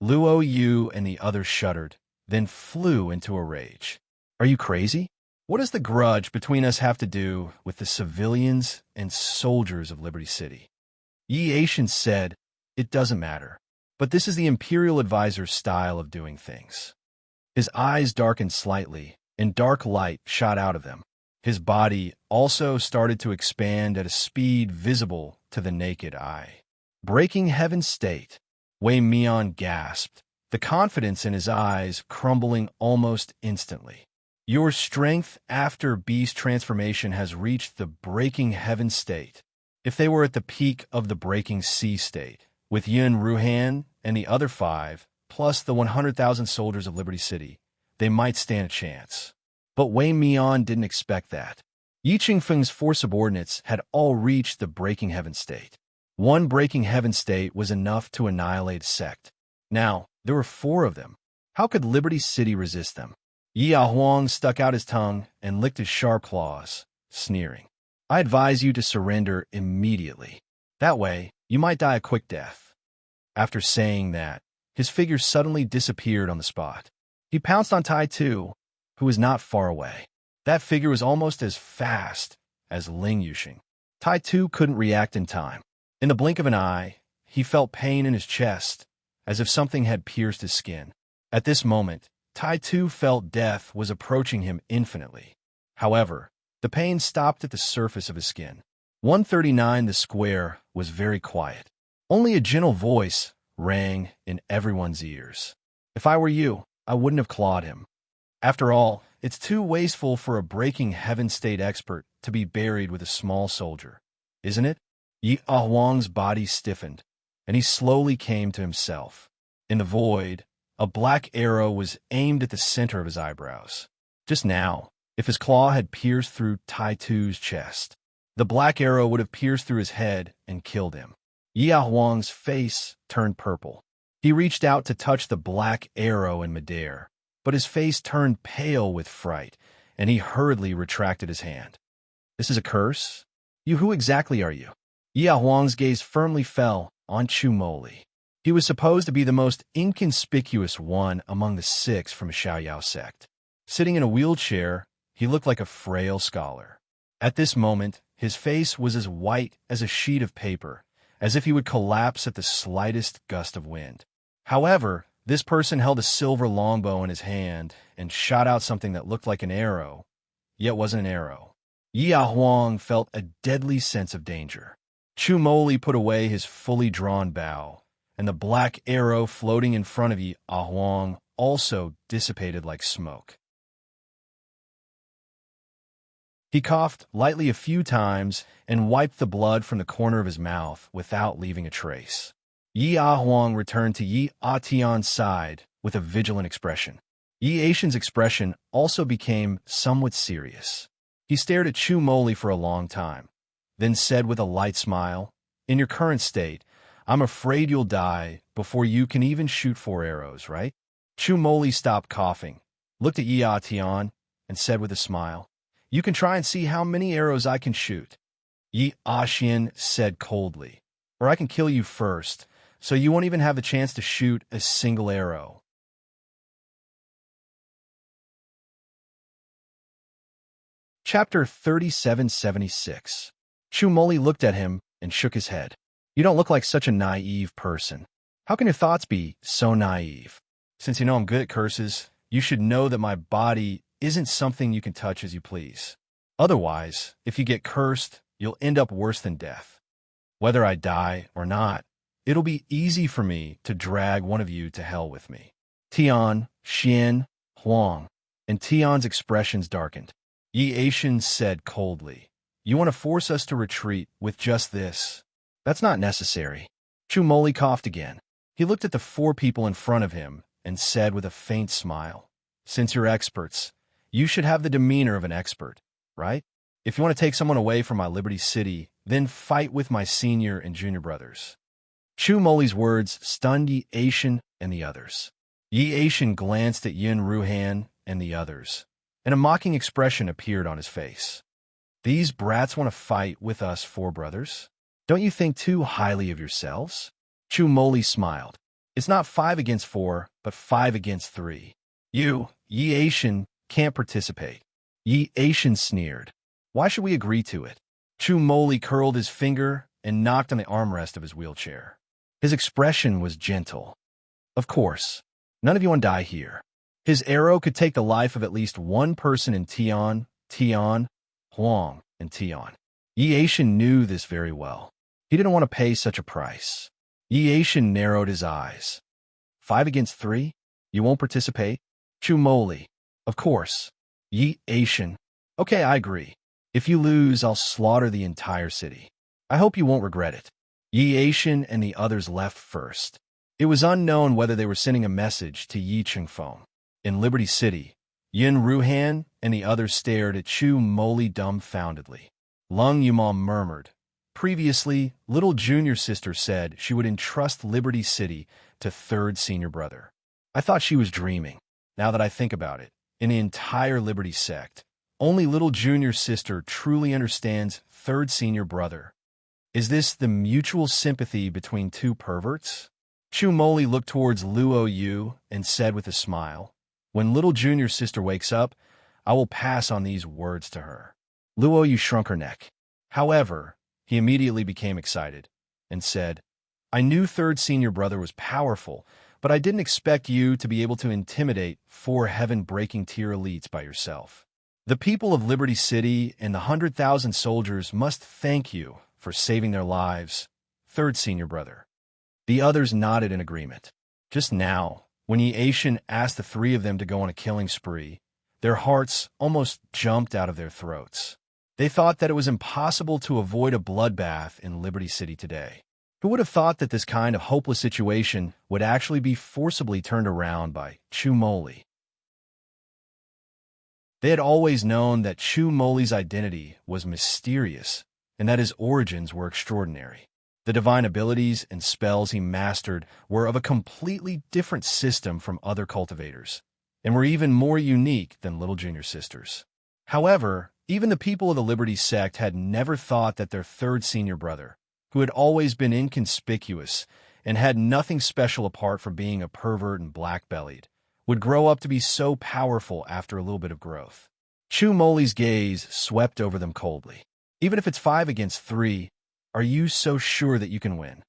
Luo Yu and the others shuddered, then flew into a rage. "Are you crazy? What does the grudge between us have to do with the civilians and soldiers of Liberty City?" Yi Aishan said, "It doesn't matter, but this is the Imperial Advisor's style of doing things." His eyes darkened slightly, and dark light shot out of them. His body also started to expand at a speed visible to the naked eye. "Breaking Heaven's state," Wei Mian gasped, the confidence in his eyes crumbling almost instantly. "Your strength after beast transformation has reached the Breaking Heaven state. If they were at the peak of the Breaking Sea state, with Yun Ruhan and the other 5, plus the 100,000 soldiers of Liberty City, they might stand a chance." But Wei Mian didn't expect that. Yi Qingfeng's 4 subordinates had all reached the Breaking Heaven state. One Breaking Heaven state was enough to annihilate a sect. Now, there were 4 of them. How could Liberty City resist them? Yi Huang stuck out his tongue and licked his sharp claws, sneering. "I advise you to surrender immediately. That way, you might die a quick death." After saying that, his figure suddenly disappeared on the spot. He pounced on Tai Tu, who was not far away. That figure was almost as fast as Ling Yuxing. Tai Tu couldn't react in time. In the blink of an eye, he felt pain in his chest, as if something had pierced his skin. At this moment, Tai Tu felt death was approaching him infinitely. However, the pain stopped at the surface of his skin. 139 the square was very quiet. Only a gentle voice rang in everyone's ears. "If I were you, I wouldn't have clawed him. After all, it's too wasteful for a Breaking Heaven state expert to be buried with a small soldier, isn't it?" Yi Huang's body stiffened, and he slowly came to himself. In the void, a black arrow was aimed at the center of his eyebrows. Just now, if his claw had pierced through Tai Tu's chest, the black arrow would have pierced through his head and killed him. Yi Huang's face turned purple. He reached out to touch the black arrow in midair, but his face turned pale with fright, and he hurriedly retracted his hand. "This is a curse? Who exactly are you?" Yi Huang's gaze firmly fell on Chu Moli. He was supposed to be the most inconspicuous one among the 6 from Xiaoyao sect. Sitting in a wheelchair, he looked like a frail scholar. At this moment, his face was as white as a sheet of paper, as if he would collapse at the slightest gust of wind. However, this person held a silver longbow in his hand and shot out something that looked like an arrow, yet wasn't an arrow. Yi Huang felt a deadly sense of danger. Chu Moli put away his fully drawn bow, and the black arrow floating in front of Yi Huang also dissipated like smoke. He coughed lightly a few times and wiped the blood from the corner of his mouth without leaving a trace. Yi Huang returned to Yi Tian's side with a vigilant expression. Yi Aishan's expression also became somewhat serious. He stared at Chu Moli for a long time, then said with a light smile, "In your current state, I'm afraid you'll die before you can even shoot 4 arrows, right?" Chu Moli stopped coughing, looked at Yi Tian, and said with a smile, "You can try and see how many arrows I can shoot." Yi Xian said coldly, "Or I can kill you first, so you won't even have the chance to shoot a single arrow." Chapter 3776. Chu Moli looked at him and shook his head. "You don't look like such a naive person. How can your thoughts be so naive? Since you know I'm good at curses, you should know that my body isn't something you can touch as you please. Otherwise, if you get cursed, you'll end up worse than death. Whether I die or not, it'll be easy for me to drag one of you to hell with me." Tian, Xian, Huang, and Tian's expressions darkened. Yi Aishan said coldly, "You want to force us to retreat with just this? That's not necessary." Chu Moli coughed again. He looked at the 4 people in front of him and said with a faint smile, "Since you're experts, you should have the demeanor of an expert, right? If you want to take someone away from my Liberty City, then fight with my senior and junior brothers." Chu Moli's words stunned Yi Aishan and the others. Yi Aishan glanced at Yin Ruhan and the others, and a mocking expression appeared on his face. "These brats want to fight with us 4 brothers? Don't you think too highly of yourselves?" Chu Moli smiled. "It's not 5 against 4, but 5 against 3. You, Yi Aishan, can't participate." Yi Aishan sneered. "Why should we agree to it?" Chu Moli curled his finger and knocked on the armrest of his wheelchair. His expression was gentle. "Of course, none of you want to die here." His arrow could take the life of at least 1 person in Tian, Huang, and Tian. Yi Aishan knew this very well. He didn't want to pay such a price. Yi Aishan narrowed his eyes. 5 against 3? You won't participate?" Chu Moli. "Of course." Yi Aishan. "Okay, I agree. If you lose, I'll slaughter the entire city. I hope you won't regret it." Yi Aishan and the others left first. It was unknown whether they were sending a message to Yi Chengfeng. In Liberty City, Yin Ruhan and the others stared at Chu Moli dumbfoundedly. Lung Yumam murmured, "Previously, little junior sister said she would entrust Liberty City to 3rd senior brother. I thought she was dreaming. Now that I think about it, in the entire Liberty sect, only little junior sister truly understands 3rd senior brother. Is this the mutual sympathy between 2 perverts?" Chu Moli looked towards Luo Yu and said with a smile, "When little junior sister wakes up, I will pass on these words to her." Luo Yu shrunk her neck. However, he immediately became excited and said, "I knew 3rd senior brother was powerful, but I didn't expect you to be able to intimidate 4 heaven-breaking tier elites by yourself. The people of Liberty City and the 100,000 soldiers must thank you for saving their lives, 3rd senior brother." The others nodded in agreement. Just now, when Yi Aishan asked the 3 of them to go on a killing spree, their hearts almost jumped out of their throats. They thought that it was impossible to avoid a bloodbath in Liberty City today. Who would have thought that this kind of hopeless situation would actually be forcibly turned around by Chu Moli? They had always known that Chu Moli's identity was mysterious and that his origins were extraordinary. The divine abilities and spells he mastered were of a completely different system from other cultivators, and were even more unique than little junior sisters. However, even the people of the Liberty sect had never thought that their 3rd senior brother, who had always been inconspicuous and had nothing special apart from being a pervert and black-bellied, would grow up to be so powerful after a little bit of growth. Chu Moli's gaze swept over them coldly. "Even if it's 5 against 3, Are you so sure that you can win?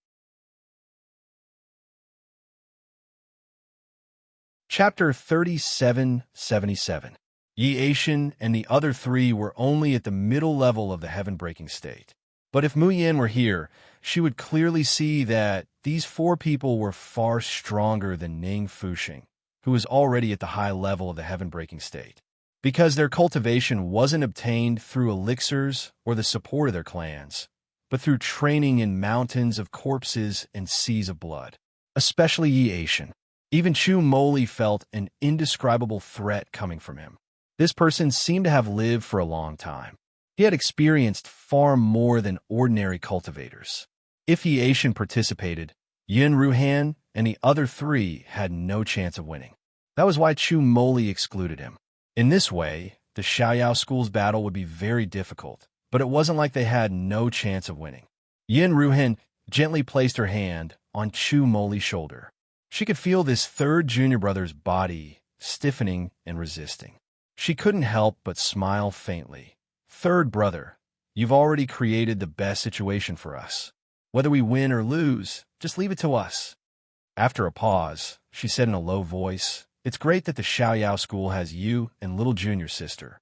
Chapter 3777. Yi Aishan and the other three were only at the middle level of the heaven-breaking state. But if Mu Yin were here, she would clearly see that these four people were far stronger than Ning Fuxing, who was already at the high level of the heaven-breaking state. Because their cultivation wasn't obtained through elixirs or the support of their clans, but through training in mountains of corpses and seas of blood. Especially Yi Aishan. Even Chu Moli felt an indescribable threat coming from him. This person seemed to have lived for a long time. He had experienced far more than ordinary cultivators. If Yi Aishan participated, Yin Ruhan and the other three had no chance of winning. That was why Chu Moli excluded him. In this way, the Xiaoyao school's battle would be very difficult, but it wasn't like they had no chance of winning. Yin Ruhan gently placed her hand on Chu Moli's shoulder. She could feel this third junior brother's body stiffening and resisting. She couldn't help but smile faintly. Third brother, you've already created the best situation for us. Whether we win or lose, just leave it to us. After a pause, she said in a low voice, "It's great that the Xiaoyao school has you and little junior sister."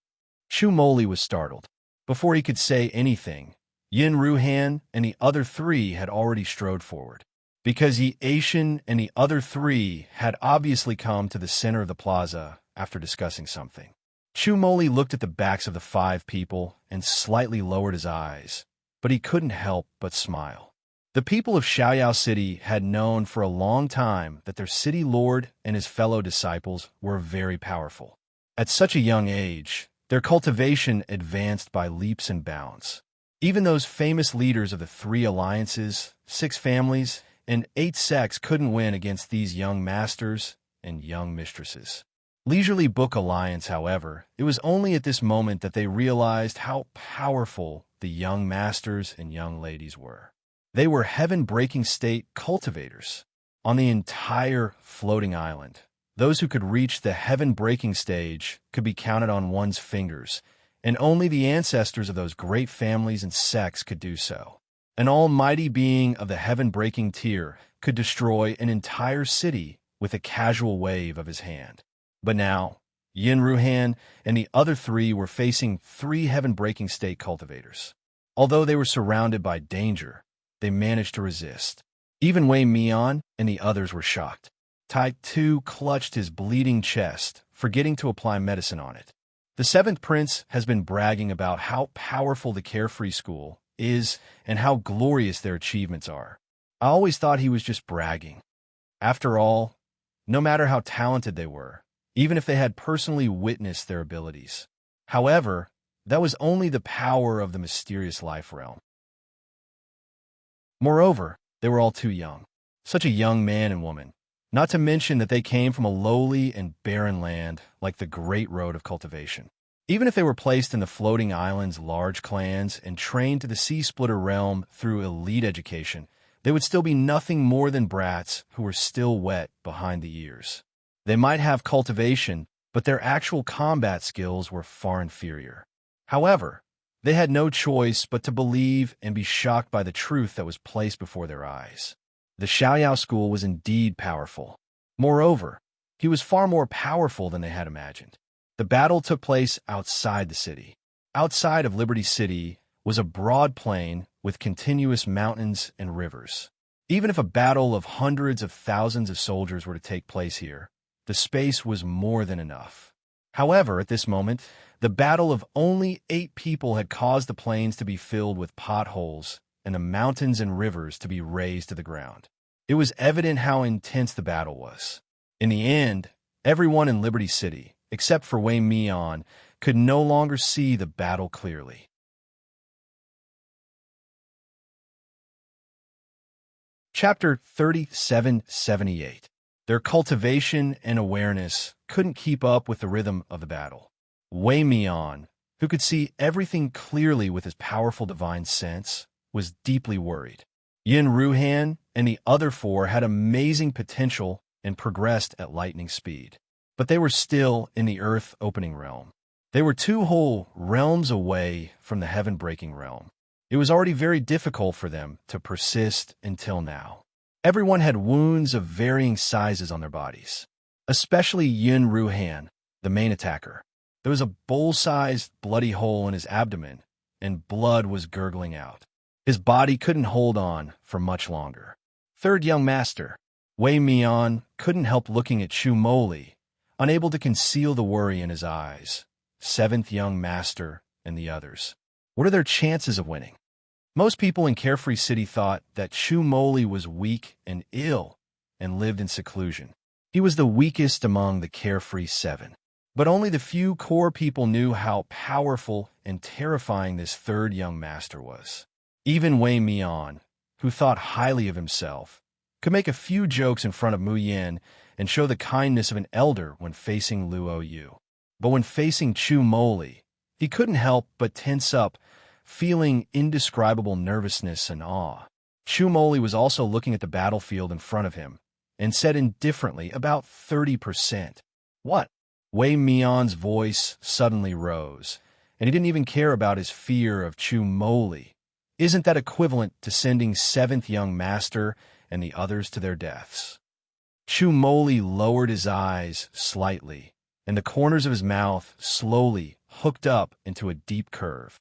Chu Moli was startled. Before he could say anything, Yin Ruhan and the other three had already strode forward. Because Yi Aishan and the other three had obviously come to the center of the plaza after discussing something. Chu Moli looked at the backs of the five people and slightly lowered his eyes, but he couldn't help but smile. The people of Xiaoyao City had known for a long time that their city lord and his fellow disciples were very powerful. At such a young age, their cultivation advanced by leaps and bounds. Even those famous leaders of the 3 alliances, 6 families, and 8 sects couldn't win against these young masters and young mistresses. Leisurely Book Alliance, however, it was only at this moment that they realized how powerful the young masters and young ladies were. They were heaven-breaking state cultivators. On the entire floating island, those who could reach the heaven-breaking stage could be counted on one's fingers, and only the ancestors of those great families and sects could do so. An almighty being of the heaven-breaking tier could destroy an entire city with a casual wave of his hand. But now, Yin Ruhan and the other 3 were facing 3 heaven-breaking state cultivators. Although they were surrounded by danger, they managed to resist. Even Wei Mian and the others were shocked. Tai Tu clutched his bleeding chest, forgetting to apply medicine on it. The 7th prince has been bragging about how powerful the Carefree School is and how glorious their achievements are. I always thought he was just bragging. After all, no matter how talented they were, even if they had personally witnessed their abilities. However, that was only the power of the mysterious life realm. Moreover, they were all too young. Such a young man and woman. Not to mention that they came from a lowly and barren land like the Great Road of Cultivation. Even if they were placed in the floating island's large clans and trained to the Sea Splitter realm through elite education, they would still be nothing more than brats who were still wet behind the ears. They might have cultivation, but their actual combat skills were far inferior. However, they had no choice but to believe and be shocked by the truth that was placed before their eyes. The Xiaoyao school was indeed powerful. Moreover, he was far more powerful than they had imagined. The battle took place outside the city. Outside of Liberty City was a broad plain with continuous mountains and rivers. Even if a battle of hundreds of thousands of soldiers were to take place here, the space was more than enough. However, at this moment, the battle of only 8 people had caused the plains to be filled with potholes and the mountains and rivers to be razed to the ground. It was evident how intense the battle was. In the end, everyone in Liberty City, except for Wei Mian, could no longer see the battle clearly. Chapter 3778. Their cultivation and awareness couldn't keep up with the rhythm of the battle. Wei Mian, who could see everything clearly with his powerful divine sense, was deeply worried. Yin Ruhan and the other 4 had amazing potential and progressed at lightning speed. But they were still in the earth-opening realm. They were 2 whole realms away from the heaven-breaking realm. It was already very difficult for them to persist until now. Everyone had wounds of varying sizes on their bodies, especially Yun Ruhan, the main attacker. There was a bowl-sized bloody hole in his abdomen, and blood was gurgling out. His body couldn't hold on for much longer. Third young master, Wei Mian, couldn't help looking at Chu Moli, unable to conceal the worry in his eyes. Seventh young master and the others. What are their chances of winning? Most people in Carefree City thought that Chu Moli was weak and ill and lived in seclusion. He was the weakest among the Carefree Seven. But only the few core people knew how powerful and terrifying this third young master was. Even Wei Mian, who thought highly of himself, could make a few jokes in front of Mu Yin and show the kindness of an elder when facing Luo Yu. But when facing Chu Moli, he couldn't help but tense up, feeling indescribable nervousness and awe. Chu Moli was also looking at the battlefield in front of him and said indifferently, about 30%. What? Wei Mian's voice suddenly rose, and he didn't even care about his fear of Chu Moli. Isn't that equivalent to sending seventh young master and the others to their deaths? Chu Moli lowered his eyes slightly, and the corners of his mouth slowly hooked up into a deep curve.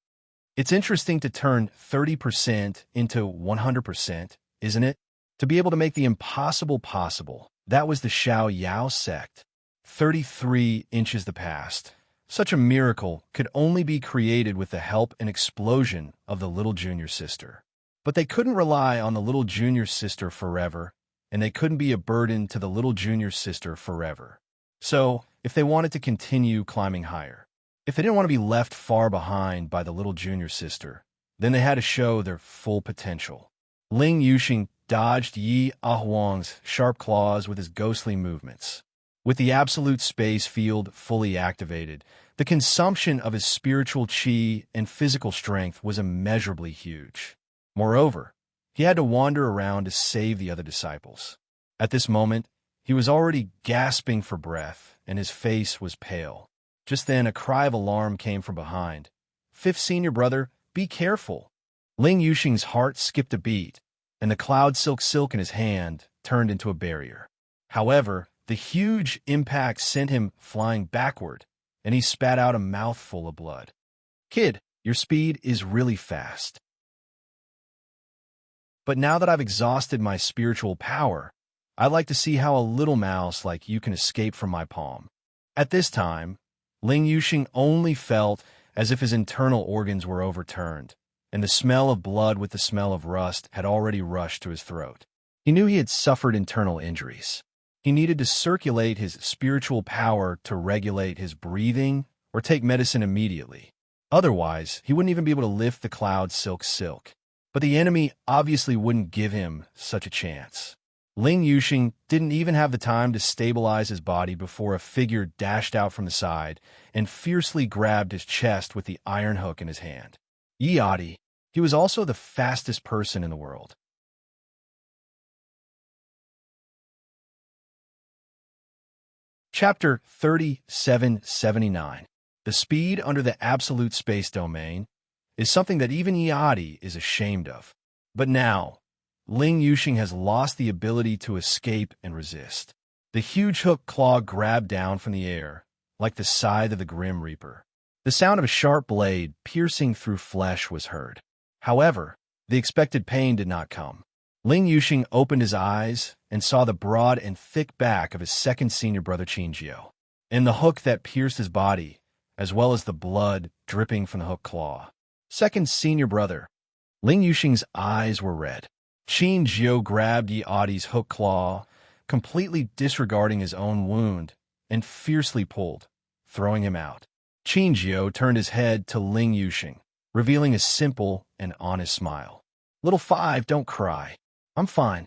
It's interesting to turn 30% into 100%, isn't it? To be able to make the impossible possible. That was the Xiao Yao sect. 33 inches the past. Such a miracle could only be created with the help and explosion of the little junior sister. But they couldn't rely on the little junior sister forever, and they couldn't be a burden to the little junior sister forever. So, if they wanted to continue climbing higher, if they didn't want to be left far behind by the little junior sister, then they had to show their full potential. Ling Yuxing dodged Yi Ahuang's sharp claws with his ghostly movements. With the absolute space field fully activated, the consumption of his spiritual qi and physical strength was immeasurably huge. Moreover, he had to wander around to save the other disciples. At this moment, he was already gasping for breath, and his face was pale. Just then, a cry of alarm came from behind. "Fifth senior brother, be careful!" Ling Yuxing's heart skipped a beat, and the cloud silk in his hand turned into a barrier. However, the huge impact sent him flying backward, and he spat out a mouthful of blood. "Kid, your speed is really fast. But now that I've exhausted my spiritual power, I'd like to see how a little mouse like you can escape from my palm." At this time, Ling Yuxing only felt as if his internal organs were overturned, and the smell of blood with the smell of rust had already rushed to his throat. He knew he had suffered internal injuries. He needed to circulate his spiritual power to regulate his breathing or take medicine immediately. Otherwise, he wouldn't even be able to lift the cloud silk. But the enemy obviously wouldn't give him such a chance. Ling Yuxing didn't even have the time to stabilize his body before a figure dashed out from the side and fiercely grabbed his chest with the iron hook in his hand. Yi Adi. He was also the fastest person in the world. Chapter 3779. The speed under the absolute space domain is something that even Yi Adi is ashamed of. But now, Ling Yuxing has lost the ability to escape and resist. The huge hook claw grabbed down from the air, like the scythe of the Grim Reaper. The sound of a sharp blade piercing through flesh was heard. However, the expected pain did not come. Ling Yuxing opened his eyes and saw the broad and thick back of his second senior brother Qinjiu, and the hook that pierced his body, as well as the blood dripping from the hook claw. Second senior brother. Ling Yuxing's eyes were red. Qinjiu grabbed Yi Adi's hook claw, completely disregarding his own wound, and fiercely pulled, throwing him out. Qinjiu turned his head to Ling Yuxing, revealing a simple and honest smile. "Little five, don't cry. I'm fine."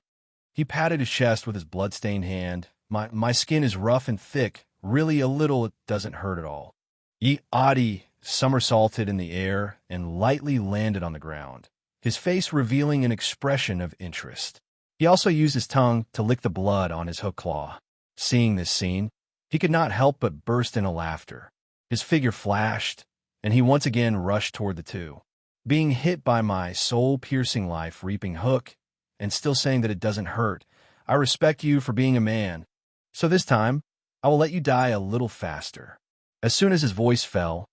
He patted his chest with his blood-stained hand. My skin is rough and thick. Really a little, it doesn't hurt at all." Yi Adi somersaulted in the air and lightly landed on the ground, his face revealing an expression of interest. He also used his tongue to lick the blood on his hook claw. Seeing this scene, he could not help but burst into laughter. His figure flashed, and he once again rushed toward the two. being hit by my soul-piercing life-reaping hook and still saying that it doesn't hurt. I respect you for being a man. So this time, I will let you die a little faster." As soon as his voice fell,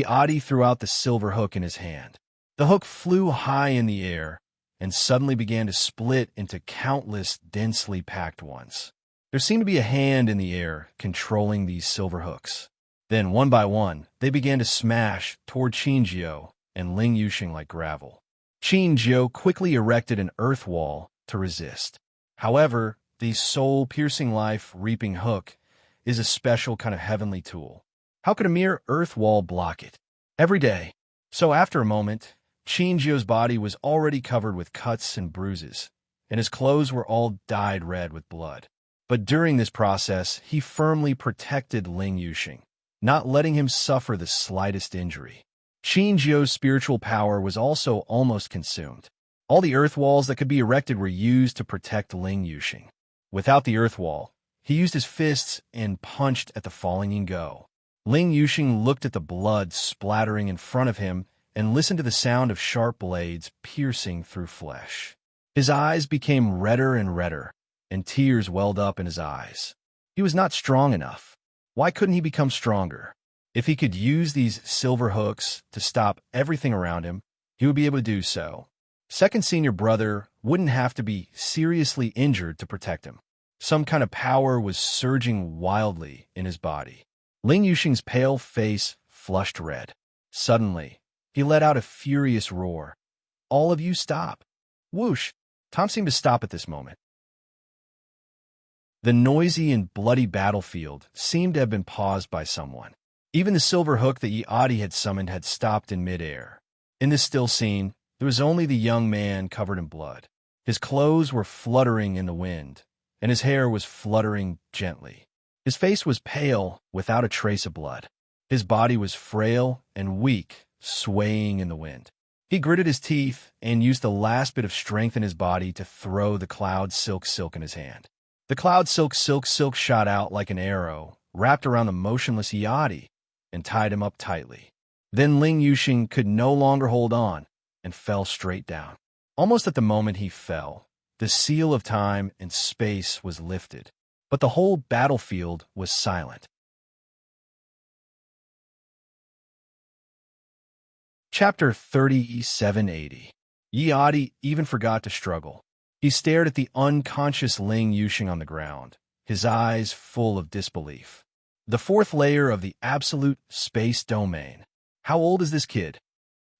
Adi threw out the silver hook in his hand. The hook flew high in the air and suddenly began to split into countless densely packed ones. There seemed to be a hand in the air controlling these silver hooks. Then, one by one, they began to smash toward Qinjiu and Ling Yuxing like gravel. Qinjiu quickly erected an earth wall to resist. However, the soul-piercing life-reaping hook is a special kind of heavenly tool. How could a mere earth wall block it? Every day. So after a moment, Qinjiu's body was already covered with cuts and bruises, and his clothes were all dyed red with blood. But during this process, he firmly protected Ling Yuxing, not letting him suffer the slightest injury. Qinjiu's spiritual power was also almost consumed. All the earth walls that could be erected were used to protect Ling Yuxing. Without the earth wall, he used his fists and punched at the falling Yingguo. Ling Yuxing looked at the blood splattering in front of him and listened to the sound of sharp blades piercing through flesh. His eyes became redder and redder, and tears welled up in his eyes. He was not strong enough. Why couldn't he become stronger? If he could use these silver hooks to stop everything around him, he would be able to do so. Second senior brother wouldn't have to be seriously injured to protect him. Some kind of power was surging wildly in his body. Ling Yuxing's pale face flushed red. Suddenly, he let out a furious roar. "All of you stop!" Whoosh! Tom seemed to stop at this moment. The noisy and bloody battlefield seemed to have been paused by someone. Even the silver hook that Adi had summoned had stopped in midair. In this still scene, there was only the young man covered in blood. His clothes were fluttering in the wind, and his hair was fluttering gently. His face was pale, without a trace of blood. His body was frail and weak, swaying in the wind. He gritted his teeth and used the last bit of strength in his body to throw the cloud silk in his hand. The cloud silk shot out like an arrow, wrapped around the motionless Adi, and tied him up tightly. Then Ling Yuxing could no longer hold on and fell straight down. Almost at the moment he fell, the seal of time and space was lifted, but the whole battlefield was silent. Chapter 3780. Adi even forgot to struggle. He stared at the unconscious Ling Yuxing on the ground, his eyes full of disbelief. The fourth layer of the absolute space domain. How old is this kid?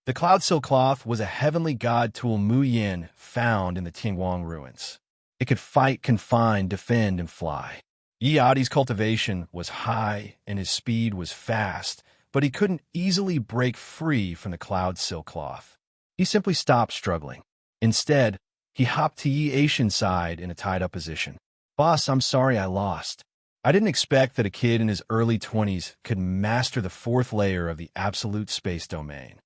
The cloud silk cloth was a heavenly god tool Mu Yin found in the Tianguang ruins. It could fight, confine, defend, and fly. Adi's cultivation was high and his speed was fast, but he couldn't easily break free from the cloud silk cloth. He simply stopped struggling. Instead, he hopped to Yi Aishin's side in a tied-up position. "Boss, I'm sorry I lost. I didn't expect that a kid in his early 20s could master the fourth layer of the absolute space domain."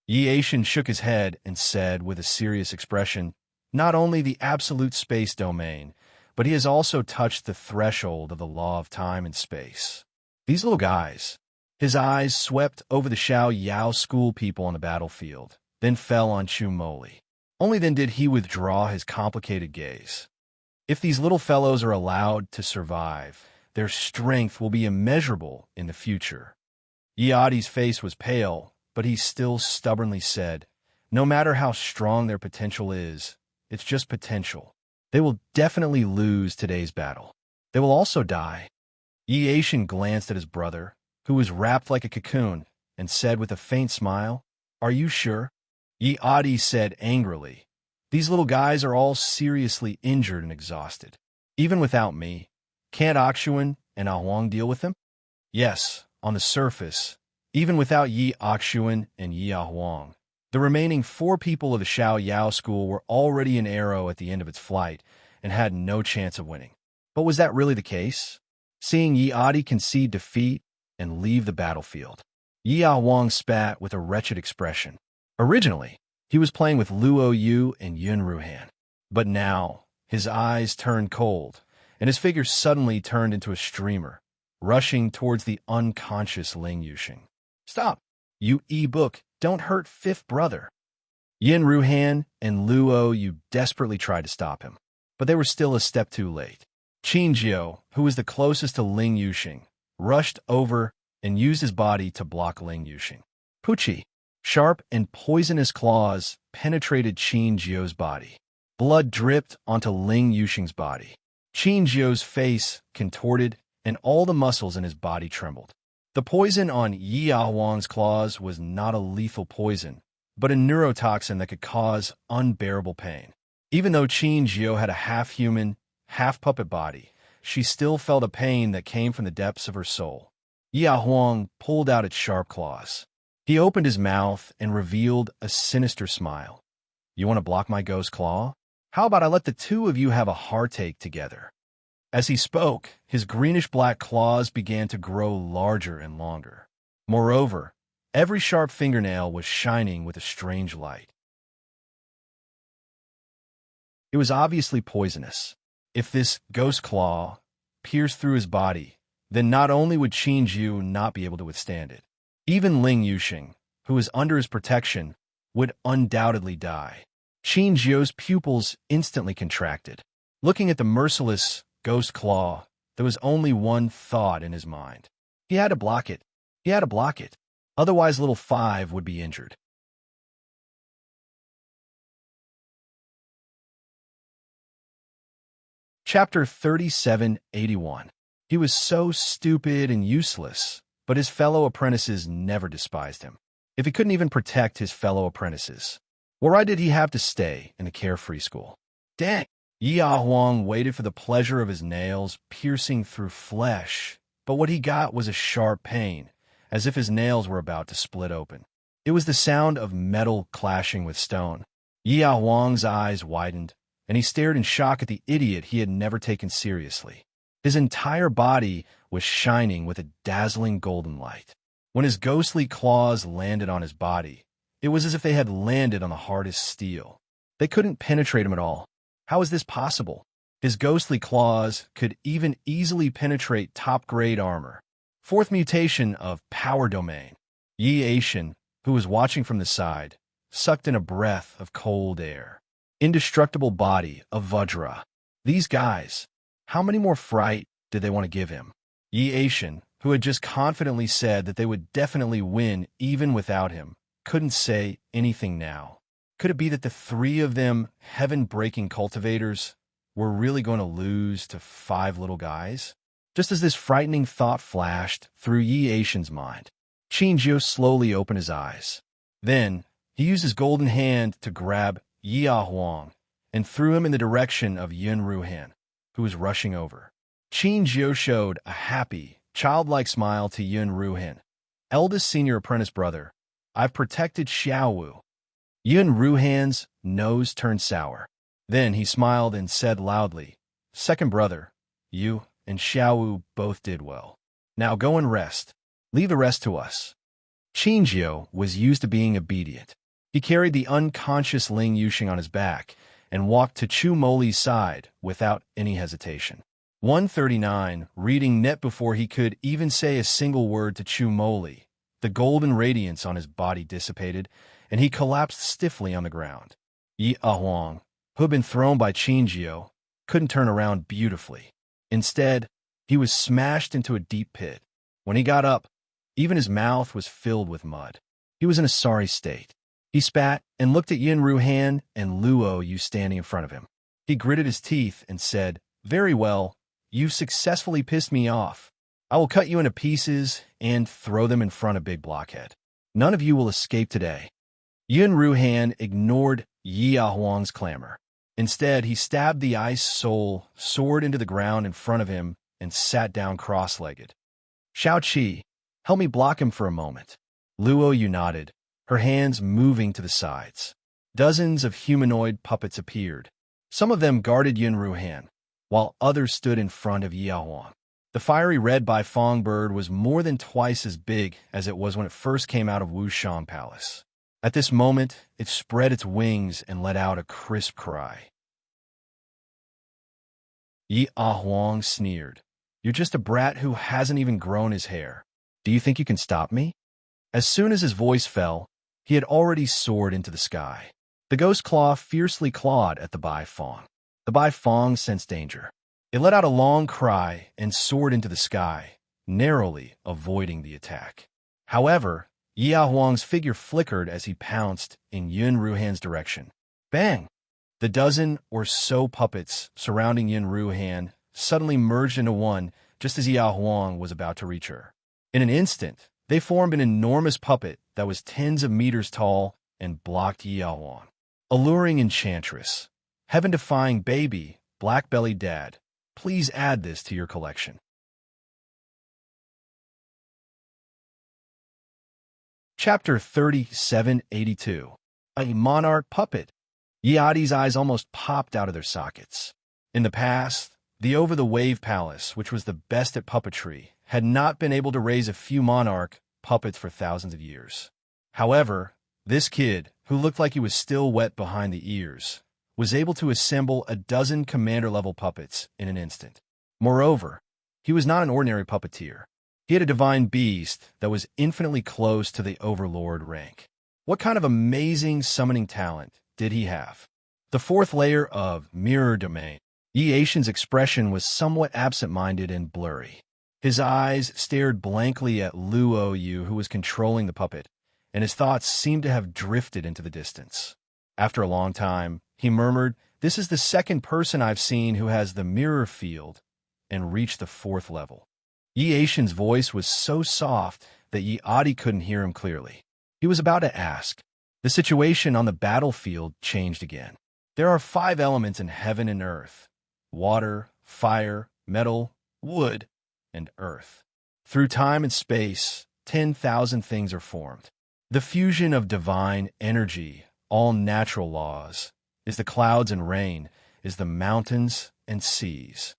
Yi Aishin shook his head and said with a serious expression, "Not only the absolute space domain, but he has also touched the threshold of the law of time and space." These little guys. His eyes swept over the Xiao Yao school people on the battlefield, then fell on Chu Moli. Only then did he withdraw his complicated gaze. If these little fellows are allowed to survive, their strength will be immeasurable in the future. Adi's face was pale, but he still stubbornly said, "No matter how strong their potential is, it's just potential. They will definitely lose today's battle. They will also die." Yi Aishin glanced at his brother, who was wrapped like a cocoon, and said with a faint smile, "Are you sure?" Adi said angrily, "These little guys are all seriously injured and exhausted. Even without me, can't Akshuan and Huang deal with them?" "Yes, on the surface, even without Yi Akshuan and Yi Huang. The remaining 4 people of the Xiao Yao school were already an arrow at the end of its flight and had no chance of winning." But was that really the case? Seeing Adi concede defeat and leave the battlefield, Yi Huang spat with a wretched expression. Originally, he was playing with Luo Yu and Yun Ruhan, but now his eyes turned cold, and his figure suddenly turned into a streamer, rushing towards the unconscious Ling Yuxing. "Stop! You e-book, don't hurt fifth brother." Yin Ruhan and Luo Yu desperately tried to stop him, but they were still a step too late. Qin Jiao, who was the closest to Ling Yuxing, rushed over and used his body to block Ling Yuxing. Pucci, sharp and poisonous claws penetrated Qin Jiao's body. Blood dripped onto Ling Yuxing's body. Qin Jiao's face contorted, and all the muscles in his body trembled. The poison on Yi Ahuang's claws was not a lethal poison, but a neurotoxin that could cause unbearable pain. Even though Qin Jiao had a half-human, half-puppet body, she still felt a pain that came from the depths of her soul. Yi Ahuang pulled out its sharp claws. He opened his mouth and revealed a sinister smile. "You want to block my ghost claw? How about I let the two of you have a heartache together?" As he spoke, his greenish-black claws began to grow larger and longer. Moreover, every sharp fingernail was shining with a strange light. It was obviously poisonous. If this ghost claw pierced through his body, then not only would Qin Jiao not be able to withstand it, even Ling Yuxing, who was under his protection, would undoubtedly die. Qin Jiao's pupils instantly contracted. Looking at the merciless ghost claw, there was only one thought in his mind. He had to block it. He had to block it. Otherwise, little Five would be injured. Chapter 3781. He was so stupid and useless, but his fellow apprentices never despised him. If he couldn't even protect his fellow apprentices, why did he have to stay in a carefree school? Dang! Yi Ahuang waited for the pleasure of his nails piercing through flesh, but what he got was a sharp pain, as if his nails were about to split open. It was the sound of metal clashing with stone. Yi Ahuang's eyes widened, and he stared in shock at the idiot he had never taken seriously. His entire body was shining with a dazzling golden light. When his ghostly claws landed on his body, it was as if they had landed on the hardest steel. They couldn't penetrate him at all. How is this possible? His ghostly claws could even easily penetrate top-grade armor. Fourth mutation of Power Domain. Yi Aishan, who was watching from the side, sucked in a breath of cold air. Indestructible body of Vajra. These guys, how many more fright did they want to give him? Yi Aishan, who had just confidently said that they would definitely win even without him, couldn't say anything now. Could it be that the three of them heaven-breaking cultivators were really going to lose to 5 little guys? Just as this frightening thought flashed through Yi Aishan's mind, Qin Jiao slowly opened his eyes. Then, he used his golden hand to grab Yi Ahuang and threw him in the direction of Yin Ruhan, who was rushing over. Qin Jiao showed a happy, childlike smile to Yin Ruhan. "Eldest senior apprentice brother, I've protected Xiaowu." Yin Ruhan's nose turned sour. Then he smiled and said loudly, "Second brother, you and Xiaowu both did well. Now go and rest. Leave the rest to us." Qin Jiao was used to being obedient. He carried the unconscious Ling Yuxing on his back and walked to Chu Moli's side without any hesitation. 139, reading net before he could even say a single word to Chu Moli. The golden radiance on his body dissipated, and he collapsed stiffly on the ground. Yi Ahuang, who had been thrown by Qin Jiao, couldn't turn around beautifully. Instead, he was smashed into a deep pit. When he got up, even his mouth was filled with mud. He was in a sorry state. He spat and looked at Yin Ruhan and Luo Yu standing in front of him. He gritted his teeth and said, "Very well, you've successfully pissed me off. I will cut you into pieces and throw them in front of Big Blockhead. None of you will escape today." Yin Ruhan ignored Yi Ahuang's clamor. Instead, he stabbed the ice soul sword into the ground in front of him and sat down cross-legged. "Shao Qi, help me block him for a moment." Luo Yu nodded, her hands moving to the sides. Dozens of humanoid puppets appeared. Some of them guarded Yin Ruhan, while others stood in front of Yi Ahuang. The fiery red Bifong bird was more than twice as big as it was when it first came out of Wushang Palace. At this moment, it spread its wings and let out a crisp cry. Yi Ahuang sneered. "You're just a brat who hasn't even grown his hair. Do you think you can stop me?" As soon as his voice fell, he had already soared into the sky. The ghost claw fiercely clawed at the Bai Fong. The Bai Fong sensed danger. It let out a long cry and soared into the sky, narrowly avoiding the attack. However, Yia Huang's figure flickered as he pounced in Yun Ruhan's direction. Bang! The dozen or so puppets surrounding Yun Ruhan suddenly merged into one just as Yia Huang was about to reach her. In an instant, they formed an enormous puppet that was tens of meters tall and blocked Yia Huang. Alluring Enchantress. Heaven-defying baby, black-bellied dad. Please add this to your collection. Chapter 3782. A Monarch Puppet. Yiadi's eyes almost popped out of their sockets. In the past, the Over-the-Wave Palace, which was the best at puppetry, had not been able to raise a few monarch puppets for thousands of years. However, this kid, who looked like he was still wet behind the ears, was able to assemble a dozen commander-level puppets in an instant. Moreover, he was not an ordinary puppeteer. He had a divine beast that was infinitely close to the overlord rank. What kind of amazing summoning talent did he have? The fourth layer of mirror domain. Yi Aishan's expression was somewhat absent-minded and blurry. His eyes stared blankly at Luo Yu, who was controlling the puppet, and his thoughts seemed to have drifted into the distance. After a long time, he murmured, "This is the second person I've seen who has the mirror field and reached the fourth level." Yi Aishan's voice was so soft that Yi Adi couldn't hear him clearly. He was about to ask. The situation on the battlefield changed again. There are 5 elements in heaven and earth: water, fire, metal, wood, and earth. Through time and space, 10,000 things are formed. The fusion of divine energy, all natural laws, is the clouds and rain, is the mountains and seas.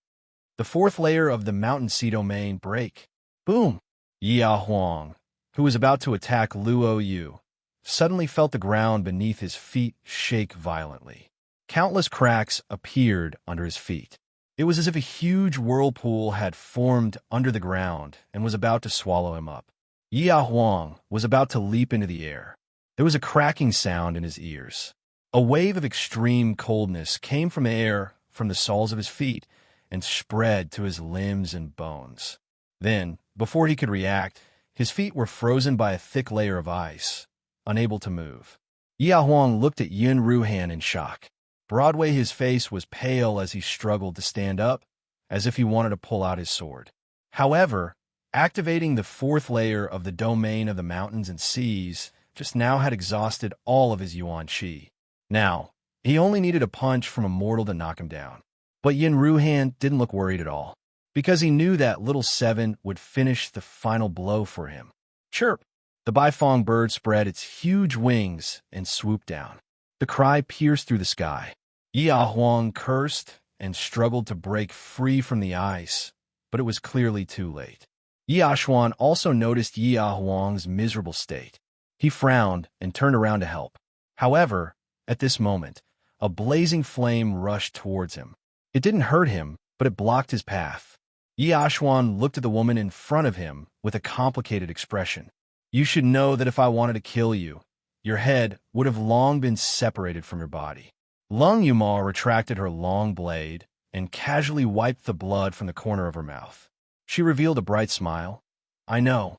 The fourth layer of the mountain sea domain break. Boom! Yia Huang, who was about to attack Luo Yu, suddenly felt the ground beneath his feet shake violently. Countless cracks appeared under his feet. It was as if a huge whirlpool had formed under the ground and was about to swallow him up. Yia Huang was about to leap into the air. There was a cracking sound in his ears. A wave of extreme coldness came from air from the soles of his feet and spread to his limbs and bones. Then, before he could react, his feet were frozen by a thick layer of ice, unable to move. Yia Huang looked at Yun Ruhan in shock. Broadway, his face was pale as he struggled to stand up, as if he wanted to pull out his sword. However, activating the fourth layer of the domain of the mountains and seas just now had exhausted all of his Yuan Qi. Now, he only needed a punch from a mortal to knock him down. But Yin Ruhan didn't look worried at all, because he knew that little 7 would finish the final blow for him. Chirp! The Baifeng bird spread its huge wings and swooped down. The cry pierced through the sky. Yia Huang cursed and struggled to break free from the ice, but it was clearly too late. Yia Xuan also noticed Yia Huang's miserable state. He frowned and turned around to help. However, at this moment, a blazing flame rushed towards him. It didn't hurt him, but it blocked his path. Yia Xuan looked at the woman in front of him with a complicated expression. "You should know that if I wanted to kill you, your head would have long been separated from your body." Lung Yuma retracted her long blade and casually wiped the blood from the corner of her mouth. She revealed a bright smile. "I know.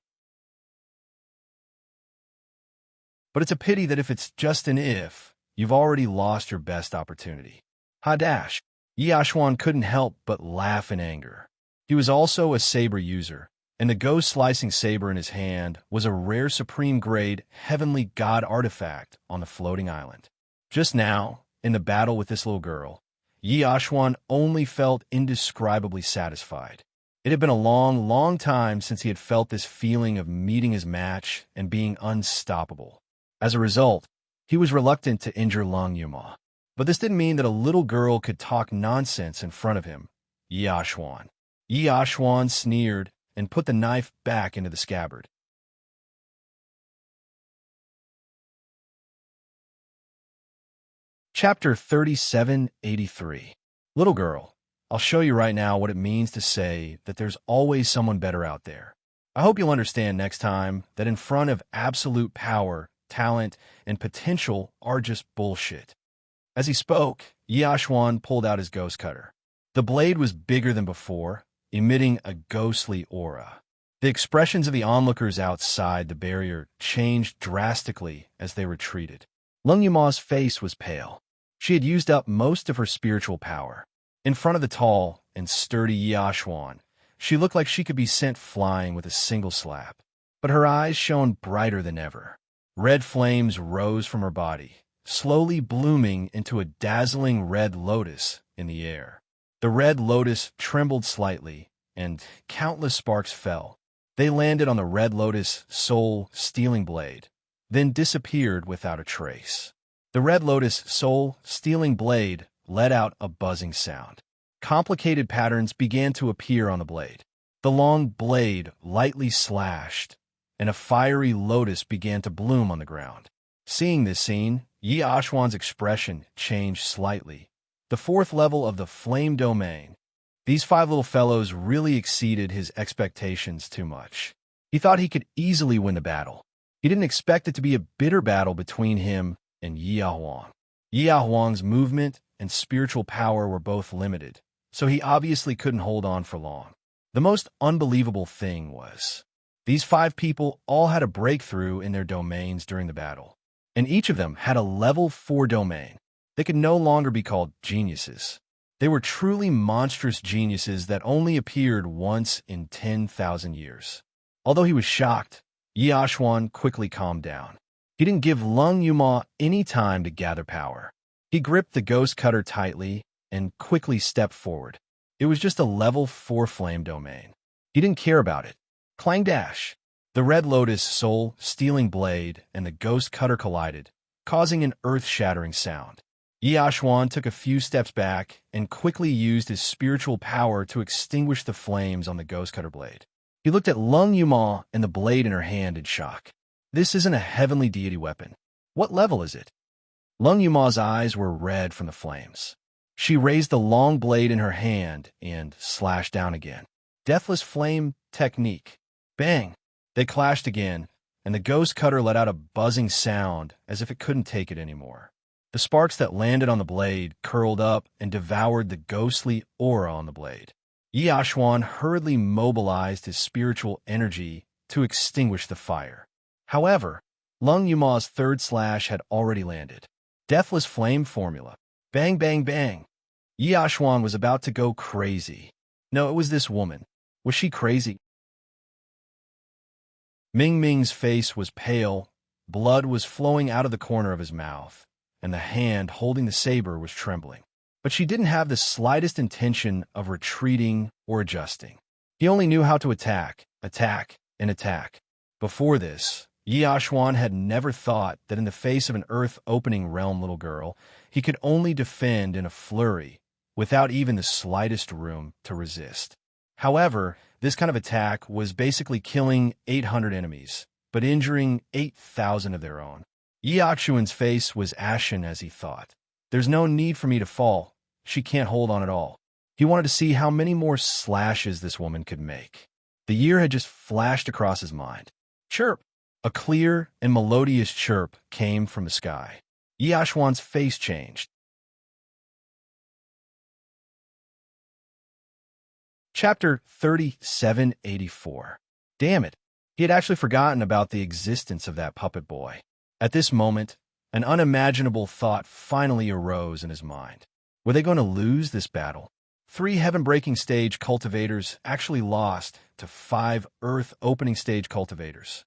But it's a pity that if it's just an if, you've already lost your best opportunity." Hadash. Yia Xuan couldn't help but laugh in anger. He was also a saber user, and the ghost-slicing saber in his hand was a rare supreme-grade heavenly god artifact on the floating island. Just now, in the battle with this little girl, Yia Xuan only felt indescribably satisfied. It had been a long, long time since he had felt this feeling of meeting his match and being unstoppable. As a result, he was reluctant to injure Lung Yuma. But this didn't mean that a little girl could talk nonsense in front of him. Yia Xuan. Yia Xuan sneered and put the knife back into the scabbard. Chapter 3783. Little girl, I'll show you right now what it means to say that there's always someone better out there. I hope you'll understand next time that in front of absolute power, talent, and potential are just bullshit. As he spoke, Yashuan pulled out his ghost cutter. The blade was bigger than before, emitting a ghostly aura. The expressions of the onlookers outside the barrier changed drastically as they retreated. Lung Yuma's face was pale. She had used up most of her spiritual power. In front of the tall and sturdy Yashuan, she looked like she could be sent flying with a single slap. But her eyes shone brighter than ever. Red flames rose from her body, slowly blooming into a dazzling red lotus in the air. The red lotus trembled slightly, and countless sparks fell. They landed on the red lotus soul-stealing blade, then disappeared without a trace. The red lotus soul-stealing blade let out a buzzing sound. Complicated patterns began to appear on the blade. The long blade lightly slashed, and a fiery lotus began to bloom on the ground. Seeing this scene, Yi Ashwan's expression changed slightly. The fourth level of the flame domain. These 5 little fellows really exceeded his expectations too much. He thought he could easily win the battle. He didn't expect it to be a bitter battle between him and Yi Ahuang. Yi Ahuang's movement and spiritual power were both limited, so he obviously couldn't hold on for long. The most unbelievable thing was, these 5 people all had a breakthrough in their domains during the battle, and each of them had a level 4 domain. They could no longer be called geniuses. They were truly monstrous geniuses that only appeared once in 10,000 years. Although he was shocked, Yi Ashwan quickly calmed down. He didn't give Lung Yuma any time to gather power. He gripped the ghost cutter tightly and quickly stepped forward. It was just a level 4 flame domain. He didn't care about it. Clang dash! The red lotus soul-stealing blade and the ghost cutter collided, causing an earth-shattering sound. Yi Ashwan took a few steps back and quickly used his spiritual power to extinguish the flames on the ghost cutter blade. He looked at Lung Yuma and the blade in her hand in shock. This isn't a heavenly deity weapon. What level is it? Lung Yuma's eyes were red from the flames. She raised the long blade in her hand and slashed down again. Deathless flame technique. Bang! They clashed again, and the ghost cutter let out a buzzing sound as if it couldn't take it anymore. The sparks that landed on the blade curled up and devoured the ghostly aura on the blade. Yi Ashwan hurriedly mobilized his spiritual energy to extinguish the fire. However, Lung Yuma's third slash had already landed. Deathless flame formula. Bang, bang, bang. Yi Ashwan was about to go crazy. No, it was this woman. Was she crazy? Ming Ming's face was pale, blood was flowing out of the corner of his mouth, and the hand holding the saber was trembling. But she didn't have the slightest intention of retreating or adjusting. He only knew how to attack, and attack. Before this, Yi Ashwan had never thought that in the face of an earth-opening realm little girl, he could only defend in a flurry, without even the slightest room to resist. However, this kind of attack was basically killing 800 enemies, but injuring 8,000 of their own. Yi Achuan's face was ashen as he thought. There's no need for me to fall. She can't hold on at all. He wanted to see how many more slashes this woman could make. The year had just flashed across his mind. Chirp! A clear and melodious chirp came from the sky. Yi Ashwan's face changed. Chapter 3784. Damn it. He had actually forgotten about the existence of that puppet boy. At this moment, an unimaginable thought finally arose in his mind. Were they going to lose this battle? 3 heaven-breaking stage cultivators actually lost to 5 earth-opening stage cultivators.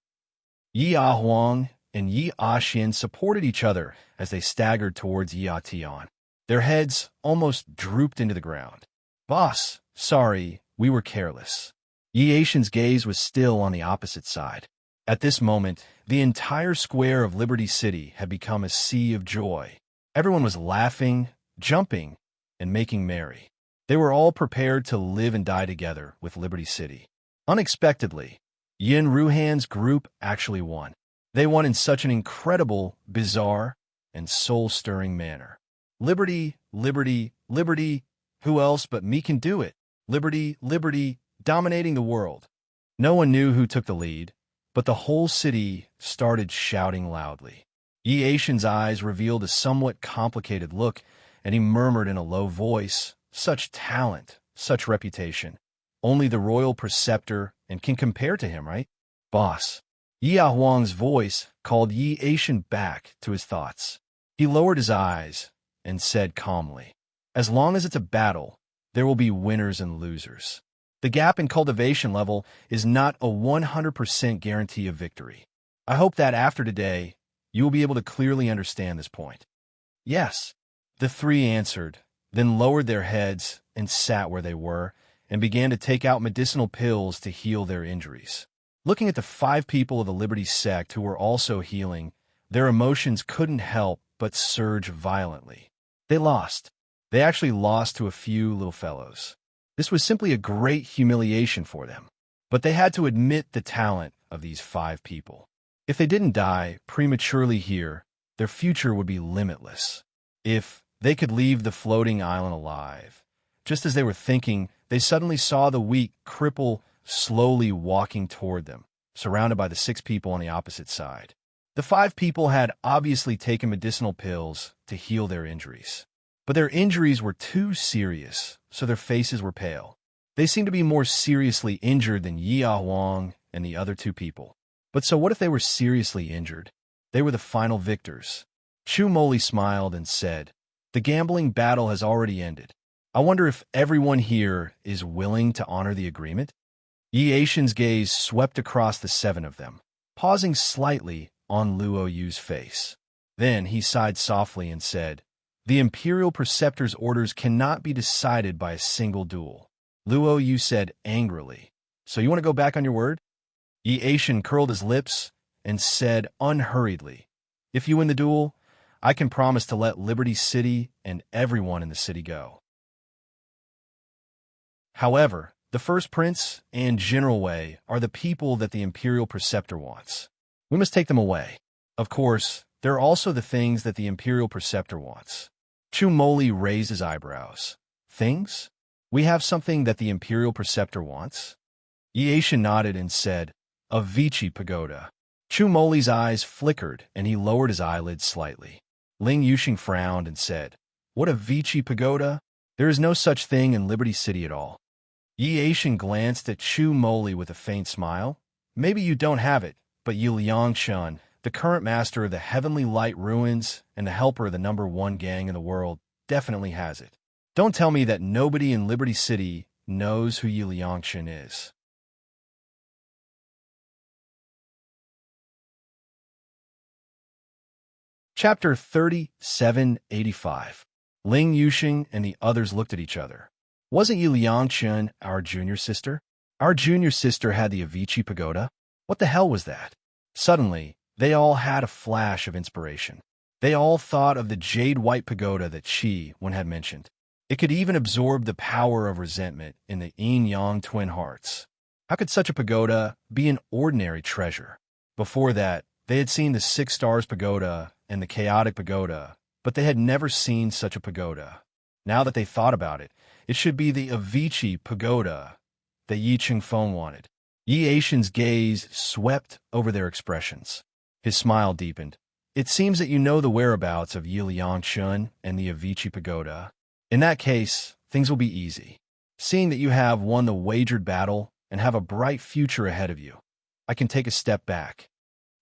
Yi Ahuang and Yi Axian supported each other as they staggered towards Yi Atian. Their heads almost drooped into the ground. Boss, sorry, we were careless. Yi Axian's gaze was still on the opposite side. At this moment, the entire square of Liberty City had become a sea of joy. Everyone was laughing, jumping, and making merry. They were all prepared to live and die together with Liberty City. Unexpectedly, Yin Ruhan's group actually won. They won in such an incredible, bizarre, and soul-stirring manner. Liberty, liberty, liberty. Who else but me can do it? Liberty, liberty, dominating the world. No one knew who took the lead, but the whole city started shouting loudly. Yi Aishan's eyes revealed a somewhat complicated look, and he murmured in a low voice, "Such talent, such reputation. Only the royal preceptor and can compare to him, right? Boss." Yi Huang's voice called Yi Aishan back to his thoughts. He lowered his eyes and said calmly, "As long as it's a battle, there will be winners and losers. The gap in cultivation level is not a 100% guarantee of victory. I hope that after today, you will be able to clearly understand this point." "Yes," the three answered, then lowered their heads and sat where they were and began to take out medicinal pills to heal their injuries. Looking at the 5 people of the Liberty sect who were also healing, their emotions couldn't help but surge violently. They lost. They actually lost to a few little fellows. This was simply a great humiliation for them. But they had to admit the talent of these 5 people. If they didn't die prematurely here, their future would be limitless. If they could leave the floating island alive. Just as they were thinking, they suddenly saw the weak cripple slowly walking toward them, surrounded by the 6 people on the opposite side. The 5 people had obviously taken medicinal pills to heal their injuries. But their injuries were too serious, so their faces were pale. They seemed to be more seriously injured than Yi Huang and the other 2 people. But so what if they were seriously injured? They were the final victors. Chu Moli smiled and said, "The gambling battle has already ended. I wonder if everyone here is willing to honor the agreement?" Yi Aishan's gaze swept across the 7 of them, pausing slightly on Luo Yu's face. Then he sighed softly and said, "The Imperial Preceptor's orders cannot be decided by a single duel." Luo Yu said angrily, "So you want to go back on your word?" Yi Aishan curled his lips and said unhurriedly, "If you win the duel, I can promise to let Liberty City and everyone in the city go. However, the First Prince and General Wei are the people that the Imperial Preceptor wants. We must take them away. Of course, there are also the things that the Imperial Preceptor wants." Chu Moli raised his eyebrows. "Things? We have something that the Imperial Preceptor wants?" Yi Aishan nodded and said, "A Vichy pagoda." Chu Moli's eyes flickered and he lowered his eyelids slightly. Ling Yuxing frowned and said, "What a Vichy pagoda? There is no such thing in Liberty City at all." Yi Aishan glanced at Chu Moli with a faint smile. "Maybe you don't have it, but Yu Liangshun, the current master of the Heavenly Light Ruins and the helper of the #1 gang in the world, definitely has it. Don't tell me that nobody in Liberty City knows who Yu Liangshun is." Chapter 3785. Ling Yuxing and the others looked at each other. "Wasn't Yu Liangshun our junior sister? Our junior sister had the Avicii Pagoda? What the hell was that?" Suddenly, they all had a flash of inspiration. They all thought of the jade-white pagoda that Qi Wen had mentioned. It could even absorb the power of resentment in the yin-yang twin hearts. How could such a pagoda be an ordinary treasure? Before that, they had seen the 6 Stars Pagoda and the Chaotic Pagoda, but they had never seen such a pagoda. Now that they thought about it, it should be the Avicii Pagoda that Yi Chingfeng wanted. Yi Aishan's gaze swept over their expressions. His smile deepened. "It seems that you know the whereabouts of Yi Liangshun and the Avicii Pagoda. In that case, things will be easy. Seeing that you have won the wagered battle and have a bright future ahead of you, I can take a step back.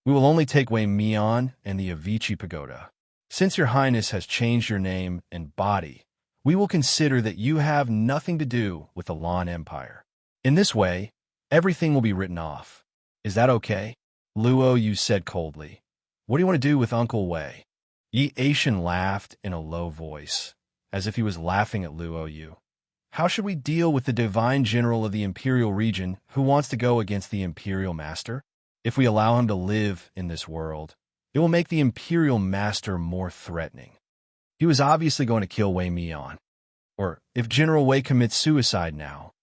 We will only take Wei Mian and the Avicii Pagoda. Since your highness has changed your name and body, we will consider that you have nothing to do with the Lan Empire. In this way, everything will be written off. Is that okay?" Luo Yu said coldly. "What do you want to do with Uncle Wei?" Yi Aishan laughed in a low voice, as if he was laughing at Luo Yu. "How should we deal with the divine general of the Imperial region who wants to go against the Imperial Master? If we allow him to live in this world, it will make the Imperial Master more threatening. He was obviously going to kill Wei Mian. Or, if General Wei commits suicide now,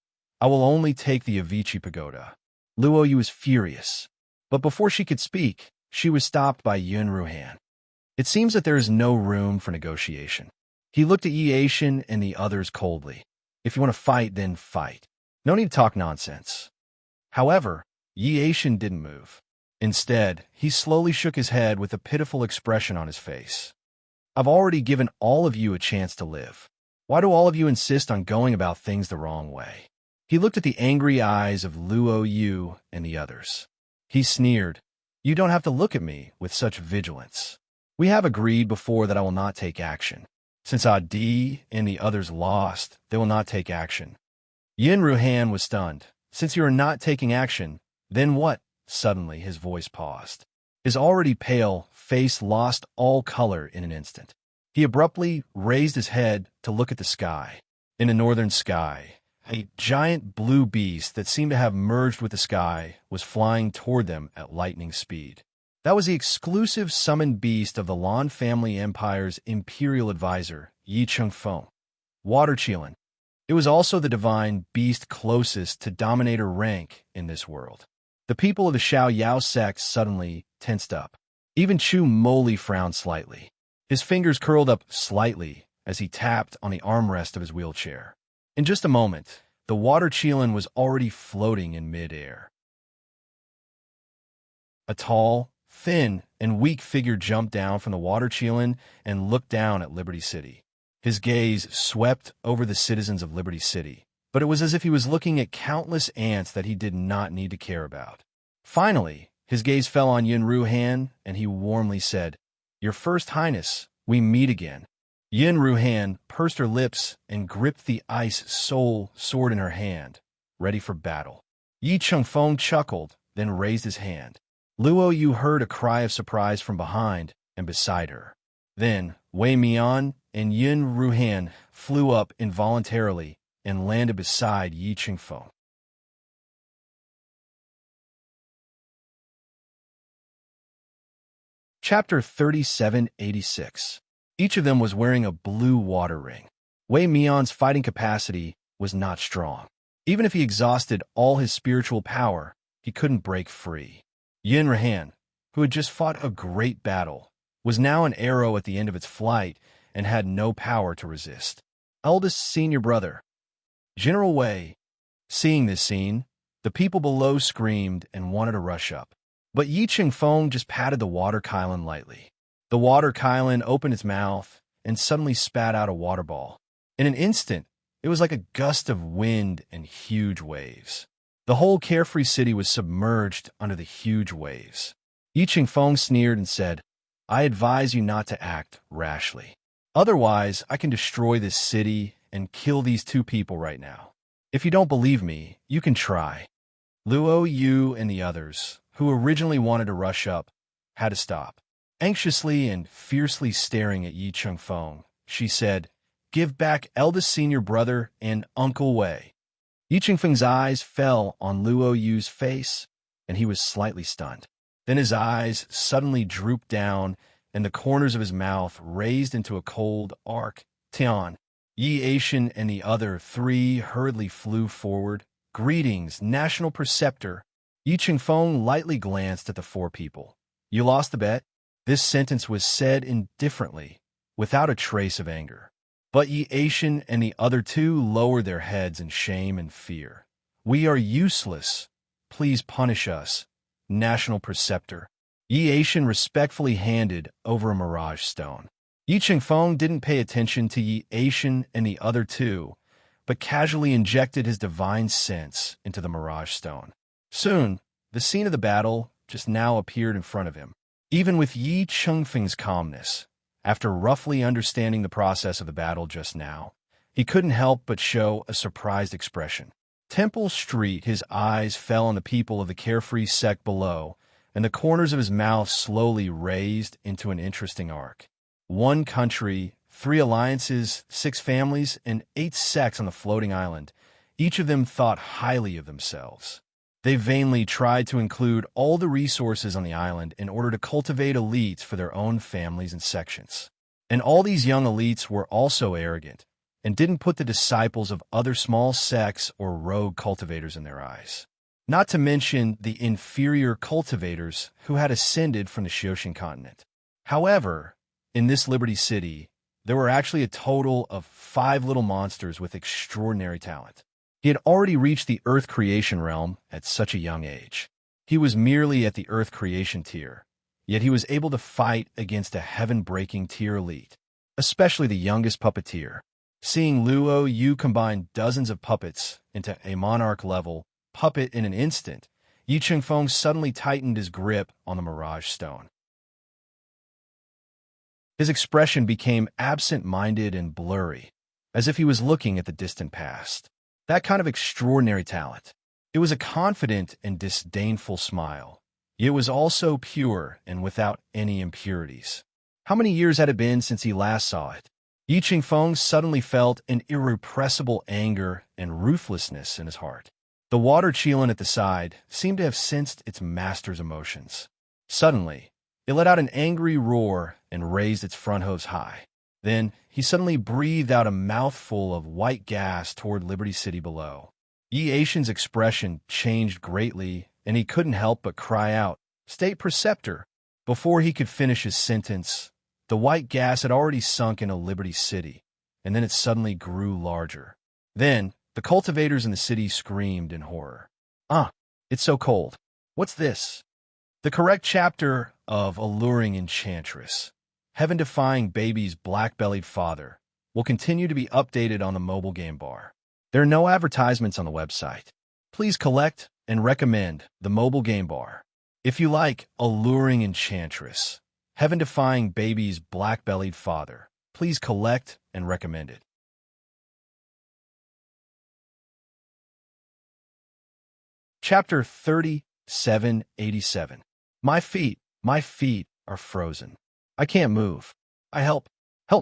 I will only take the Avicii Pagoda." Luo Yu was furious. But before she could speak, she was stopped by Yun Ruhan. "It seems that there is no room for negotiation." He looked at Yi Aishan and the others coldly. "If you want to fight, then fight. No need to talk nonsense." However, Yi Aishan didn't move. Instead, he slowly shook his head with a pitiful expression on his face. I've already given all of you a chance to live. Why do all of you insist on going about things the wrong way? He looked at the angry eyes of Luo Yu and the others. He sneered, You don't have to look at me with such vigilance. We have agreed before that I will not take action. Since Adi and the others lost, they will not take action. Yin Ruhan was stunned. Since you are not taking action, then what? Suddenly his voice paused. His already pale face lost all color in an instant. He abruptly raised his head to look at the sky. In the northern sky, a giant blue beast that seemed to have merged with the sky was flying toward them at lightning speed. That was the exclusive summoned beast of the Lan family empire's imperial advisor, Yi Chengfeng, Water Qilin. It was also the divine beast closest to dominator rank in this world. The people of the Xiao Yao sect suddenly tensed up. Even Chu Moli frowned slightly. His fingers curled up slightly as he tapped on the armrest of his wheelchair. In just a moment, the Water Qilin was already floating in mid-air. A tall, thin, and weak figure jumped down from the Water Qilin and looked down at Liberty City. His gaze swept over the citizens of Liberty City, but it was as if he was looking at countless ants that he did not need to care about. Finally, his gaze fell on Yin Ruhan, and he warmly said, Your First Highness, we meet again. Yin Ruhan pursed her lips and gripped the ice soul sword in her hand, ready for battle. Yi Chengfeng chuckled, then raised his hand. Luo Yu heard a cry of surprise from behind and beside her. Then, Wei Mian and Yin Ruhan flew up involuntarily and landed beside Yi Chengfeng. Chapter 3786. Each of them was wearing a blue water ring. Wei Mian's fighting capacity was not strong. Even if he exhausted all his spiritual power, he couldn't break free. Yin Ruhan, who had just fought a great battle, was now an arrow at the end of its flight and had no power to resist. Eldest senior brother, General Wei. Seeing this scene, the people below screamed and wanted to rush up. But Yi Chengfeng just patted the Water Qilin lightly. The Water Qilin opened its mouth and suddenly spat out a water ball. In an instant, it was like a gust of wind and huge waves. The whole carefree city was submerged under the huge waves. Yi Chengfeng sneered and said, I advise you not to act rashly. Otherwise, I can destroy this city and kill these two people right now. If you don't believe me, you can try. Luo Yu and the others, who originally wanted to rush up, had to stop. Anxiously and fiercely staring at Yi Chengfeng, she said, Give back eldest senior brother and Uncle Wei. Yi Chengfeng's eyes fell on Luo Yu's face, and he was slightly stunned. Then his eyes suddenly drooped down, and the corners of his mouth raised into a cold arc. Tian, Yi Aishan and the other three hurriedly flew forward. Greetings, National Preceptor. Yi Chengfeng lightly glanced at the four people. You lost the bet? This sentence was said indifferently, without a trace of anger. But Yi Aishan and the other two lowered their heads in shame and fear. We are useless. Please punish us, National Preceptor. Yi Aishan respectfully handed over a mirage stone. Yi Chengfeng didn't pay attention to Yi Aishan and the other two, but casually injected his divine sense into the mirage stone. Soon, the scene of the battle just now appeared in front of him. Even with Yi Chengfeng's calmness, after roughly understanding the process of the battle just now, he couldn't help but show a surprised expression. Temple Street, his eyes fell on the people of the carefree sect below, and the corners of his mouth slowly raised into an interesting arc. 1 country, 3 alliances, 6 families, and 8 sects on the floating island. Each of them thought highly of themselves. They vainly tried to include all the resources on the island in order to cultivate elites for their own families and sections. And all these young elites were also arrogant and didn't put the disciples of other small sects or rogue cultivators in their eyes. Not to mention the inferior cultivators who had ascended from the Xioshan continent. However, in this Liberty City, there were actually a total of 5 little monsters with extraordinary talent. He had already reached the Earth creation realm at such a young age. He was merely at the Earth creation tier, yet he was able to fight against a heaven-breaking tier elite, especially the youngest puppeteer. Seeing Luo Yu combine dozens of puppets into a monarch-level puppet in an instant, Yi Chengfeng suddenly tightened his grip on the Mirage Stone. His expression became absent-minded and blurry, as if he was looking at the distant past. That kind of extraordinary talent. It was a confident and disdainful smile. It was also pure and without any impurities. How many years had it been since he last saw it? Yi Chengfeng suddenly felt an irrepressible anger and ruthlessness in his heart. The water qilin at the side seemed to have sensed its master's emotions. Suddenly, it let out an angry roar and raised its front hooves high. Then, he suddenly breathed out a mouthful of white gas toward Liberty City below. Yi Aishan's expression changed greatly, and he couldn't help but cry out, "State Preceptor!" Before he could finish his sentence, the white gas had already sunk into Liberty City, and then it suddenly grew larger. Then, the cultivators in the city screamed in horror. "Ah, it's so cold. What's this?" The correct chapter of Alluring Enchantress, Heaven-Defying Baby's Black-Bellied Father, will continue to be updated on the mobile game bar. There are no advertisements on the website. Please collect and recommend the mobile game bar. If you like Alluring Enchantress, Heaven-Defying Baby's Black-Bellied Father, please collect and recommend it. Chapter 3787. My feet are frozen. I can't move. Help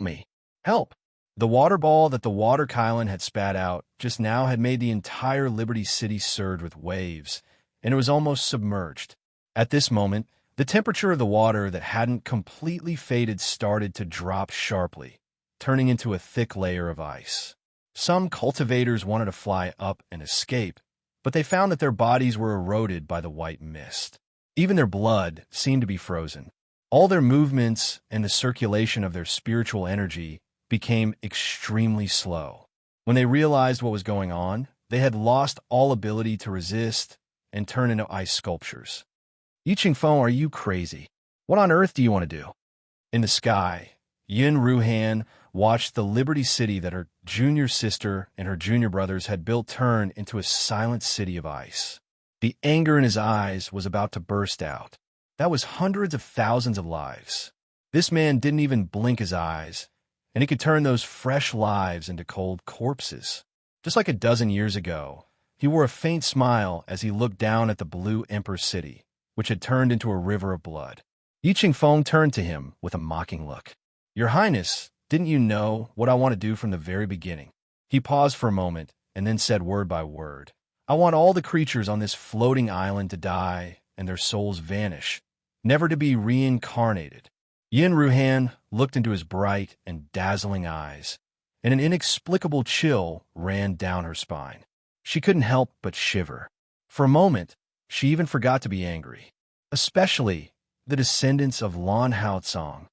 me, help. The water ball that the water Kylan had spat out just now had made the entire Liberty City surge with waves, and it was almost submerged. At this moment, the temperature of the water that hadn't completely faded started to drop sharply, turning into a thick layer of ice. Some cultivators wanted to fly up and escape, but they found that their bodies were eroded by the white mist. Even their blood seemed to be frozen. All their movements and the circulation of their spiritual energy became extremely slow. When they realized what was going on, they had lost all ability to resist and turn into ice sculptures. Yi Chengfeng, are you crazy? What on earth do you want to do? In the sky, Yin Ruhan watched the Liberty City that her junior sister and her junior brothers had built turn into a silent city of ice. The anger in his eyes was about to burst out. That was hundreds of thousands of lives. This man didn't even blink his eyes, and he could turn those fresh lives into cold corpses. Just like a dozen years ago, he wore a faint smile as he looked down at the blue Emperor City, which had turned into a river of blood. Yi Chengfeng turned to him with a mocking look. "Your Highness, didn't you know what I want to do from the very beginning?" He paused for a moment and then said word by word, "I want all the creatures on this floating island to die and their souls vanish, never to be reincarnated." Yin Ruhan looked into his bright and dazzling eyes, and an inexplicable chill ran down her spine. She couldn't help but shiver. For a moment, she even forgot to be angry, especially the descendants of Lan Haotsong.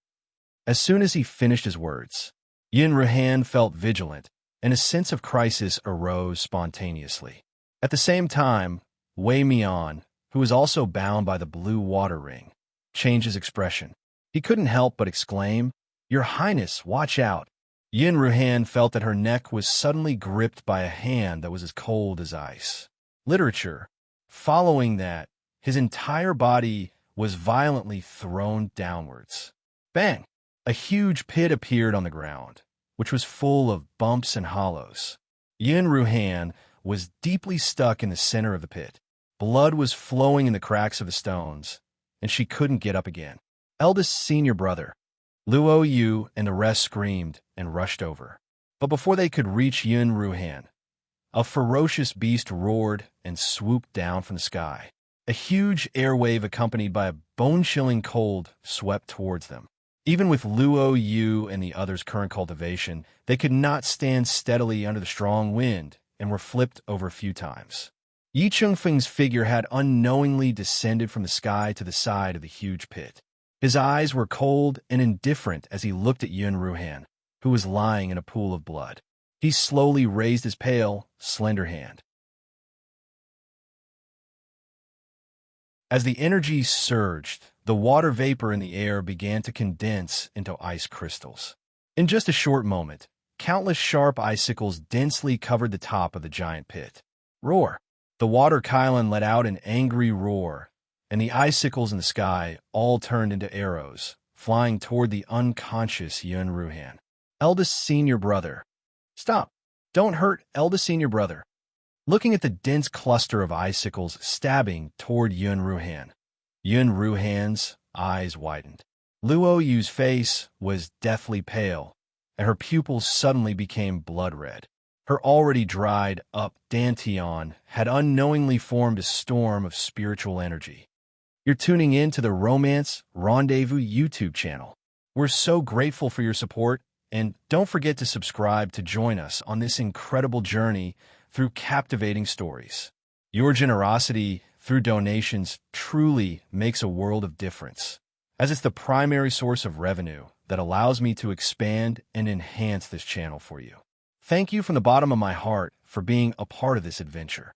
As soon as he finished his words, Yin Ruhan felt vigilant, and a sense of crisis arose spontaneously. At the same time, Wei Mian, who was also bound by the blue water ring, changed his expression. He couldn't help but exclaim, "Your Highness, watch out." Yin Ruhan felt that her neck was suddenly gripped by a hand that was as cold as ice. Literature. Following that, his entire body was violently thrown downwards. Bang! A huge pit appeared on the ground, which was full of bumps and hollows. Yin Ruhan was deeply stuck in the center of the pit. Blood was flowing in the cracks of the stones, and she couldn't get up again. Eldest senior brother, Luo Yu and the rest screamed and rushed over. But before they could reach Yin Ruhan, a ferocious beast roared and swooped down from the sky. A huge air wave accompanied by a bone-chilling cold swept towards them. Even with Luo Yu and the others' current cultivation, they could not stand steadily under the strong wind and were flipped over a few times. Yi Chengfeng's figure had unknowingly descended from the sky to the side of the huge pit. His eyes were cold and indifferent as he looked at Yin Ruhan, who was lying in a pool of blood. He slowly raised his pale, slender hand. As the energy surged, the water vapor in the air began to condense into ice crystals. In just a short moment, countless sharp icicles densely covered the top of the giant pit. Roar! The water Kylan let out an angry roar, and the icicles in the sky all turned into arrows, flying toward the unconscious Yun Ruhan. Eldest senior brother. Stop! Don't hurt eldest senior brother. Looking at the dense cluster of icicles stabbing toward Yun Ruhan. Yun Ruhan's eyes widened. Luo Yu's face was deathly pale, and her pupils suddenly became blood red. Her already dried up dantian had unknowingly formed a storm of spiritual energy. You're tuning in to the Romance Rendezvous YouTube channel. We're so grateful for your support, and don't forget to subscribe to join us on this incredible journey through captivating stories. Your generosity through donations truly makes a world of difference, as it's the primary source of revenue that allows me to expand and enhance this channel for you. Thank you from the bottom of my heart for being a part of this adventure.